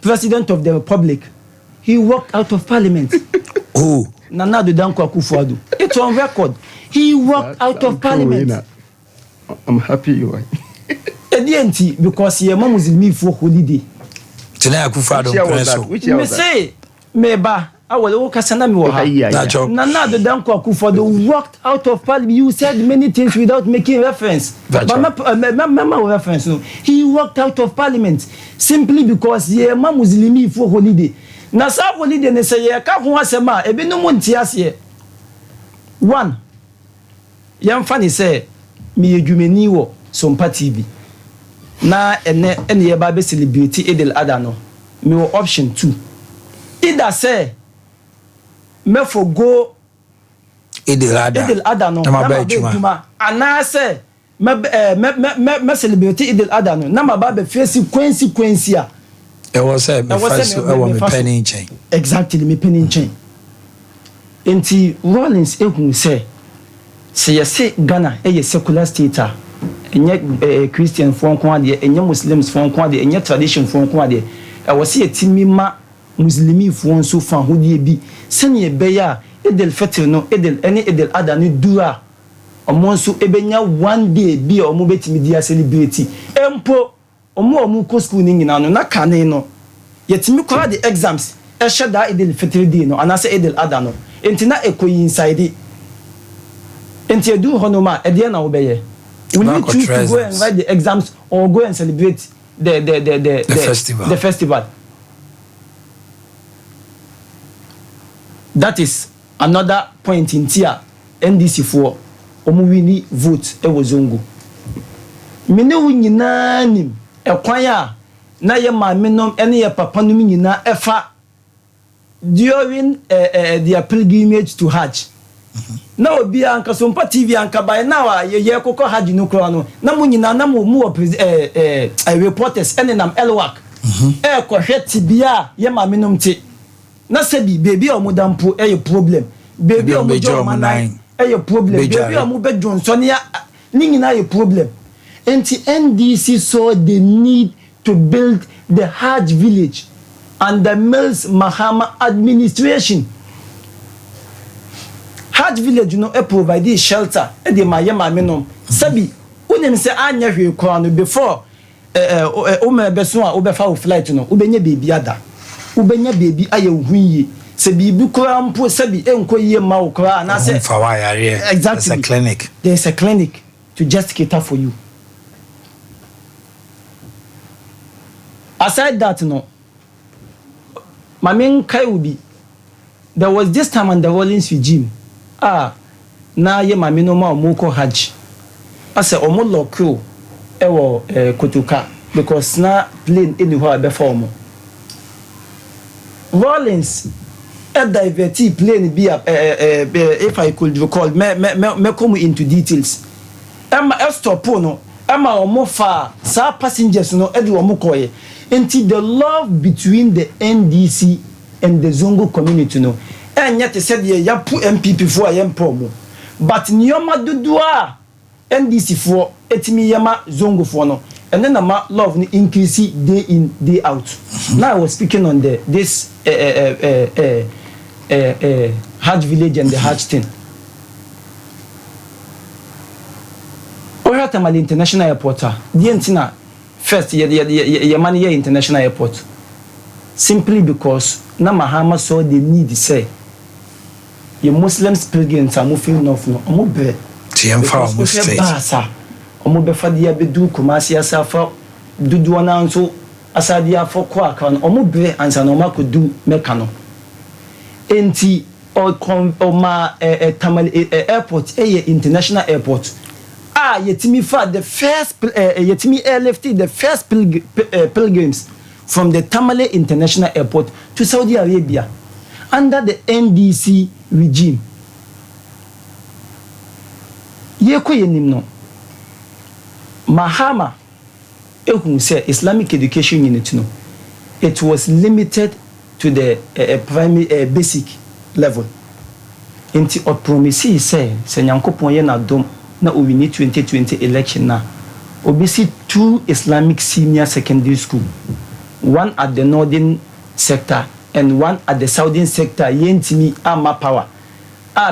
president of the republic, he walked out of parliament. Oh, Nana Ado Akufo-Addo. It's on record. He walked out of parliament. I'm happy you are. Edienti because ye mam Muslim for holiday. Tena akufa do preso. Me say meba awole wo kasa na me wo ha. Na the danko akufa do walked out of parliament. You said many things without making reference. But mama reference no. He walked out of parliament simply because ye mam Muslim for holiday. Na sa holiday ne say ye ka ho asema ebi no monti ase. One yam fani say me edwumani wo Sompa TV. Na ene ye ba be celebrity Idil Adha no. Me wo option 2. Either say me forgo Idil Adha no. Na ba juma. Ana say me celebrity Idil Adha no. Na ma ba be face consequence ya. It was say me first me penny chain. Exactly me penny chain. Enti Rollins ehun say you say Ghana a secular state enye Christian for nko ade enye Muslims for nko ade enye tradition for nko ade e wo se etimi ma Muslimi for nso fa hodie bi sene be ya Idil Fitr no Idil Adha no dura omo nso ebenya one day bi omo betimi dia celebrate empo omo ko school ni nyina no na kane no yetimi kwa the exams e sheda Idil Fitr day no anase Idil Adha no entina ekoyi inside enti edu honoma ede na obeye. Will you choose to go and write the exams or go and celebrate the festival? The festival. That is another point in tier NDC for omuwini vote e wo Zongo. Mene wo nyina nim e kwan a na ye maame nom ene ye papa nom nyina efa during their pilgrimage to Hajj. Na obi anka Sompa TV anka by now ye kokọ Hajj no kro no na mu nyina na mu reporters ene nam elwak ko hweti bia ye ma menom ti na se bi baby omudampo problem baby omujo manan problem baby omubedwo nsonia ni nyina ye problem enti NDC saw the need to build the Hajj village under Mills Mahama administration. Hajj village no provide shelter e de mayema menom sabi unim se anya hwe kwa no before o me beso a obefa o flight no obenya bebi ada obenya bebi aye hunye se bibi kwa mpo sabi enkoyie ma o kwa na se exactly. There's a clinic to just cater for you. Aside that no my main kai ubi there was this time on the Rollins regime na ye mame no ma omoko Hajj ase omo lokro ewo Kotoka because na plane any ho abefa omo Rollins diverti plane be if I could recall me come into details emma stop no emma omo fa sa passengers no e de omo koye until the love between the NDC and the Zongo community no and yet said ye yapu MPP for yempomo but nyoma dudua NDC for etimi yama Zongo for no and then ma love ni increase day in day out. Now I was speaking on this Hajj village and the Hajj thing. Tamale International Airport the entina first ye money here international airport simply because na Mahama saw the need say your Muslims pilgrims are moving north no omo be tiemfa omo straight basa omo be fadia be du Kumasi asafa dudu na nso asadia fokọ aka no omo be ansa no makodu meka no enti o ma Tamale airport international airport yetimi fa the first yetimi airlifted the first pilgrims from the Tamale International Airport to Saudi Arabia under the NDC regime. Yeko yenim no Mahama ehun say Islamic education unit no it was limited to the primary basic level. Inti o promise say Nyankopon ye na dom na we need 2020 election na obisi 2 Islamic senior secondary school, one at the northern sector and one at the southern sector yentimi ama power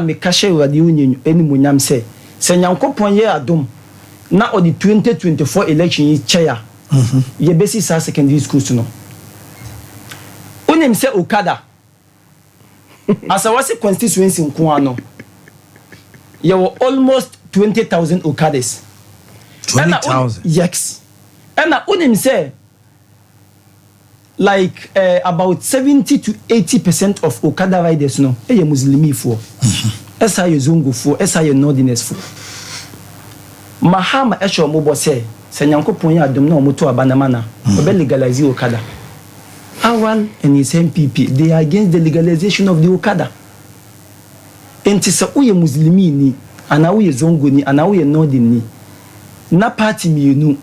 me kashe wadi unyenyu eni munyam se Nyankopon ye adom Now on the 2024 election is chair. Ye basis our secondary schools no. Unim say Okada. As I was a constituency in Kuano, there were almost 20,000 Okadas. 20,000? Yes. And unim say like about 70 to 80% of Okada riders no, eye Muslimi for. Esa ye Zongo for, esa ye Northerners for. Mahama esho mobo say, se Nyankopon ya adom na omoto abanamana, obe legalize Okada. Awan and his MPP, they are against the legalization of the Okada. Enti se uye Muslimi ni, ana uye Zongo ni, ana uye Northern ni. Na party mienu,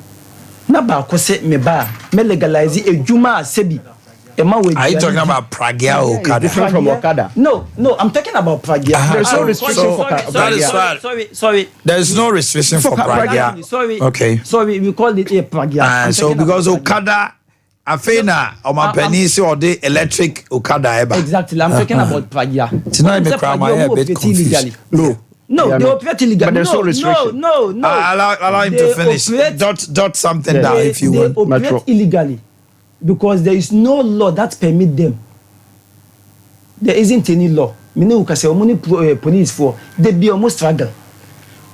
na ba kose me ba, me legalize ejuma sebi. Are you talking about Pragya or Okada? Different from Okada. No, I'm talking about Pragya. There's no restriction for Pragya. Sorry. There's no restriction for Pragya. Sorry. Okay. Sorry, we call it a Pragya. So because Okada, Afena, or my penisi or the electric Okada eba. Exactly. I'm talking about Pragya. Tonight me cry my hair a bit confused. No, they operate illegally. But there's no restriction. No. Allow him to finish. Dot something down if you want. They operate illegally. Because there is no law that permit them. There isn't any law. Me know say omoni police for they be almost struggle.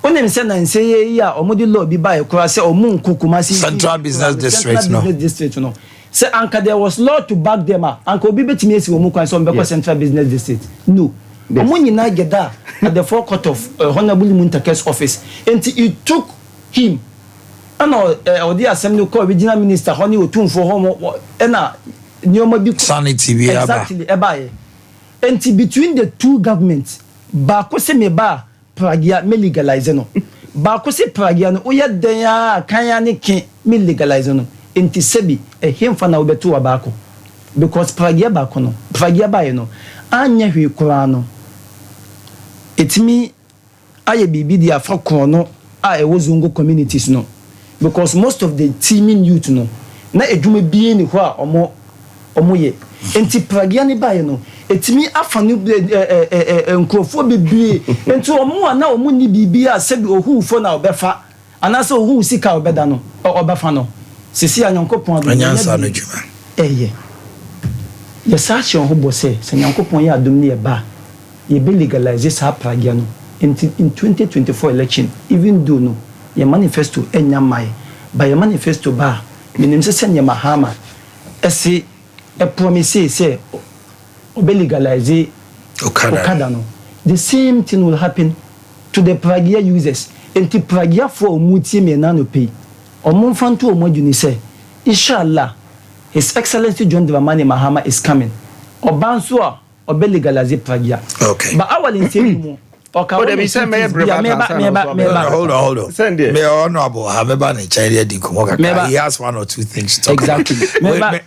Onem say na say ya omodi law bi buy ko say omun kokumasi Central Business District no. District no. Say anka there was law to back them up. Anka obi betimi esi omun kwan so mbeko Central Business District. No. Omun nyina get that at the forecourt of Honorable Muntake's office. And it took him or the assembly call regional minister honey otun for home ena nyoma bi sanity we exactly eba and between the two governments ba ko se me ba Pragya me legalize no ba ko se Pragya no oya den ya kan ya ne kin me legalize no enti sebi hemfa na obeto abako because Pragya ba ko no Pragya ba ye no anya hwe kura no etimi aye bibi dia fa ko no a e wo Zongo communities no. Because most of the teaming youth no na edwuma bi ni ho a omo ye enti Pragya ni ba ye no etimi afanu nkrofo bebie enti omo na omo ni bibia sebi ohufo na obefa anase ohu sika obeda no obefa no sisi anyankopon adom anyansa no dwuma ye sachi on ho bose se nyankopon ya adom ni e ba ye be legalize sa Pragya no in 2024 election even though no your manifesto enyamai by your manifesto ba minim se Mahama ese e promise say obe legalize Okada no the same thing will happen to the Pragya users enti Pragya for mutie me na no pay omonfanto omoduni say inshallah His Excellency John Dramani Mahama is coming obanso a obe legalize Pragya okay but our in hold on. Me honorable Habeba ne chairia di komoka. He has one or two things to talk exactly. About.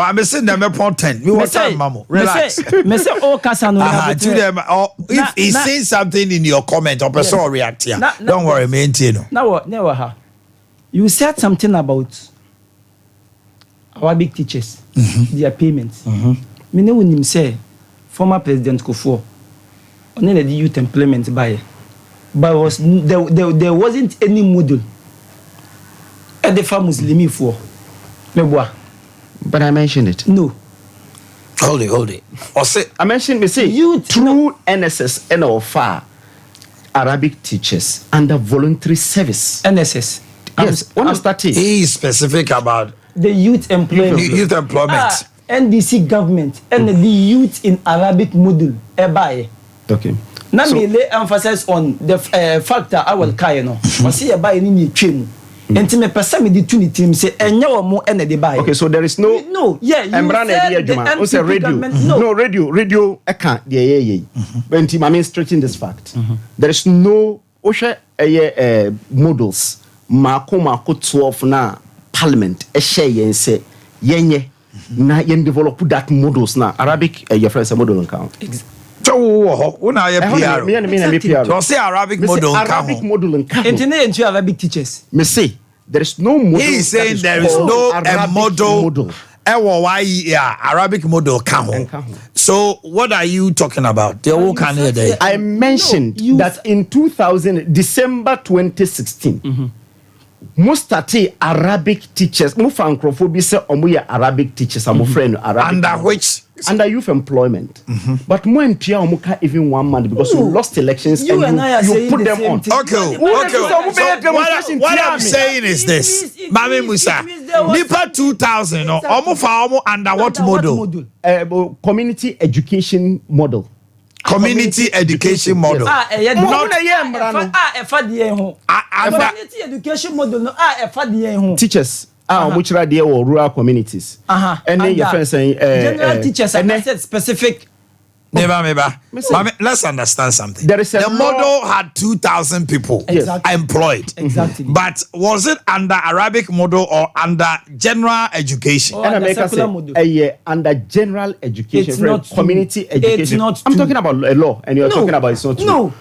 I'm saying them upon 10. Me what time, Mamo? Relax. Me say all kasa no. If he says something in your comment or person react here, don't worry, maintain. Now never ha. You said something about our big teachers, their payments. Me know when him say former President Kufuor. Only the youth employment by, but there wasn't any model at the farm Muslimi for. But I mentioned it. No. Hold it. I mentioned me say you through NSS and OFA Arabic teachers under voluntary service. NSS. Yes. When I started, he is specific about the youth employment. Youth employment. NDC government and the youth in Arabic model. Okay. Now me lay emphasis on the factor I will carry no. I see a buy ni twem. Enti me pesa me di tu ni team say enya wo mo ene de buy. Okay, so there is no yeah, you said the say radio. No radio I can't yeah. Enti I mean stretching this fact. There is no models mako 12 na parliament share yen say yenye na yen develop that models na Arabic your friends model account. When I PR, so say Arabic model and Arabic teachers. Me say there is no model. He is saying there is no a model Arabic model so what are you talking about? I mentioned that in 2000 December 2016 Mustati Arabic teachers Mufankrofobia say omuya Arabic teachers I'm friend Arabic under which under youth employment but more in Pia omuka even 1 month because you lost elections you and you put them on. Okay. So what I'm saying is this, Mami Musa, Nipa 2000 no omu under what model? Community education model. Community education model. Community education model. Teachers which are there or rural communities. And then your friends saying general teachers and said specific. Let's understand something. There is the model had 2,000 people employed. Exactly. But was it under Arabic model or under general education? And I secular model. Under general education, it's not community education. It's not I'm talking about a law, and you're talking about it's not true. No.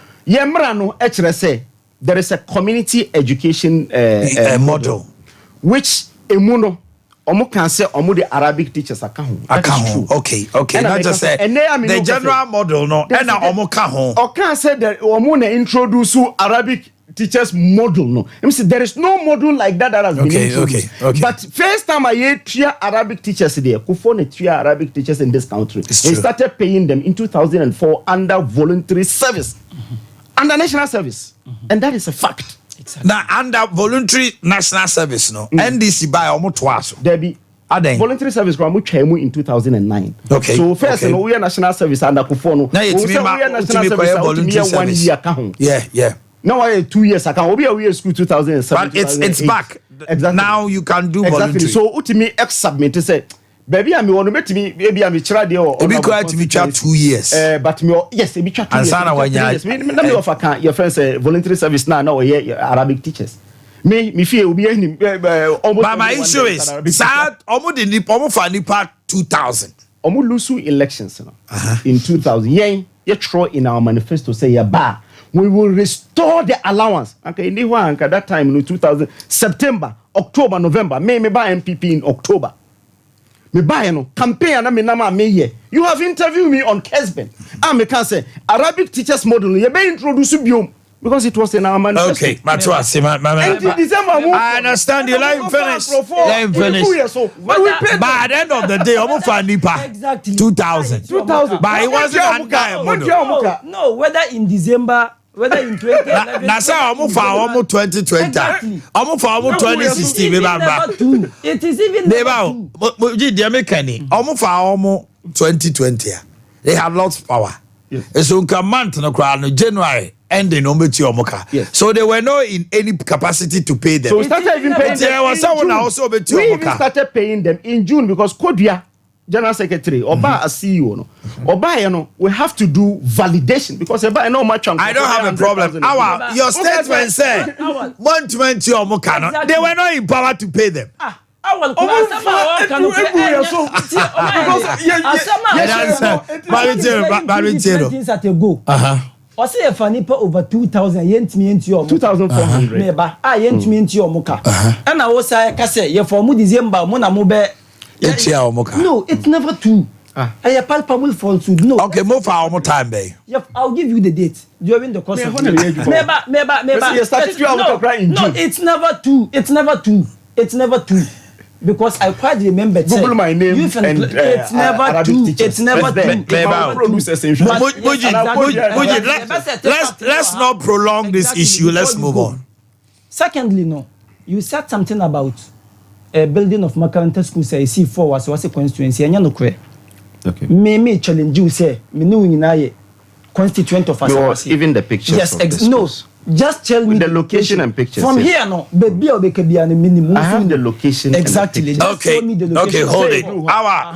There is a community education model, which emuno. Omo can say omo the Arabic teachers are okay. Not just say the general model no. And omo kaho. Or can say that omo na introduce Arabic teachers model no. I say there is no model like that has been introduced. Okay. But first time I hear 3 Arabic teachers there, Kufone 3 Arabic teachers in this country. They started paying them in 2004 under voluntary service, under national service, and that is a fact. Now under voluntary national service no NDC by almost twice there be voluntary service in 2009. Okay. So first we are national service under Kufono. Now it's we are national service 1 year account. Yeah. Now I 2 years account. We are school 2007. But it's back. Exactly. Now you can do voluntary. So ultimately X submit say baby I want to make me maybe I'm try there or be quite to be 2 years. But me yes, be 2 years. And sana when me offer can your friends voluntary service now here Arabic teachers. Me fear will be almost. But my issue is sad almost the nipa for nipa 2000. Omo lose elections in 2000. You throw in our manifesto say we will restore the allowance. Okay, at that time in 2000 September, October, November. Me buy MPP in October. Me buy no campaign na me nama me here. You have interviewed me on Kesben. Me can say Arabic teachers model. You be introduce biom because it was in our manifesto. Okay, I understand you. Let him finish. But at the end of the day, almost for Nipa. Exactly. 2000. But it wasn't under model. No, whether in December. Whether in 2011, that's how almost 2020, almost 2016, it is even almost 2020. They have lots of power. It's on month no crowd January ending omoka. So they were not in any capacity to pay them. So we started even paying them. Was someone also we even started paying them in June because Kodia General Secretary, Oba as CEO, no. Oba, we have to do validation because Oba no much. I don't have a problem. Your statement said 120 or more cannot. They were not in power to pay them. I say if I need over 2,000, yent me into your 2,400. Neighbor, I yent me into your mocha. And I was say, you for December, Mona Mobe. No, it's never true. A palpable falsehood. No. Okay, move for our more time, babe. I'll give you the date during the course of the No, it's never true. It's never true. It's never true. Because I quite remember. Google my name. It's never true. It's never true. Let's not prolong this issue. Let's move on. Secondly, no, you said something about a building of Makaranta school. Say C4 was a constituency. And you know, okay. Me challenge you say me no in constituent of us. Even the pictures. Yes, no. Just tell me the location and pictures. From here, no. Baby, minimum. I have the location. Exactly. Okay. Okay, hold it.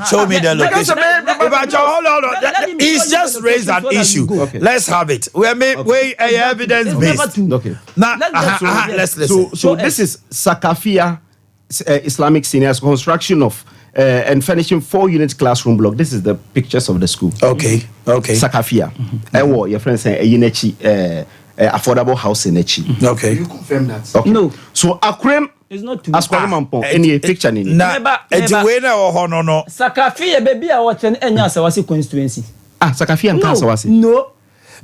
Show me the location. Hold on. He's just raised an issue. Okay. Let's have it. We evidence based. Okay. Now, let's listen. So this is Sakafia Islamic Seniors construction of and finishing 4-unit classroom block. This is the pictures of the school. Okay. Sakafia. Your friend saying affordable house in Echi. Okay. You confirm that? Okay. No. So Akrem It's not two. Askwari Mampong. Any picture in it. Na etiwena wo no. Sakafi baby a watch enya Asawasi constituency. Sakafi and Asawasi.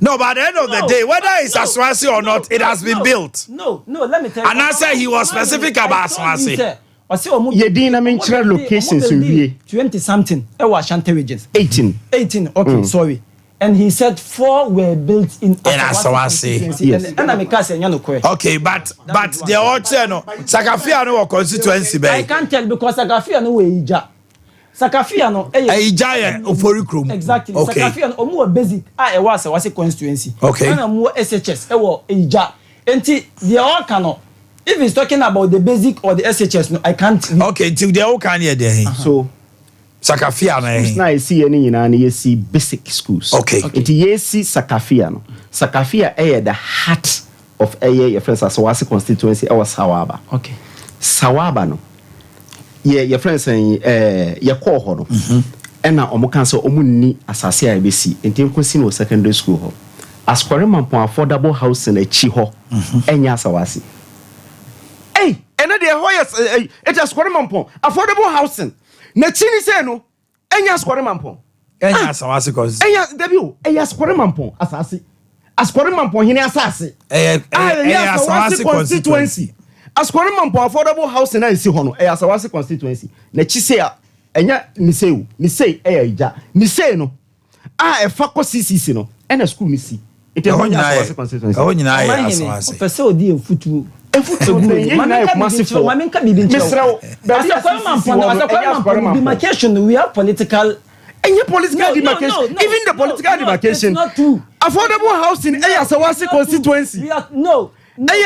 No, but at the end of the day, whether it's Asawasi or not, it has been built. No, let me tell you. And I said he was specific about Asawasi. Yedina mentioned locations in 20 something. Ashanti regions. 18. Okay, sorry. And he said 4 were built in Asawasi. Yes. Okay, but the other Sakafia no constituency. I can't tell because Sakafia no way Ija. Sakafia no Ija Oforikrum. Exactly. Okay. Sakafia no more basic. I was a constituency. Okay. And more SHS. Ija. And the all cannot. If he's talking about the basic or the SHS, no, I can't. Okay, till the all can hear there. So Sakafia now I see any you see basic schools. Okay. It you see Sakafia no. Sakafia the heart of your friends Asawasi constituency was Sawaba. Okay. Sawaba no. Your friends saying your call ho no. And now omo kan so omo ni asase a besi. Enti nkosi no secondary school ho. Askwari Mampong affordable housing e chi ho. Enya Asawasi. Hey, and then the hoyas it is Askwari Mampong affordable housing. Na chini say no enya Askwari Mampong. Enya Asawasi cause. Enya debut enya Askwari Mampong asase. Askwari Mampong hini asase. Enya Asawasi constituency. Askwari Mampong affordable housing na isi ho no Asawasi constituency. Na chi say enya ni say ija. Ni say no e fa ko CCC no ena school ni si. Ite ho nya Asawasi constituency. Ho nya Asawasi. Pese odi enfutu. Demarcation, we have political. And your political demarcation, even the political demarcation, not true. Affordable housing, Asawasi constituency. No. Let me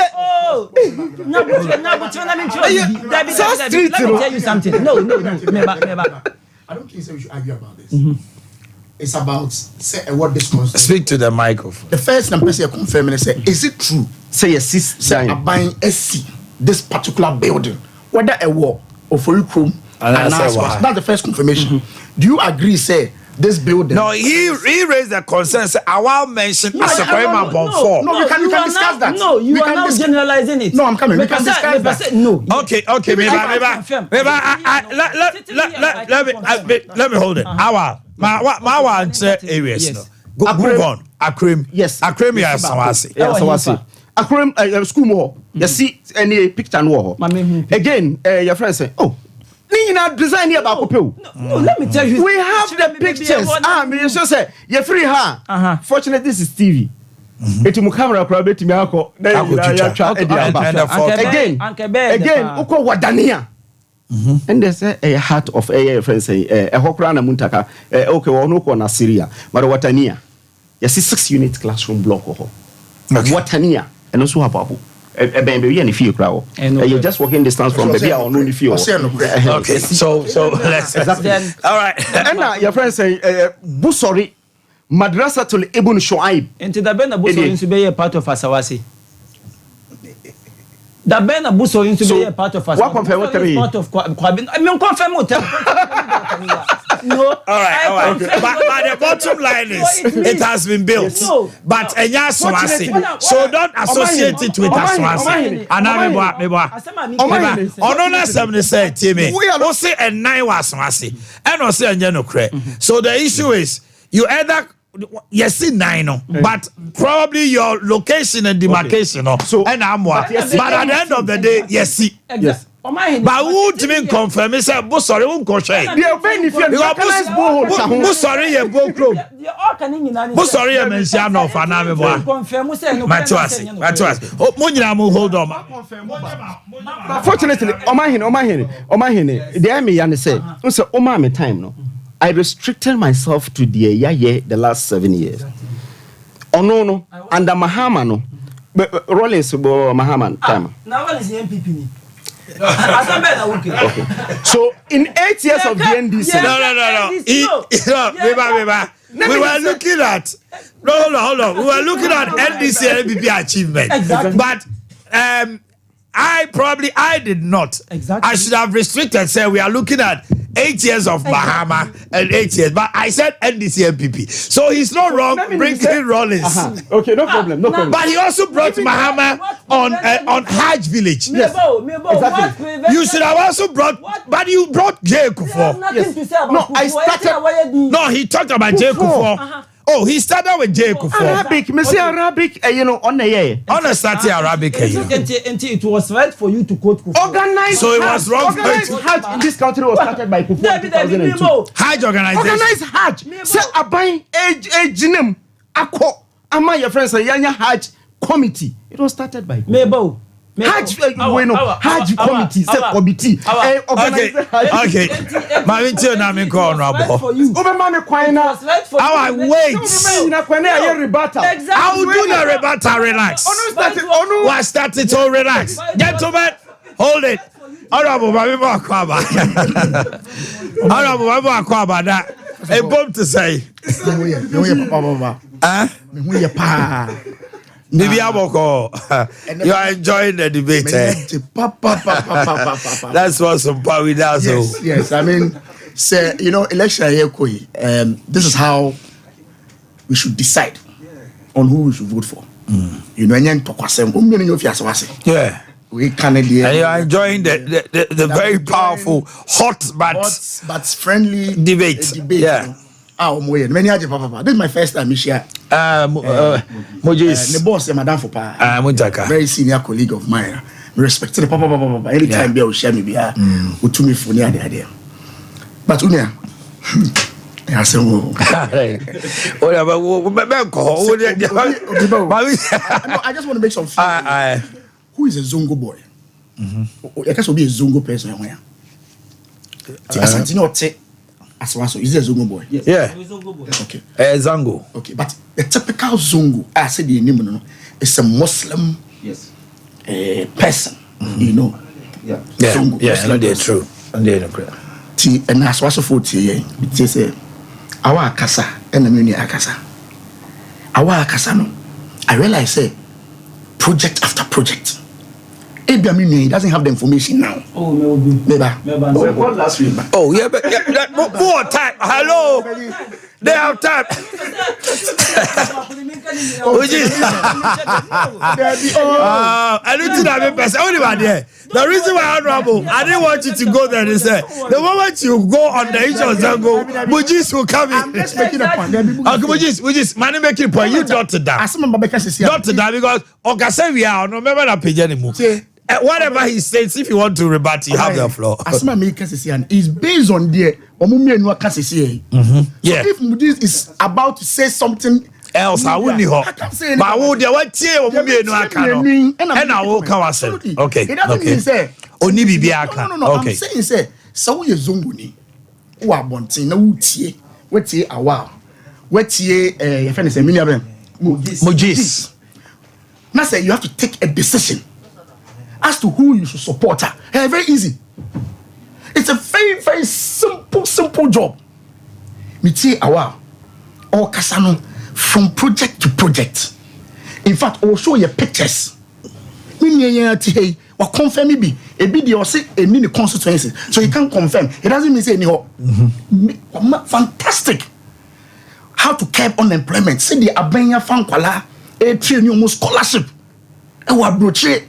tell you something. No. I don't think so we should argue about this. It's about what this constitution. Speak to the microphone. The first person confirming say, is it true? Say yes, say I'm buying SC this particular building, whether a war or for you room. That's the first confirmation. Do you agree? Say this building. No, he raised the concern. Say I will mention Askwari Mampong 4. No, we can discuss that. No, you are now generalizing it. No, I'm coming. We can discuss that. No. Okay. Let me hold it. My answer areas. Go on. Akrim. Yes. Akrim is Asawasi. Asawasi. Akrim school more. You see any picture no. Again, your friend say, oh. Design here about no, let me tell you. We have the pictures. Me just say you're free her. Fortunately, this is TV. It will camera probably to me. Again, uko wadania. And there's a heart of a friend say a hokra na muntaka. Okay, no ko na Syria. But watania. You see 6-unit classroom block ho. Watania. And also ababu. You're just walking distance from baby or no feel. Okay, so let's all right. And now your friend say Busori Madrasa to Ibn Shuaib. And the Ben Busori to be a part of Asawasi. The Ben Busori to be a part of Asawasi. What confirm what part of Kwabin? I mean confirm what. No. All right. But the bottom line is it has been built. No. But Enya Asawasi. So don't associate it with Asawasi. Anameboa. Onona 70 say Timmy. We say a 9 was Asawasi. And also Enya no cre. So the issue is you either yes, 9, but probably your location and demarcation. So and but at the end of the day, yes. But who do you confirm? It's a sorry, won't go share. Sorry, you go close. Sorry, you mentioned of an army boy. Hold on. Fortunately, Omanhene, the army and say, so Omame time no. I restricted myself to the last 7 years. No, under Mahama no. Rollins Mahama time. Now what is the MPP? Okay. So in 8 years of the NDC. No. We were looking at hold on. We were looking at NDC and MPP achievement. Exactly. But I did not. Exactly. I should have restricted. Say we are looking at 8 years of Mahama and 8 years. But I said NDC MPP. So he's not wrong bringing Rollins. Okay, no problem, no problem. But he also brought Mahama on Hajj Village. Yes. Exactly. You should have also brought, but you brought Jay Kufuor. Yes. No, I started. No, he talked about Jay Kufuor. Oh, he started with Jay Kufuor. Arabic, Monsieur Arabic, on the year. On started Arabic. It was right for you to quote Kufuor. Organized. So it was wrong. Organized Hajj in this country was started by Kufuor in 2002. Hajj organization. Organized Hajj. Say abai ejinem akọ ama your friends say yanya Hajj committee. It was started by Mebo. Hajj Hajj committee, say committee. Okay. Mami tell na me call no abo. Obema me kwan na. I wait. I will do the rebuttal. Relax. What started to relax. Gentlemen, hold it. Honorable Mami Akwaba. Honorable Mami Akwaba that. A bomb to say. You are enjoying the debate. That's what Sompa we does. Yes, I mean, say, election here, this is how we should decide on who we should vote for. Yeah. We can. And you are enjoying the very powerful, hot but friendly debate. Yeah. This is my first time here. Mojis. The boss, Madame Fopa. Mujaka. Very senior colleague of mine. Respect to the papa. Anytime they will share me, with me for near the idea. But Unia, I said, I just want to make some fun. Who is a Zongo boy? I guess will be a Zongo person. So is he a Zongo boy? Yes. Yeah. Okay. Zongo. Okay, but the typical Zongo, I said the name, is a Muslim person. Yeah. Zongo, yeah, no, they're true. And they're not correct. And as was a 40 years, it says, our Akasa and the Muni Akasa. Our Akasa, no. I realize, say, project after project. He doesn't have the information now. Oh, maybe. What last week? Oh, yeah, but more time. Hello. They have time. The reason why Honorable, I didn't want you to go there. They said the moment you go on the issue of Zongo, Mujis will come in. I'm just making a point. Okay, Mujis, man, making a point. You dot to that. Dot to that because Okase we are no remember that page anymore. Whatever he says, if you want to rebut, you have the floor. Asma make is based on the yeah. So if Mujis is about to say something else, I wouldn't know. But I would what and I will come and okay. It doesn't mean say only be no. Okay. I'm saying say so you Zongo ni who are bontin na utie wetie awa wetie your friend say Mujis. Now say you have to take a decision as to who you should support her. Very easy. It's a very, very simple job. Metie awa or kasano from project to project. In fact, I'll show you pictures. Hey, or confirm maybe a video or say a mini constituency. So you can't confirm. It doesn't mean say anyhow. Fantastic. How to curb unemployment. Say the Abenya Fankwala, a training scholarship. And what broche.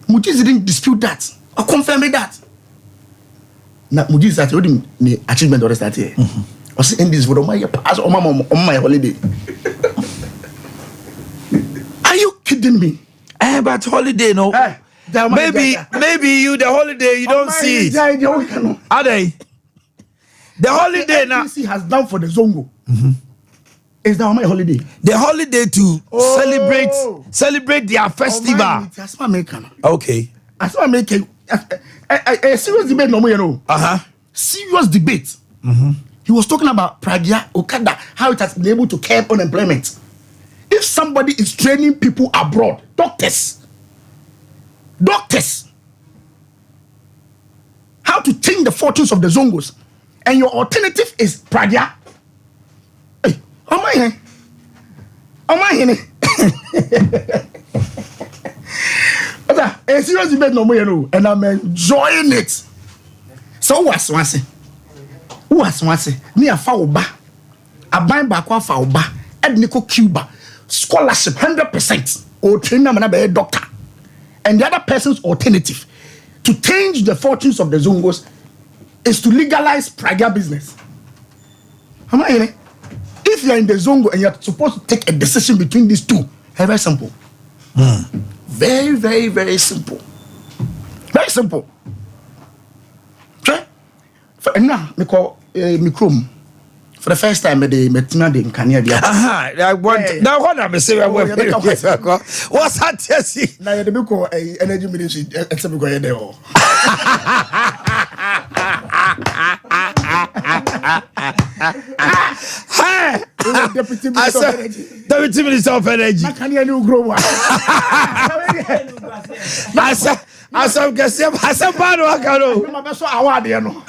Mujis didn't dispute that or confirm that. Now Mujis that already the achievement or that here. I say in this for my holiday. Are you kidding me? But holiday no. Maybe you the holiday you don't see it. Are they? The holiday now has done for the Zongo. Is that my holiday? The holiday to celebrate their festival. Okay. As I make a serious debate no more, you know. Serious debate. He was talking about Pragya Okada, how it has been able to curb unemployment. If somebody is training people abroad, doctors, how to change the fortunes of the Zongos, and your alternative is Pragya. Hey, Omanhene. A serious debate no more, you know, and I'm enjoying it. So was once. Who was once near Fauba? A bind back one Fauba, Ednico Cuba, scholarship 100%, or train them and a doctor. And the other person's alternative to change the fortunes of the Zongos is to legalize praga business. Am I in it? If you're in the Zongo and you're supposed to take a decision between these two, very simple. Very, very, very simple. Very simple. Okay? For now, me call me chrome. For the first time, the Metina de Kanye Abia. Aha, I want now what I'm saying. What's that? Yes, now the book or energy ministry, except because they all. Deputy Minister of Energy. Can you grow? I saw Gassia, I saw Bano Akaro. I'm so award, you know.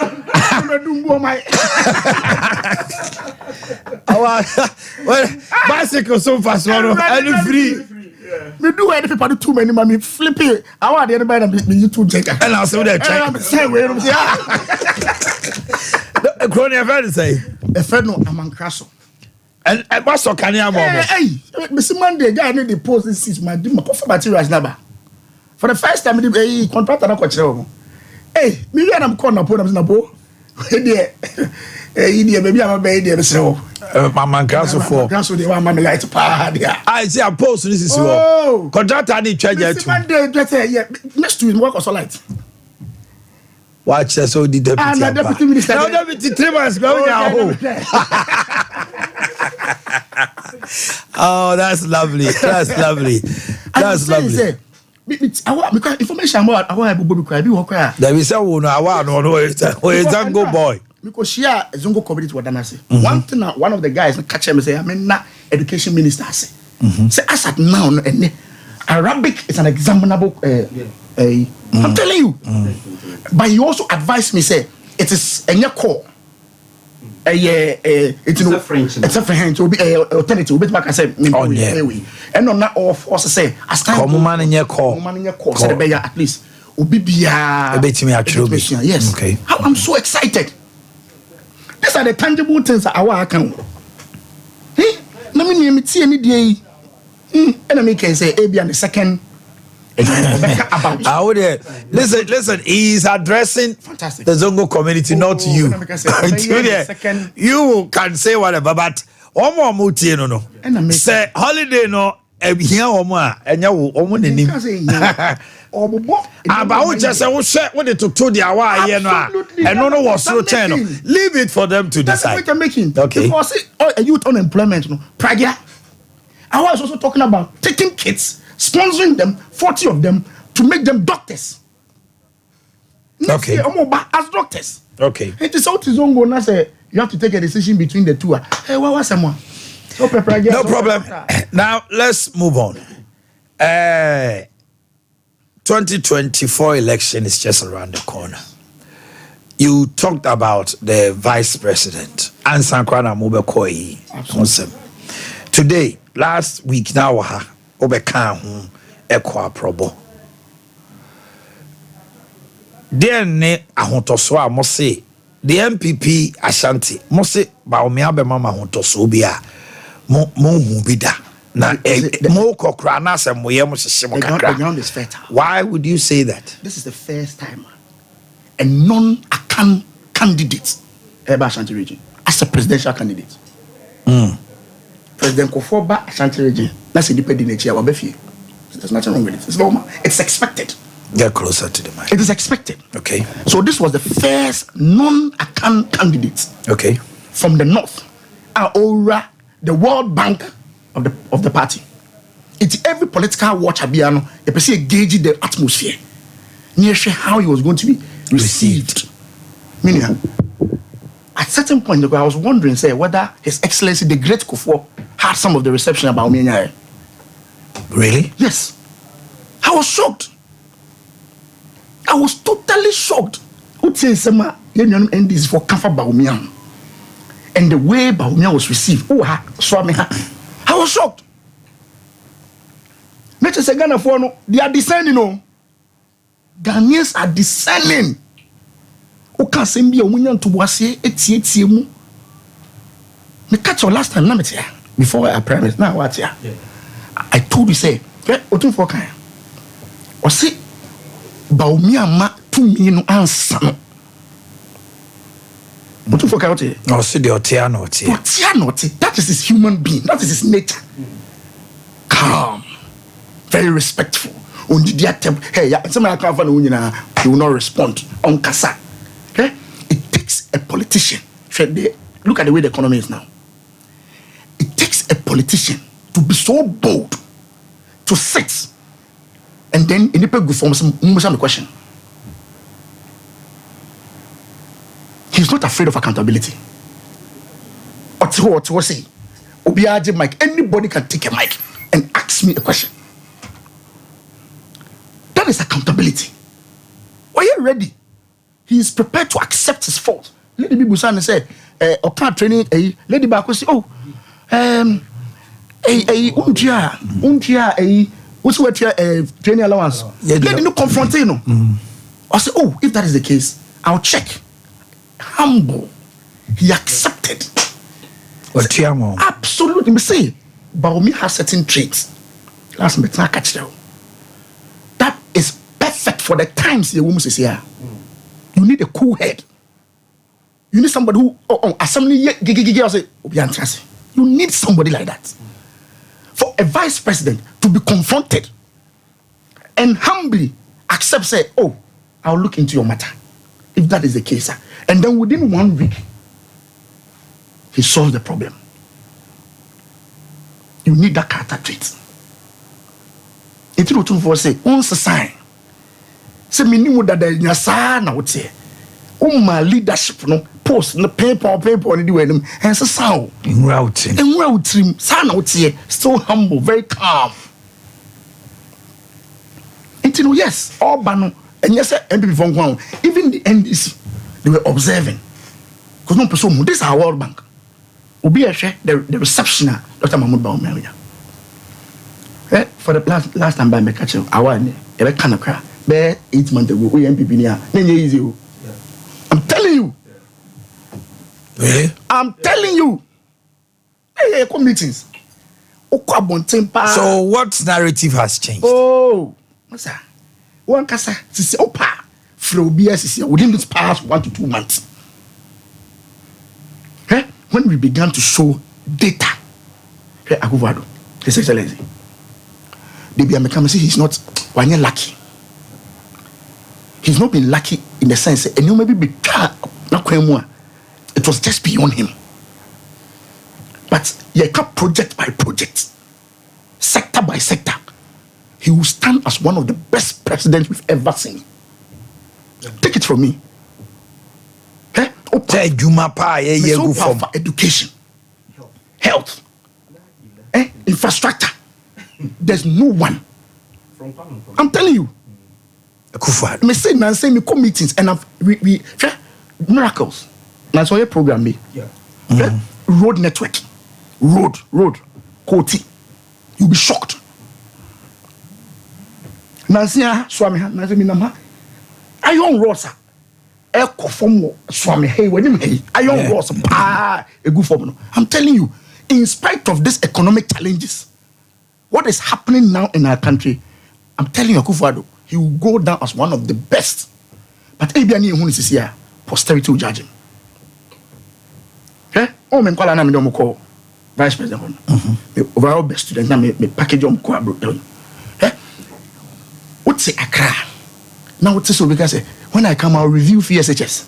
Bicycle so fast, and free. Me do any people do too many, mommy flip it. I want anybody that me YouTube checker. And I'll say that check. Crony, I've heard to say. A friend, no, I'm on crash. And what's so can you have? Hey, Mr. Monday, guy need the post this is my coffee materials number. For the first time, the contract and I got you. Hey, maybe I'm calling upon them. Hey, maybe I'm a baby. So, Mamma Castle for Castle, they want my light party. I see a post. This is all. Contract I need charge. Monday, next to him, work also light. Watch that, so the deputy. And the deputy minister. Now, deputy 3 months going now. Oh, that's lovely. That's lovely. That's lovely. Because information about our baby cry, be walk. There is a one, no, it's a Zongo boy. Because she a Zongo community what I say. One thing, one of the guys catch him say, I mean, na education minister say. Say as at now, Arabic is an examinable. I'm telling you. But he also advised me say it is a new call. It's a French. It's a French. Will be a alternative. Will be back. I say. Oh yeah. And on that off also say as time. Come man in your call. Man in your call. Say the better at least. Obi biya. A bit me actually. Yes. Okay. I'm so excited. These are the tangible things that I can. Hey, let me see any day. And I can say Abia the second. I would listen. He's addressing the Zongo community, not you. You can say whatever, but no. Say holiday no. Here and you about just say when they took to the hour and no was so channel. Leave it for them to decide. Okay. Because youth unemployment, Praga. I was also talking about taking kids, sponsoring them, 40 of them, to make them doctors. Okay. As doctors. Okay. It is out to Zongo now say you have to take a decision between the two. Hey, what was someone? No problem. Now let's move on. 2024 election is just around the corner. You talked about the vice president, Ansankwana Mubekoi. Today, last week now, Obeka Ekwa Probo. Then Ahontoswa Mose, the MPP Ashanti, Mose Baomiabe Mama Hontosobia, Mohubida. Na mo kokra na se moye mo hihye mo kakra. The ground is fertile. Why would you say that? This is the first time a non-Akan candidate ever Ashanti region as a presidential candidate. President Kofoba Ashanti region. That's independent nature. There's nothing wrong with it. It's normal. It's expected. Get closer to the mic. It is expected. Okay. So this was the first non-Akan candidate. Okay. From the north. Aora, the World Bank of the party. It's every political watch Abiano, a person gauge the atmosphere. Near how he was going to be received. Meaning, at certain point, I was wondering, say, whether His Excellency the Great Kufuor had some of the reception about me. Really? Yes. I was shocked. I was totally shocked. Who says some end is for Kafa Baumian? And the way Baumian was received, I was shocked. Not just a Ghana for they are descending. Ghanaians are descending. o ka asɛm bi a omunya ntoboase etie mu me catch your last time na me tia before I promise now what ya I told you say otu for kan o say baomi ama tumi no ansa no otu for kan o say no say the otia no that is his human being, that is his nature. Calm, very respectful. On the hey, somebody can't find you will not respond on kasa. Okay, it takes a politician. Look at the way the economy is now. It takes a politician to be so bold to sit and then in the good form the question. He's not afraid of accountability. Say, mic. Anybody can take a mic and ask me a question. That is accountability. Are you ready? He is prepared to accept his fault. Lady Bibusan say, "Okay, training." Lady Bako say, "Oh, what's what training allowance?" Lady no confronting no. I say, "Oh, if that is the case, I'll check." Humble, he accepted. Absolutely, me say, Baomi has certain traits. Last me not catch them. That is perfect for the times the woman is here. You need a cool head. You need somebody who assembly say you need somebody like that. For a vice president to be confronted and humbly accept, say, "Oh, I'll look into your matter," if that is the case, and then within 1 week. He solves the problem. You need that character trait. It's not to say, once a sign. Say, minimum that there is a would say, my leadership, no post, no paper, and do them, and so sound. In routing, son, I would say, so humble, very calm. It's yes, all banner, and yes, MP from one, even the NDC, they were observing. Because no person, this is our World Bank. Obi the receptioner, Dr. Mahmoud Baumia. For the last time by me catch you, I want a kind of cry. Bear 8 months ago, we MPP near. Easy. I'm telling you. Really? I'm telling you. Hey, come meetings. So what narrative has changed? Oh, what's that? One kasa, sisi opa, from BSC within this past 1 to 2 months. When we began to show data, His Excellency, he's not lucky. He's not been lucky in the sense, and you maybe be it was just beyond him. But project by project, sector by sector, he will stand as one of the best presidents we've ever seen. Take it from me. Education, health, infrastructure. There's no one. I'm telling you. Me say me come meetings and we miracles. Now so your program me. Road network, road, Koti. You'll be shocked. Now see swami na me nama. Iron rosa. Swami hey when hey iron rods a good form. I'm telling you, in spite of these economic challenges, what is happening now in our country, I'm telling you, Akufo-Addo, he will go down as one of the best. But Abiani who is here, posterity will judge him. Okay? Oh, me call na call vice president. Me overall best student na me package on ko abro. Eh? What's say Accra? Now what's so because when I come, I'll review FSHS.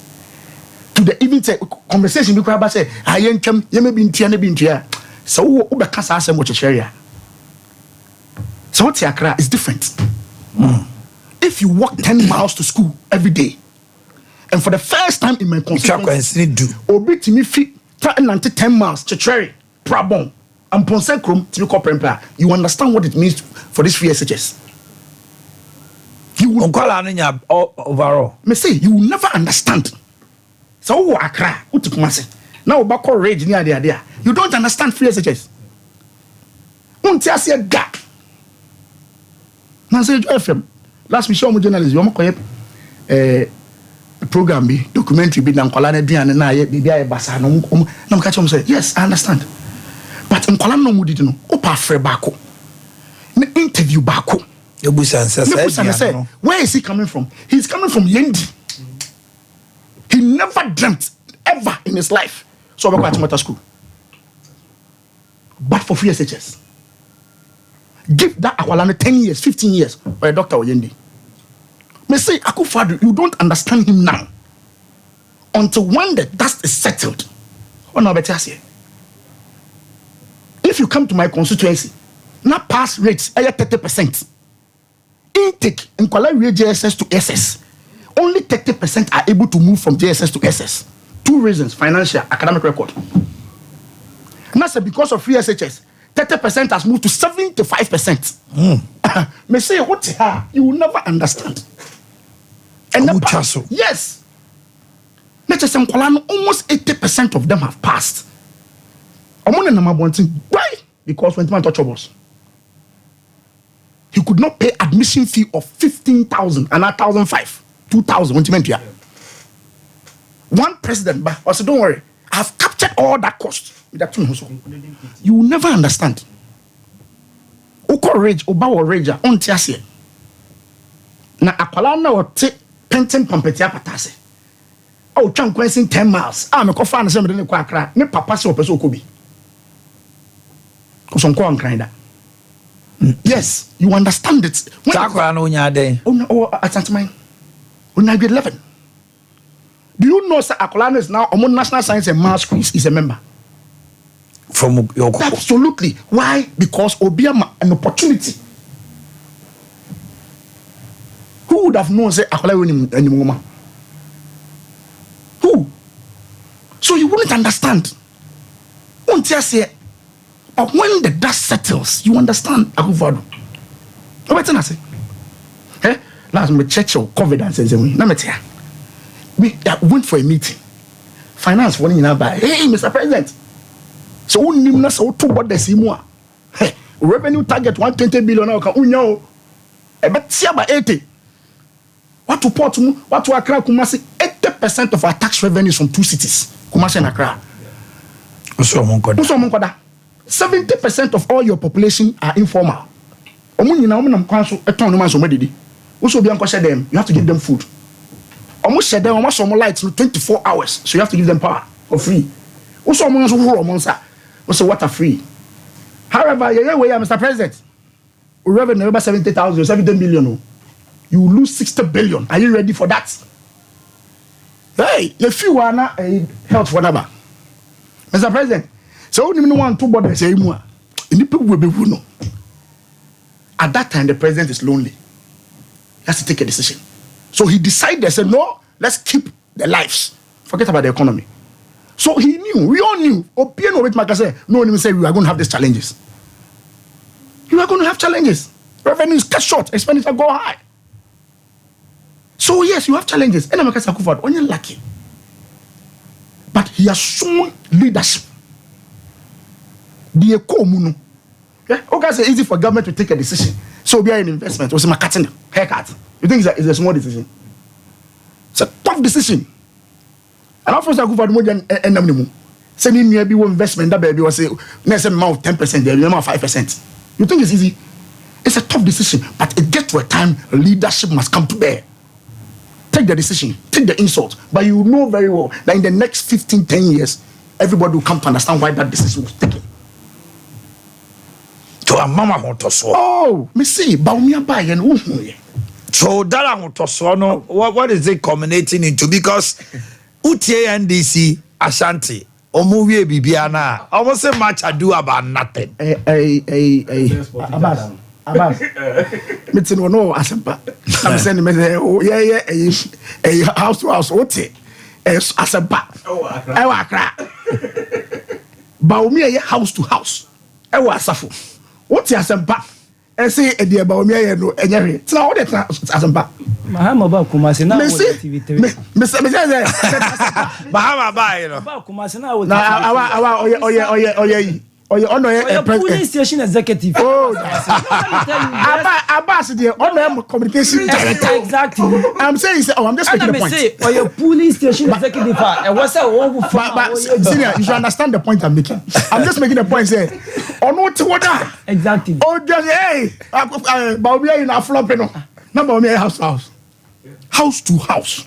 To the even conversation we about say, I ain't come, you may be in Tia. So, Ubakasa asem what area. So, what's Accra is different. If you walk 10 miles to school every day, and for the first time in my constituency, Obi to me fit 10 miles to Cherry, Prabon, and Ponsekrum to look up you understand what it means for this FSHS. You will overall. Me say you will never understand. So Accra, now Bako rage near there. You don't understand free SHS. Until I see a gap. Now say FM. Last we show journalists, you program bi documentary bi na nkwala na duane na ye bibia ye basa no na mka chom say yes I understand but nkwala no mu didi no opa frɛ baako na interview baako ebusan say where is he coming from? He's coming from Yendi. He never dreamt ever in his life so we go to school but for free SHS give that akwala 10 years 15 years or a doctor or Yendi. Me say Akufo-Addo, you don't understand him now until when the dust is settled. Oh no, better say. If you come to my constituency, now pass rates are 30%. Intake in Kwala JSS to SS, only 30% are able to move from JSS to SS. 2 reasons: financial, academic record. Now say because of free SHS, 30% has moved to 75%. Me say what you will never understand. And yes, let's just say almost 80% of them have passed. Why? Because when man touch us, he could not pay admission fee of 15,000 and 1,500, 2,000. One president, but I said, don't worry, I have captured all that cost. You will never understand. Oko rage, oba rage, on tiasie. Na akwala na wote pentin pampetia patase. Oh, twan kwensin 10 miles. Me ko fa na se me de kwa akra. Me papa se opeso okobi. Ko son ko ankran da. Yes, you understand it. Takwa na onya den. Oh, atantamai. Onya grade 11. Do you know sir akwala is now on National Science and Maths quiz is a member? From your absolutely. Why? Because Obiama an opportunity. Who would have known say akwala anymore? Who? So you wouldn't understand. Until say, but when the dust settles, you understand Akufo-Addo. What I say? Last me church or confidence and say, we went for a meeting. Finance one in by. Hey, Mr. President. So we need not so 2 borders more. Hey, revenue target 120 billion now. Can unyo? But see about 80. What to port mu? What to Accra Kumasi? 80% of our tax revenues from 2 cities, Kumasi and Accra. 70% of all your population are informal. You have to give them food. Almost share them almost some lights 24 hours, so you have to give them power for free. Also, water free. However, Mr. President, revenue over 70,000, 70 million. You lose 60 billion. Are you ready for that? Hey, if you want a health whatever, Mr. President, so you want 2 borders say more. People will be no. At that time, the president is lonely. He has to take a decision. So he decided, said, no, let's keep the lives. Forget about the economy. So he knew, we all knew. Opieno with Makase, no one say we are going to have these challenges. You are going to have challenges. Revenues cut short, expenditure go high. So yes, you have challenges. And Makase Akufo-Addo, only lucky. But he has shown leadership. The economy. Okay, it's easy for government to take a decision. So we are in investment. What's my cutting haircut? You think it's a small decision? It's a tough decision. And after Akufo-Addo and sending me a investment that baby was say next amount 10%, the amount 5%. You think it's easy? It's a tough decision, but it gets to a time leadership must come to bear. Take the decision, take the insult, but you know very well that in the next 15, 10 years, everybody will come to understand why that decision was taken. To a mama want to so. Oh, me see, Baumia buy and so that want to so no. What is it culminating into? Because Utie NDC Ashanti Omuwie Bibiana almost say much ado about nothing. Abbas. Meeting no Asempa. I'm saying house to house. What Asempa? Accra. Baumia house to house. Asafo. What Asempa? I say dear Baumia no enye. It's not what Asempa. Mahama ba Kumasi na TV3. Bahama ba you know. Ba Kumasi na oye Or your police station executive. Oh, Abbas, the honor communication director. Exactly. I'm saying, I'm just making a point. Or your police station executive. And what's that? Senior, you should understand the point I'm making. I'm just making a point. Say, or not water. Exactly. Oh, just hey, Baumia in a flop, no, Baumia house to house to house.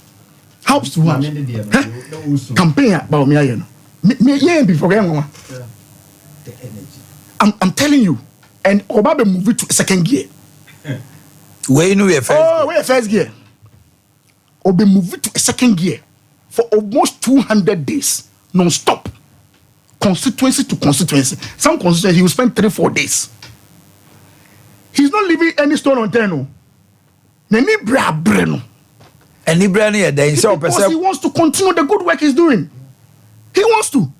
Campaign Baumia, me before I'm telling you, and Obabe move it to second gear. Where you know your first? Oh, where first gear? Obe move it to a second gear for almost 200 days, non-stop, constituency to constituency. Some constituency he will spend 3-4 days. He's not leaving any stone unturned. Because he wants to continue the good work he's doing. He wants to.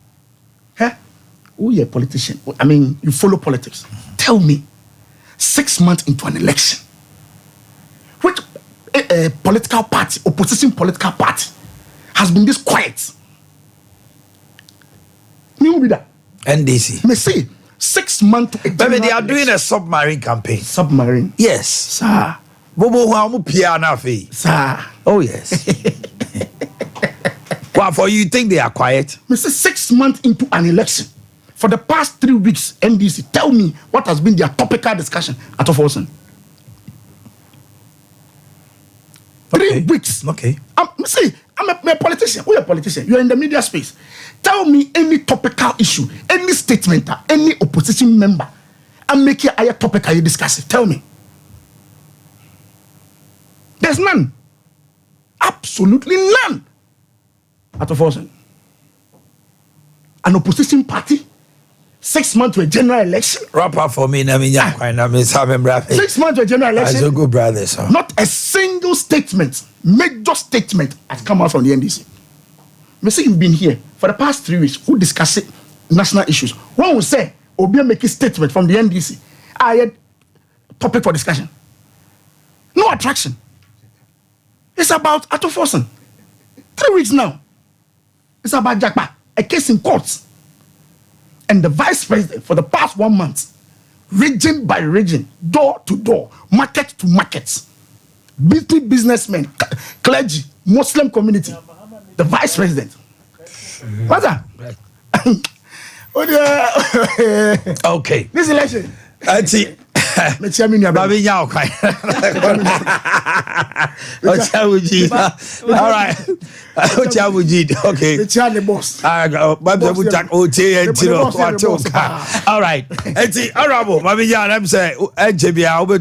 Who you a politician? I mean, you follow politics. Tell me, 6 months into an election, which political party, opposition political party, has been this quiet? Me will be that. NDC. Me say 6 months. Baby, they are doing a submarine campaign. Submarine? Yes. Sir. Sir. Oh, yes. Well, for you think they are quiet? Me say 6 months into an election. For the past 3 weeks, NDC, tell me what has been their topical discussion at Ofolson. 3 weeks. Okay. I'm a politician. Who are a politician? You are in the media space. Tell me any topical issue, any statement, any opposition member, and make it a topic you discuss it. Tell me. There's none. Absolutely none. At Ofolson. An opposition party. 6 months to a general election. Wrap up for me. 6 months to a general election. As a good brother, sir. Not a single statement, major statement has come out from the NDC. Me say you've been here for the past 3 weeks. Who discuss it, national issues? One will say, Obia make a statement from the NDC. I had topic for discussion. No attraction. It's about Atoforson. 3 weeks now. It's about Jakpa, a case in courts. And the vice president for the past 1 month, region by region, door to door, market to market, businessmen, clergy, Muslim community, the vice president. What's that? Okay. This election. Auntie. Baby Yaw. All right. Okay. The Charlie boss. All right. Auntie, honorable. Baby Yaw, I'm saying, Ejebia, over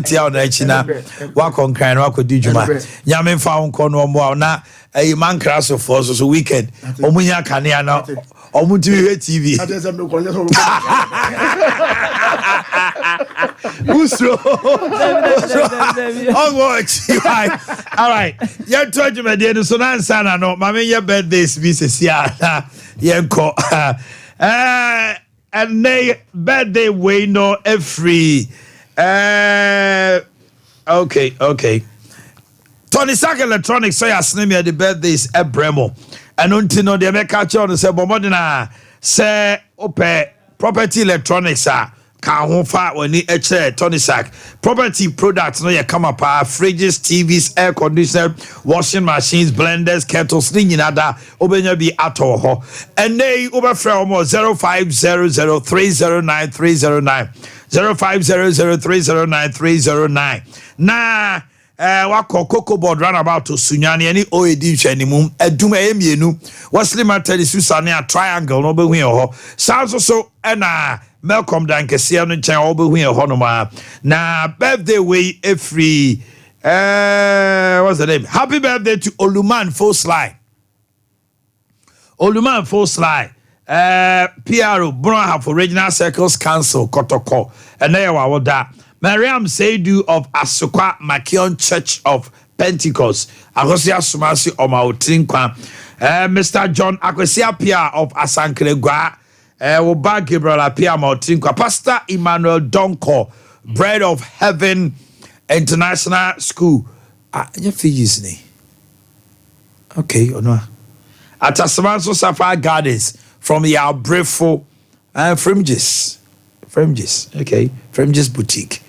Tia on China. Walk on kind, walk with Dijuma. Yamin found Cornwall more now. A man crash of forces a weekend. Omunya Kaniana. Omuti TV. All right. You told you, my dear, so now, son, I know. Mammy, your birthday's Mrs. Yanko. And they birthday way no free. Okay. Tony Sack Electronics say as name the birthdays at Bremo. And until they make catch on say Bomodina say ope property electronics can home far when it Tony Sack property products no you come up fridges, TVs, air conditioner, washing machines, blenders, kettles, thing other obenya be at all. And they over from 0500309309 0500309309 nah wako cocoa board run about to Sunyani any OED chanimum eduma emienu Wesley Martelli Susane a triangle no be ho sounds also na Malcolm Dankesia no chan obe hu ho no ma na birthday way free what's the name happy birthday to Oluman Fosly PRO Brown for Regional Circles Council Kotoko and there wa that Mariam Seydu of Asokwa Makion Church of Pentecost. Akosia Sumasi Omautrinkwa. Mr. John Akosia Pia of Asankregwa. Oba Gabriel Apia Mautrinkwa. Pastor Emmanuel Donko, Bread of Heaven International School. Your Fiji's name. Okay, or no. At Asamanso Sapphire Gardens from Yabrefo Frimges. Okay. Frimges boutique.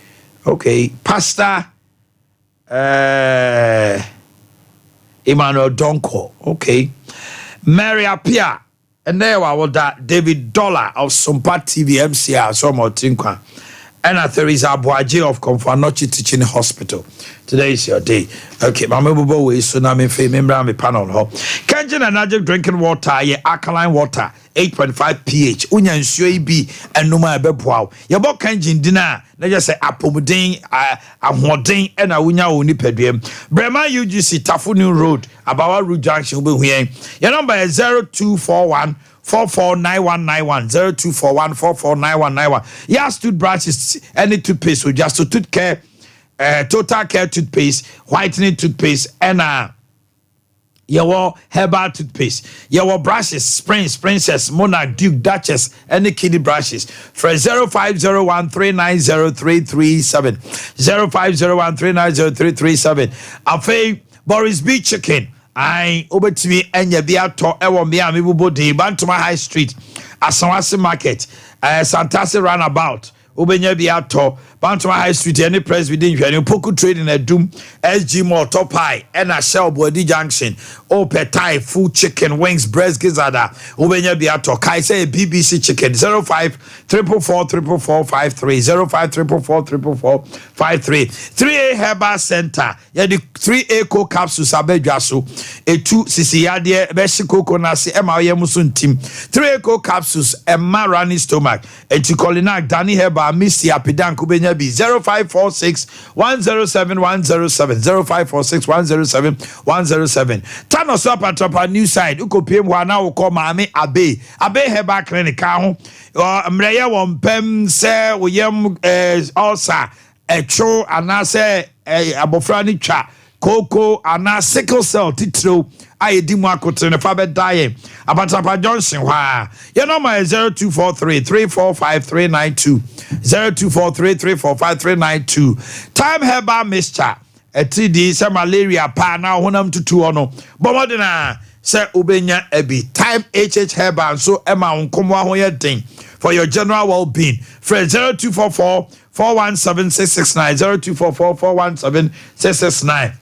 Okay. Pastor Emmanuel Donko. Okay. Mary Apia. And there was that David Dollar of Sompa TV MCR. So more tinkwa. And there is Boakye of Komfanochi Teaching Hospital. Today is your day. Okay, my mobile way so now me remember me panel ho. Kanjen and Najib drinking water, ye alkaline water, 8.5 pH. Unya nsuo bi enuma ebeboa. Ye bo kanjen dina na just say apomuden ahoden e na unya oni peduem. Brema UGC Tafunu Road, Abawa Road Junction be huen. Your number is 0241 449191 0241449191. Yes, toothbrushes, any toothpaste, so just to tooth care, total care toothpaste, whitening toothpaste, and your herbal toothpaste, your brushes, Springs, Princess, Monarch, Duke, Duchess, any kiddie brushes for 0501390337 0501390337. Afei Boris B Chicken. I obetimi enya bia to ewo me amebubo de Bantama High Street Asanwase Market Santase Roundabout obenya bia to Bantama High Street any press within hwani Poku Trading Adum SG Mall Top High and a Shell Body Junction Opetai full chicken wings breast gizzard obenya bia to kai say BBC chicken 05444453 05444453 3A Herbal Center ya the 3A co capsules abedwa so etu sisiyade beshi coconut ema yemusun team 3A co capsules emma running stomach etu Colinac Danny Herbal Missy Apidan kubenya bi 0546 107 107 0546 107 107 Tano Swap Atrapa New Side ukopiem wana uko maame Abe Herbal Clinic ho mreye wompem se woyem ulcer echo anase abofra ni twa koko ana sickle cell titro ayedi mu akotre ne fa be dae Abatapa Johnson wa your number is 0243 345392 0243 345392 time herbal mixture etidi se malaria pa na honam tutu ono bomodena se obenya ebi time HH herbal so ema nkomo ahoye den for your general well-being. Friend 0244 417669 0244 417669.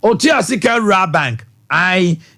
Otia Sika Ra Bank.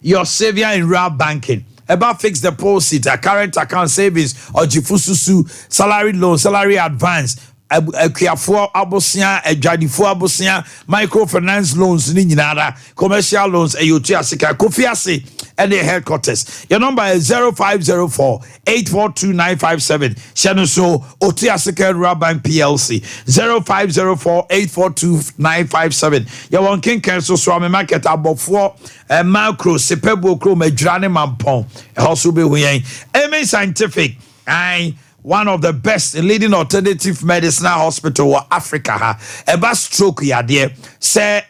Your savior in Ra Banking. About fixed deposit, a current account savings, or jifususu, salary loan, salary advance. Akiafo abosia adwadifo abosia microfinance loans ni nyinara commercial loans ayoti asika kofiase and the headquarters. Your number is 0504 842957 Shano so Oti Asika Rural Bank PLC 0504 842957. Your one king cancel swami market abofo macro sepebo kro medjane mampon also be huyen Eme Scientific one of the best leading alternative medicinal hospital in Africa eba stroke ya there say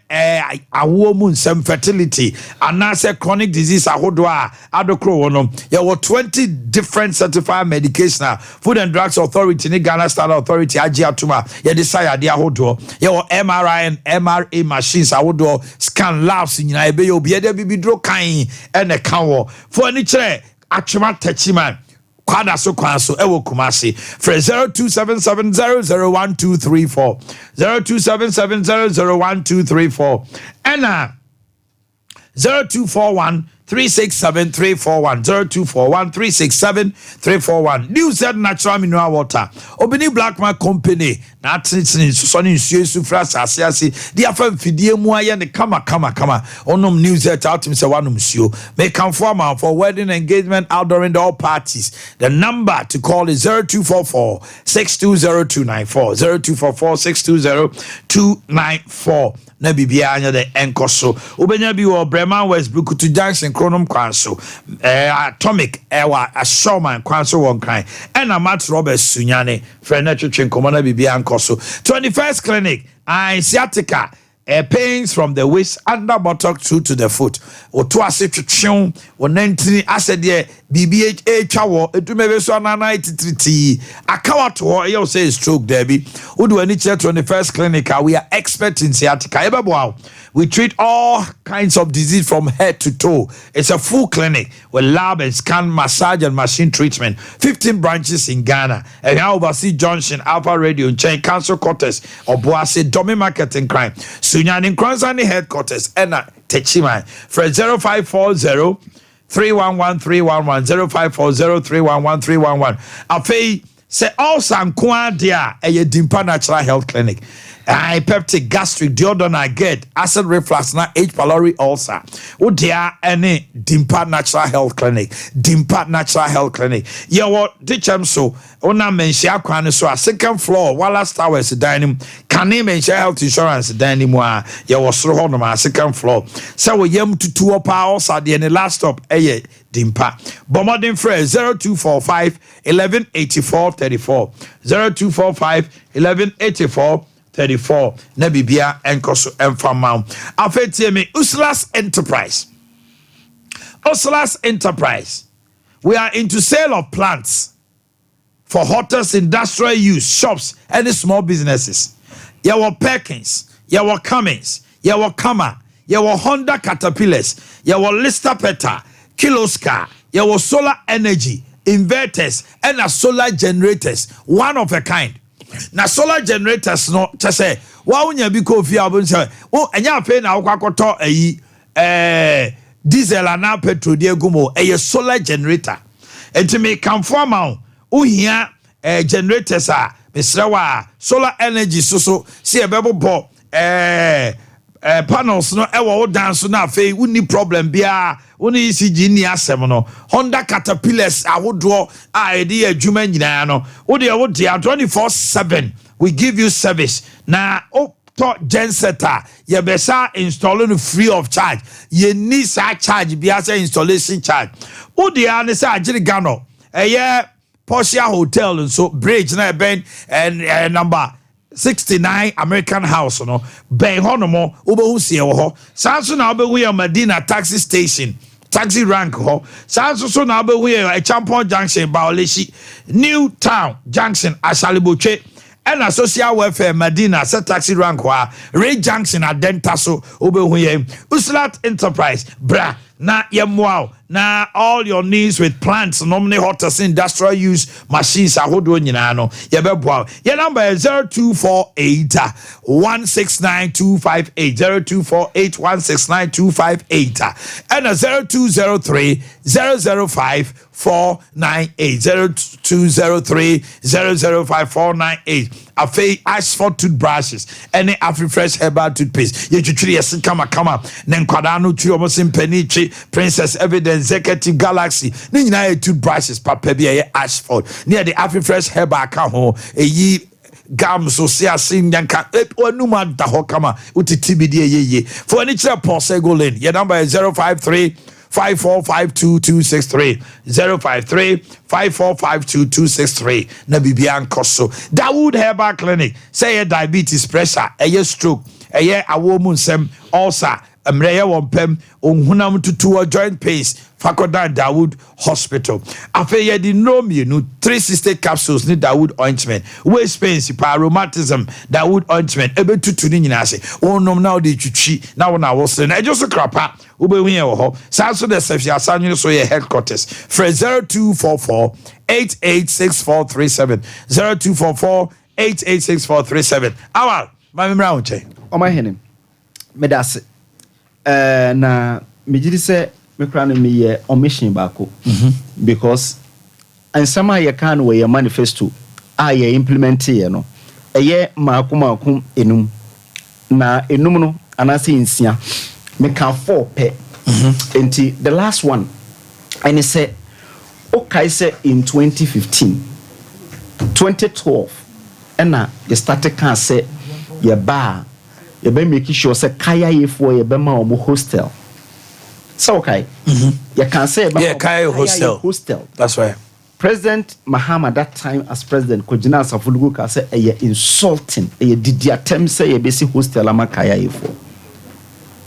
awomun some fertility and say chronic disease ahodo adokro wono there were 20 different certified medication Food and Drugs Authority ni Ghana State Authority agi atuma ye desire dia ahodo ye were MRI and MRA machines ahodo scan labs nyina ebe ye obi ede bibidro kan ene kan wo for any chere atwema tachiman Kwada so kwanso ewo Kumasi for 0277001234 0277001234 and 0241 367 0241 367 New Z Natural Mineral Water Obini Blackman Company na atini so ne nsuo su fra asase dia fa mfidie mu aye ne kama onom New Z out him say wanom nsuo make come for wedding engagement outdooring all parties. The number to call is 0244 620294 0244 620294 na bibia anya de enkoso obenya bi wo Bremen Westbrook to Junction Kronom Kwanso Atomic ewa Ashowman Kwanso won kan ena Matt Roberts Sunyane friend na twetwe nkomo na bibia enkoso 21st Clinic sciatica pains from the waist under buttock through to the foot. Oto ase twetwew wonantini asede BBH twawo edumebe so anana ititriti akawato ho ye say stroke there be wodo ani che 21st clinic we are expert in sciatica ebebo. We treat all kinds of disease from head to toe. It's a full clinic with lab and scan, massage and machine treatment. 15 branches in Ghana. And now oversee Junction, Alpha Radio, and Chain Council Quarters, or Boakye, Domi Market and Crime. Sunyani Kranzani Headquarters, and Techimai. For 0540 311 311 0540 311 311. Afei, say all Sankwa dia a Dimpa Natural Health Clinic. Peptic, gastric, duodenal, GERD, acid reflux, na H. pylori ulcer. Udia any Dimpa Natural Health Clinic. Dimpa Natural Health Clinic. Yeah, what dichem so ona mention kwan so a second floor Wallace Towers dining. Can mention health insurance dining wa yeah was so on my second floor. So we yam to 2 up ulcer the last stop Dimpa. Bombarding phrase 0245 1184 34 0245 1184 34 na bibia enkoso enfama afetie me Uslas Enterprise. We are into sale of plants for hotels, industrial use, shops, and small businesses. Yawa Perkins, yawa Cummins, yawa Kama, yawa Honda Caterpillars, yawa Lister Peta, Kiloscar, yawa solar energy, inverters, and solar generators, one of a kind. Na solar generators no just say wa unya bi ko fi abun say o anya fe na akwakoto diesel na petrol de gumo solar generator enti me kan forma o hia generators a mesrewa solar energy so see e bebo panels no ewo dance na fe uni problem bia uni ECG ni asem no Honda Caterpillars awodo e de adwuma nyina no wo de 24/7 we give you service na to gensetter ye besa installing free of charge ye need sa charge bia say installation charge wo de an say agire gano Porsche Hotel and so bridge na ben and number 69 American House no ben honomo obehu sie wo ho sanso na obehu ya Medina taxi station taxi rank ho sanso so na obehu ya Champon Junction Baoleshi New Town Junction Asalibotwe and social welfare Medina set taxi rank ho Ray Junction Adenta so obehu ya Uslat Enterprise bra na yemwao na all your needs with plants normally hotels industrial use machines ahodo nyina no yebeboa your number is 0248 169258 0248 169258 and 0203 005 498 0203 005 498 Afei Ashford toothbrushes any Afri-Fresh herbal toothpaste ye twitwiri yes kama na nkwada no twi omo simpani twi Princess Evidence Executive Galaxy ni nyina ye toothbrushes papa bia ye Ashford near the Afri-Fresh herbal ka ho eyi gam so sia sin yanka onuma da ho kama utitibidi ye for any chere Ponsego Lane your number is 053 5452 053 5452 na bibian koso Dawood Herbal Clinic say diabetes pressure stroke awomu nsem ulcer amreye wompem onhunam tutu joint pains Fakoda Dawood Hospital. After the no 360 capsules ni Dawood ointment. Waist pains, rheumatism, Dawood ointment. Ebe tutu ni nyina se. Onom na odi twitwi na wona wo se. Na ejoso krapa. Ube hu wo ho. Sanso de sefia sanyo so ye headquarters. For 0244 886437. 0244 886437. Awal, ma memra wo che. Omanhene. Medase. Na mejiri se me krana me ye omission bako because ansama ye kan we ye manifesto a ye implement ye no eye maako enum na enum no anase nsia me kan 4 pe enti the last one and say okay say in 2015 2012 na ye started kan say ye ba ye be make sure say kaya ye for ye be ma omo hostel. So okay. You can say about Kaya hostel. Hostel. That's right. President Mahama that time as president Kojina Safulugu ka say insulting didi attempt say basic hostel amakaya ifo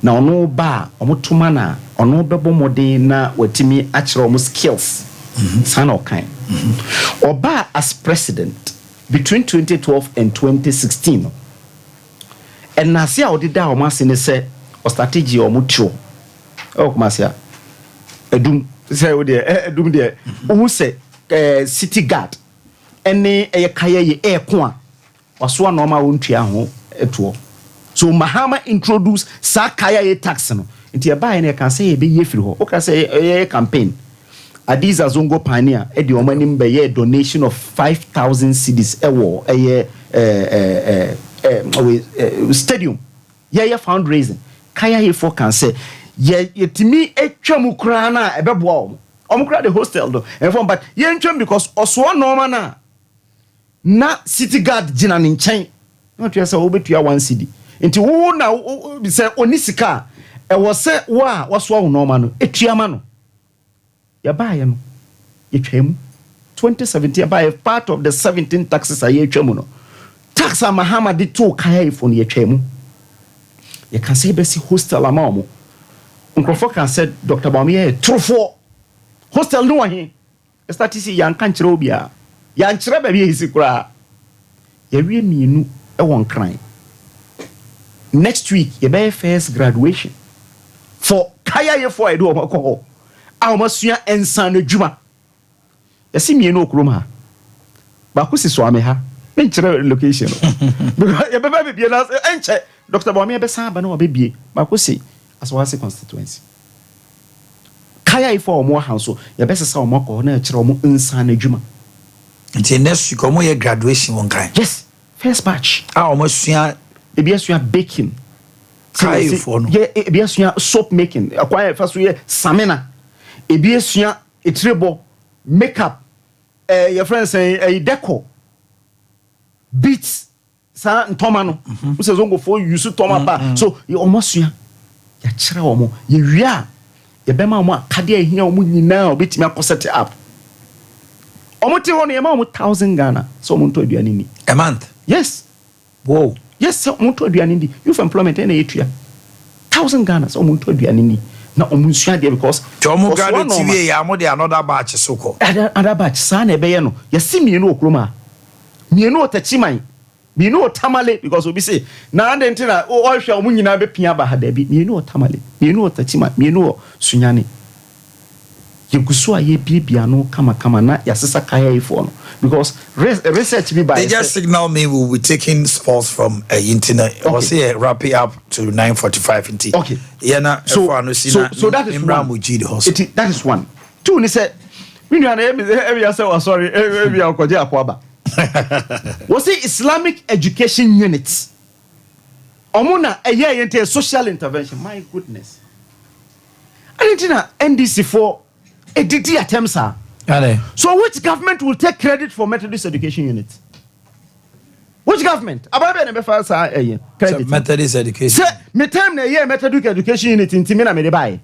na ono ba omotuma na ono bebo modern na watimi achiro mo skills san okan oba as president between 2012 and 2016 and nasia odida o mase ne say o strategy o mutro o kumasia edum say o de edum de o say city guard ene kaya ye ko a waso anoma wontua ho eto so Mahama introduce sa kaya ye tax no nti e ba ene kan say e be ye firi ho o ka say e campaign Adiza Zongo pioneer e de omanim be ye donation of 5,000 cedis ewo stadium ye fundraising kaya ye for can say ye timi etwamu kra na e be boa omukra the hostel do and but ye ntwam because oswo normal na city guard gina ne nchen no to say obetua 1 cedi nti wo na be say onisika e wo say wa waswo wo normal no etuama no ya baye no etwam 2017 ya baye part of the 17 taxes are etwam no tax Mahama de to kaya ifo no etwam you can say be si hostel amamo nkrofo can say Dr. Boakye trofo hostel no wahe start see yan kan kire obia yan kire ba bi hisi kura ya wie mienu e won kran next week ye be first graduation for kaya ye for edo omakọ a omasua ensan adwuma ya si mienu okrom ha ba ko si so ame ha me kire location because ye be ba bi na enche Dr. Boakye be san ba na obebie ba ko si Aswasi constituency kaya ifo omo hanso ya bese sa omo ko na kire omo nsan adwuma until next week omo ye graduation won kan yes first batch omo sua ebia baking kaya ifo no ye ebia sua soap making akwa fa so ye samina ebia sua etrebo makeup your friends say deco beats sa ntoma no we Zongo for use toma ba so omo sua ya kire omo ye wia ye bema omo akade ahia omo nyina obetimi akosete up omo te ho no ye ma omo 1,000 Ghana so omo nto aduane ni a month yes wow yes so omo nto aduane ni youth employment na etua 1,000 Ghana so omo nto aduane ni na omo nsua de because to omo graduate we ya mo de another batch so ko another batch sa na ebe ye no ye si mienu okroma mienu otachiman mienu otamale because obi say na ande ntina o hwa omo nyina be pia ba ha da bi mienu otamale mienu otachima mienu sunyane yekuso aye bibia no kama na yasesa kaya ifo no because research be by they just signal me we will be taking sports from internet or say wrap it up to 9:45 inti okay yeah na so that is one that is one two ni say we no na e say sorry e bia okoje akwaba was it Islamic education unit omuna eye yente social intervention my goodness Argentina NDC for a DD attempts are so which government will take credit for Methodist education unit which government ababe na be fa sa credit Methodist education say me time na year Methodist education unit intimi na me dey buy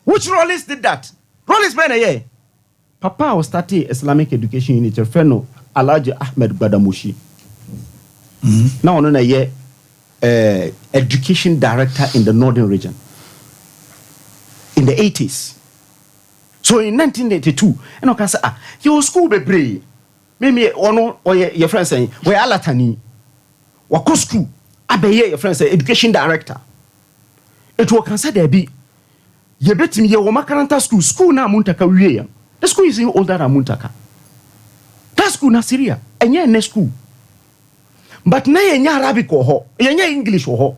which Rollins did that Rollins be na year papa was starting Islamic education unit friend Alhaji Ahmed Gbadamoshi now on a year education director in the northern region in the 80s so in 1982 and okay say your school be brave me ono or your friend saying we alatani wa ko school abeye your friend say education director it will can say there be ye betimi ye wo makaranta school na muntaka wie ya the school is older than muntaka that school na Syria enye ne school but na yenya Arabic ho yenya English ho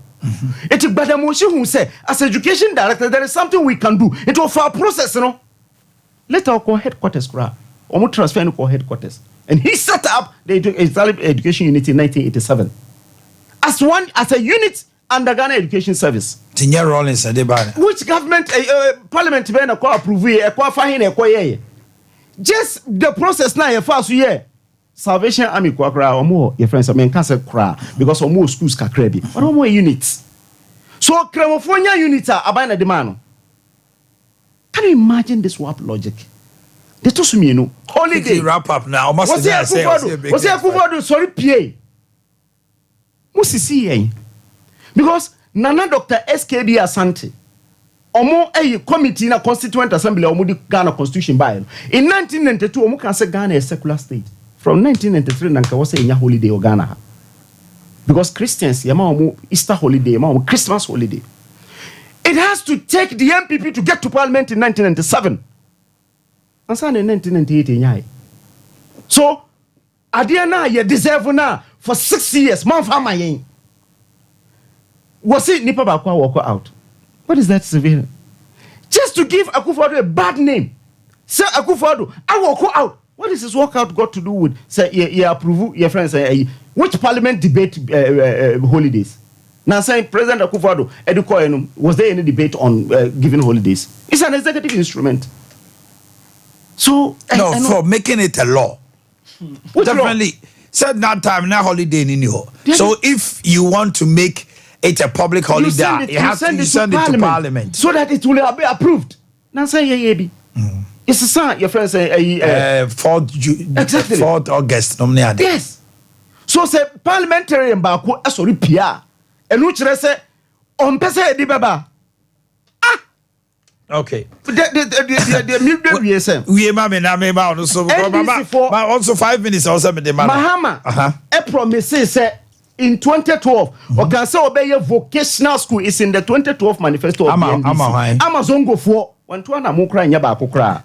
it Gbadamoshi who say as education director there is something we can do it will for a process no later go headquarters kra omo transfer no headquarters and he set up the Islamic education unit in 1987 as a unit under Ghana Education Service Tinya Rollins which government parliament be na ko approve e ko fa hin e ko ye just the process na ye fa so ye Salvation Army ko akra omo your friends men can say kra because omo schools kakra bi but omo units so Kremofonia unit aban na demand no can you imagine this warp logic they to me no holiday wrap up now. What's Akufo-Addo? Sorry, PA. Musisi yen. Because Nana Dr. SKB Asante. Omo committee na Constituent Assembly omo di Ghana Constitution by. In 1992 omo can say Ghana is a secular state. From 1993 nanka was a holiday or Ghana. Because Christians yama omo Easter holiday, yama omo Christmas holiday. It has to take the MPP to get to Parliament in 1997. And so in 1998 so Adiana ye deserve now for 6 years. Man farmer yen. Was it Nipa Bakwa walk out? What is that severe? Just to give Akufo-Addo a bad name. Say Akufo-Addo, I walk out. What is his walkout got to do with say you approve your friends which parliament debate holidays? Now saying President Akufo-Addo, was there any debate on giving holidays? It's an executive instrument. So for making it a law. Definitely said that time now holiday in New York. So if you want to make it a public holiday, you have to send it to Parliament so that it will be approved. Now say it's a son, your friend say 4th August. Yes. So say parliamentarian bako sorry PR. And which say on pese di baba. Okay. Also 5 minutes also with the man. Mahama. A promise say in 2012, okay, so obey vocational school is in the 2012 manifesto of Zongo for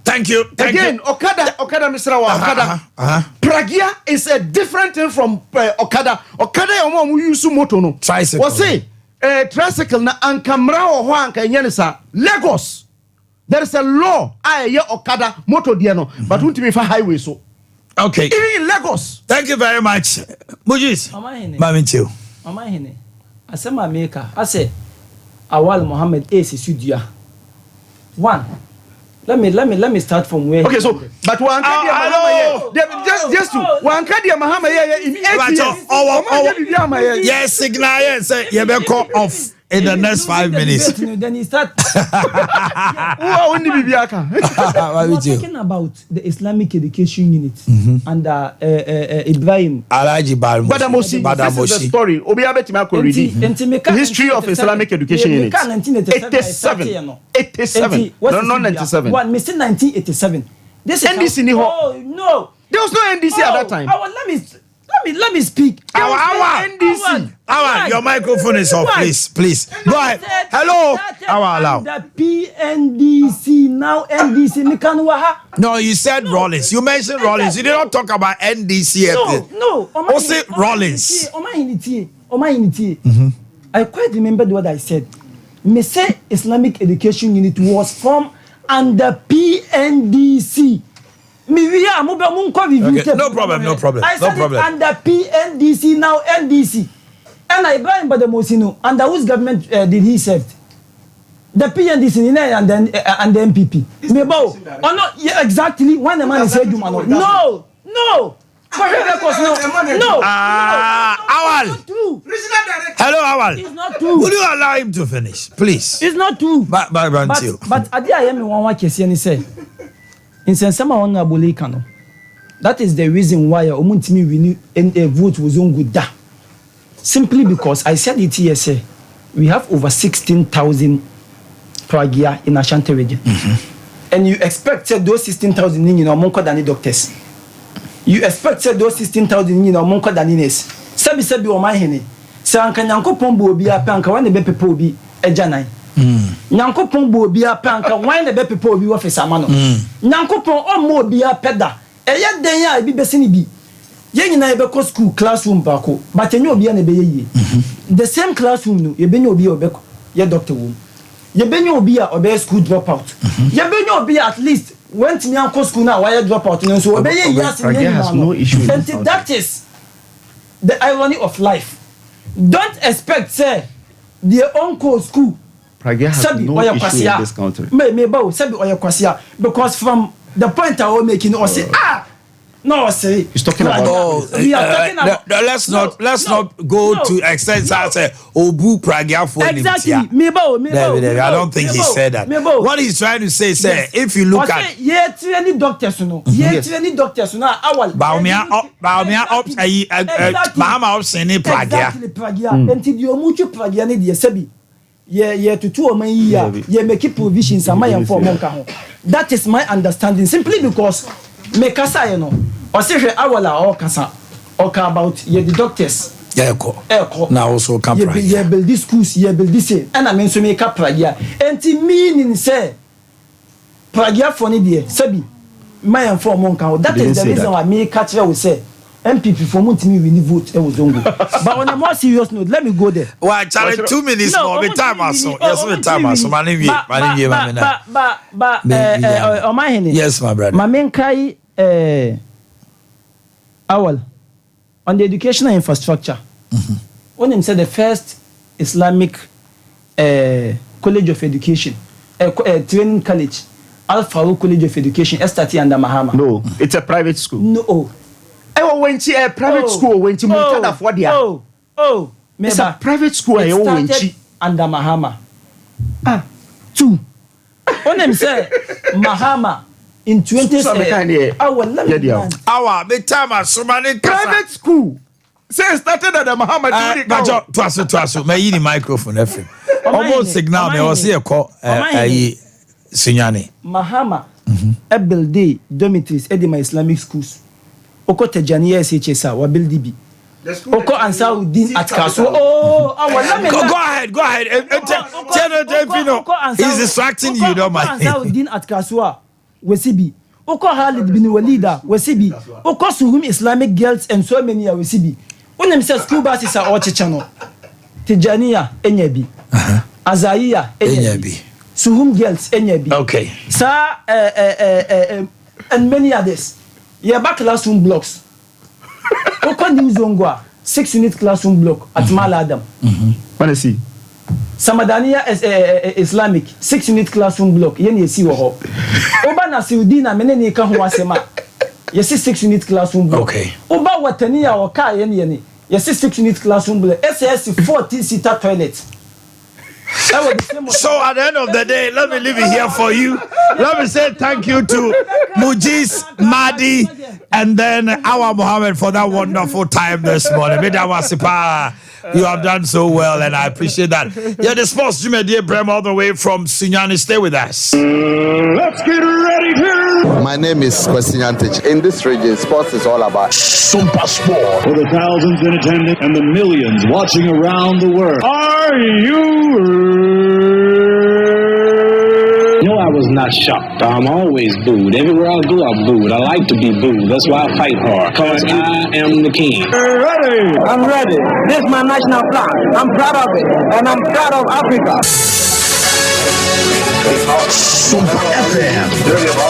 thank you. Again, Okada, Mr. Okada. Pragia is a different thing from Okada. Okada omo use moto no. Tricycle. What say? Tricycle na ankamra o ho anka yenisa Lagos. There is a law aye Okada moto dia no, but won't be for highway so. Okay. Even in Lagos. Thank you very much. Mujis. Maminchu. Omanhene. Asema maker. I say Awal Mohammed Ace Sudia. One. Let me start from where. Okay, so but one just to one Kadia Mahama in 8 years. Yes, signal yes, you be call off in the next 5 minutes. Then he start. We're talking about the Islamic education unit and Ibrahim Alaji Badamosi. This is the story. The history of Islamic education unit. 87. No, not 97. One, Mr. 1987. This is NDC. Oh no, there was no NDC at that time. Let me speak. NDC. Your microphone is off, please. Go ahead. Hello. The PNDC now NDC. No, you said Rollins. You mentioned Rollins. You did not talk about NDC. No. What's it, Rollins? I quite remembered what I said. Me say Islamic education unit was from under PNDC. Okay, no problem. I said it under PNDC, now NDC. And I blame by the Mosino. Under whose government did he serve? The PNDC and then and the MPP. Oh no, yeah, exactly. When the man said, no. Awal. Hello, Awal. It's not true. Will you allow him to finish, please? It's not true. But Ade Akye Abia say. In Sensama Honorable Kano. That is the reason why Omuntimi renew a vote was on good. Simply because I said it here, say, we have over 16,000 Pragia in Ashanti region. And you expect those 16,000 in Monko than doctors. You expect those 16,000 in Monko than nurses. Sabi Omanhene. Sanka Yanko Pombo be a panka when the baby be a janai. Nyankopon bo bia panka wan na be pepe obi wo fesama no Nyankopon o mo bia peda eye den ya bi besini bi ye nyina ye be ko school classroom bako but enye obi na be ye the same classroom no ye benya obi obeko ye doctor wo ye benya obi a obe school drop out ye benya obi at least went me an school na why drop out no so obe ye yes no issue. And that is the irony of life. Don't expect say the uncle school Pragia has no issue in this country. Because from the point I was making, I say, No, say he's talking about. We are talking about. Let's not go to extent as Obu Pragia for exactly. I don't think he said that. What he's trying to say, sir, if you look at any doctors, no, any doctors, no, our Baumia Bahama of Sene Pragia. Exactly, Pragia. Until you much Pragia, need your sebi. Yeah, to 2 years, yeah, make provisions and my for Monka. That is my understanding. Simply because me kasa, you know, or say awala or kasa, or about the doctors. Eko. Now also come yeah, build this schools, yeah, build this. And I mean to make up Pragia. And to meaning say Pragia for Nidia, Sebi, my for Monka. That is the reason why me catcher will say. MPP for me we need vote Zongo. But on a more serious note, let me go there. Why, Charlie, 2 minutes more. The time also. Yes, the time also. Omanhene. Yes, my brother. My main kai awal on the educational infrastructure. When him said the first Islamic college of education, training college, Al Farouk College of Education, STT under Mahama. No, it's a private school. No. When she a private school, when she moved for dia. It's a private school. It started under Mahama. 2. When them say Mahama in 20. Our betama so many private school. Say started at the Mahama. Twaso. May the microphone FM. Almost signal me was here call Sinyane. Mahama build dormitories at my Islamic schools. Oko Tejaniya SHSA wa build bi. Oko Ansarudin at Kaso. Go ahead. He's distracting you, don't mind. Ansarudin at Kaso Wesibi. Oko Khalid bin Walida Wesibi. Oko Suhum Islamic Girls and so many Wesibi. When them say school buses are all channel. Tejaniya Enyebi. Azaiya Enyebi. Suhum Girls Enyebi. Okay. Sir and many others. Yeah, back classroom blocks. Oko New Zongo 6-unit classroom block at Mal Adam. What is he? Samadaniya Islamic 6-unit classroom block. Yen see wo. Oba Nasiudina menene ka ho asema. Yes 6-unit classroom block. Okay. Oba Watania or ka yen. Yes 6-unit classroom block. SS 14-seater toilet. So at the end of the day, let me leave it here for you. Let me say thank you to Mujiz, Madi, and then our Muhammad for that wonderful time this morning. You have done so well, and I appreciate that. Yeah, the sports Jimmy dear Brem all the way from Sinyani. Stay with us. Let's get ready to. My name is Kwesinyantich. In this region, sports is all about Sompa Sport. For the thousands in attendance and the millions watching around the world. Are you No, I was not shocked. I'm always booed. Everywhere I go, I'm booed. I like to be booed. That's why I fight hard. Because I am the king. Ready? I'm ready. This is my national flag. I'm proud of it. And I'm proud of Africa. Sompa FM.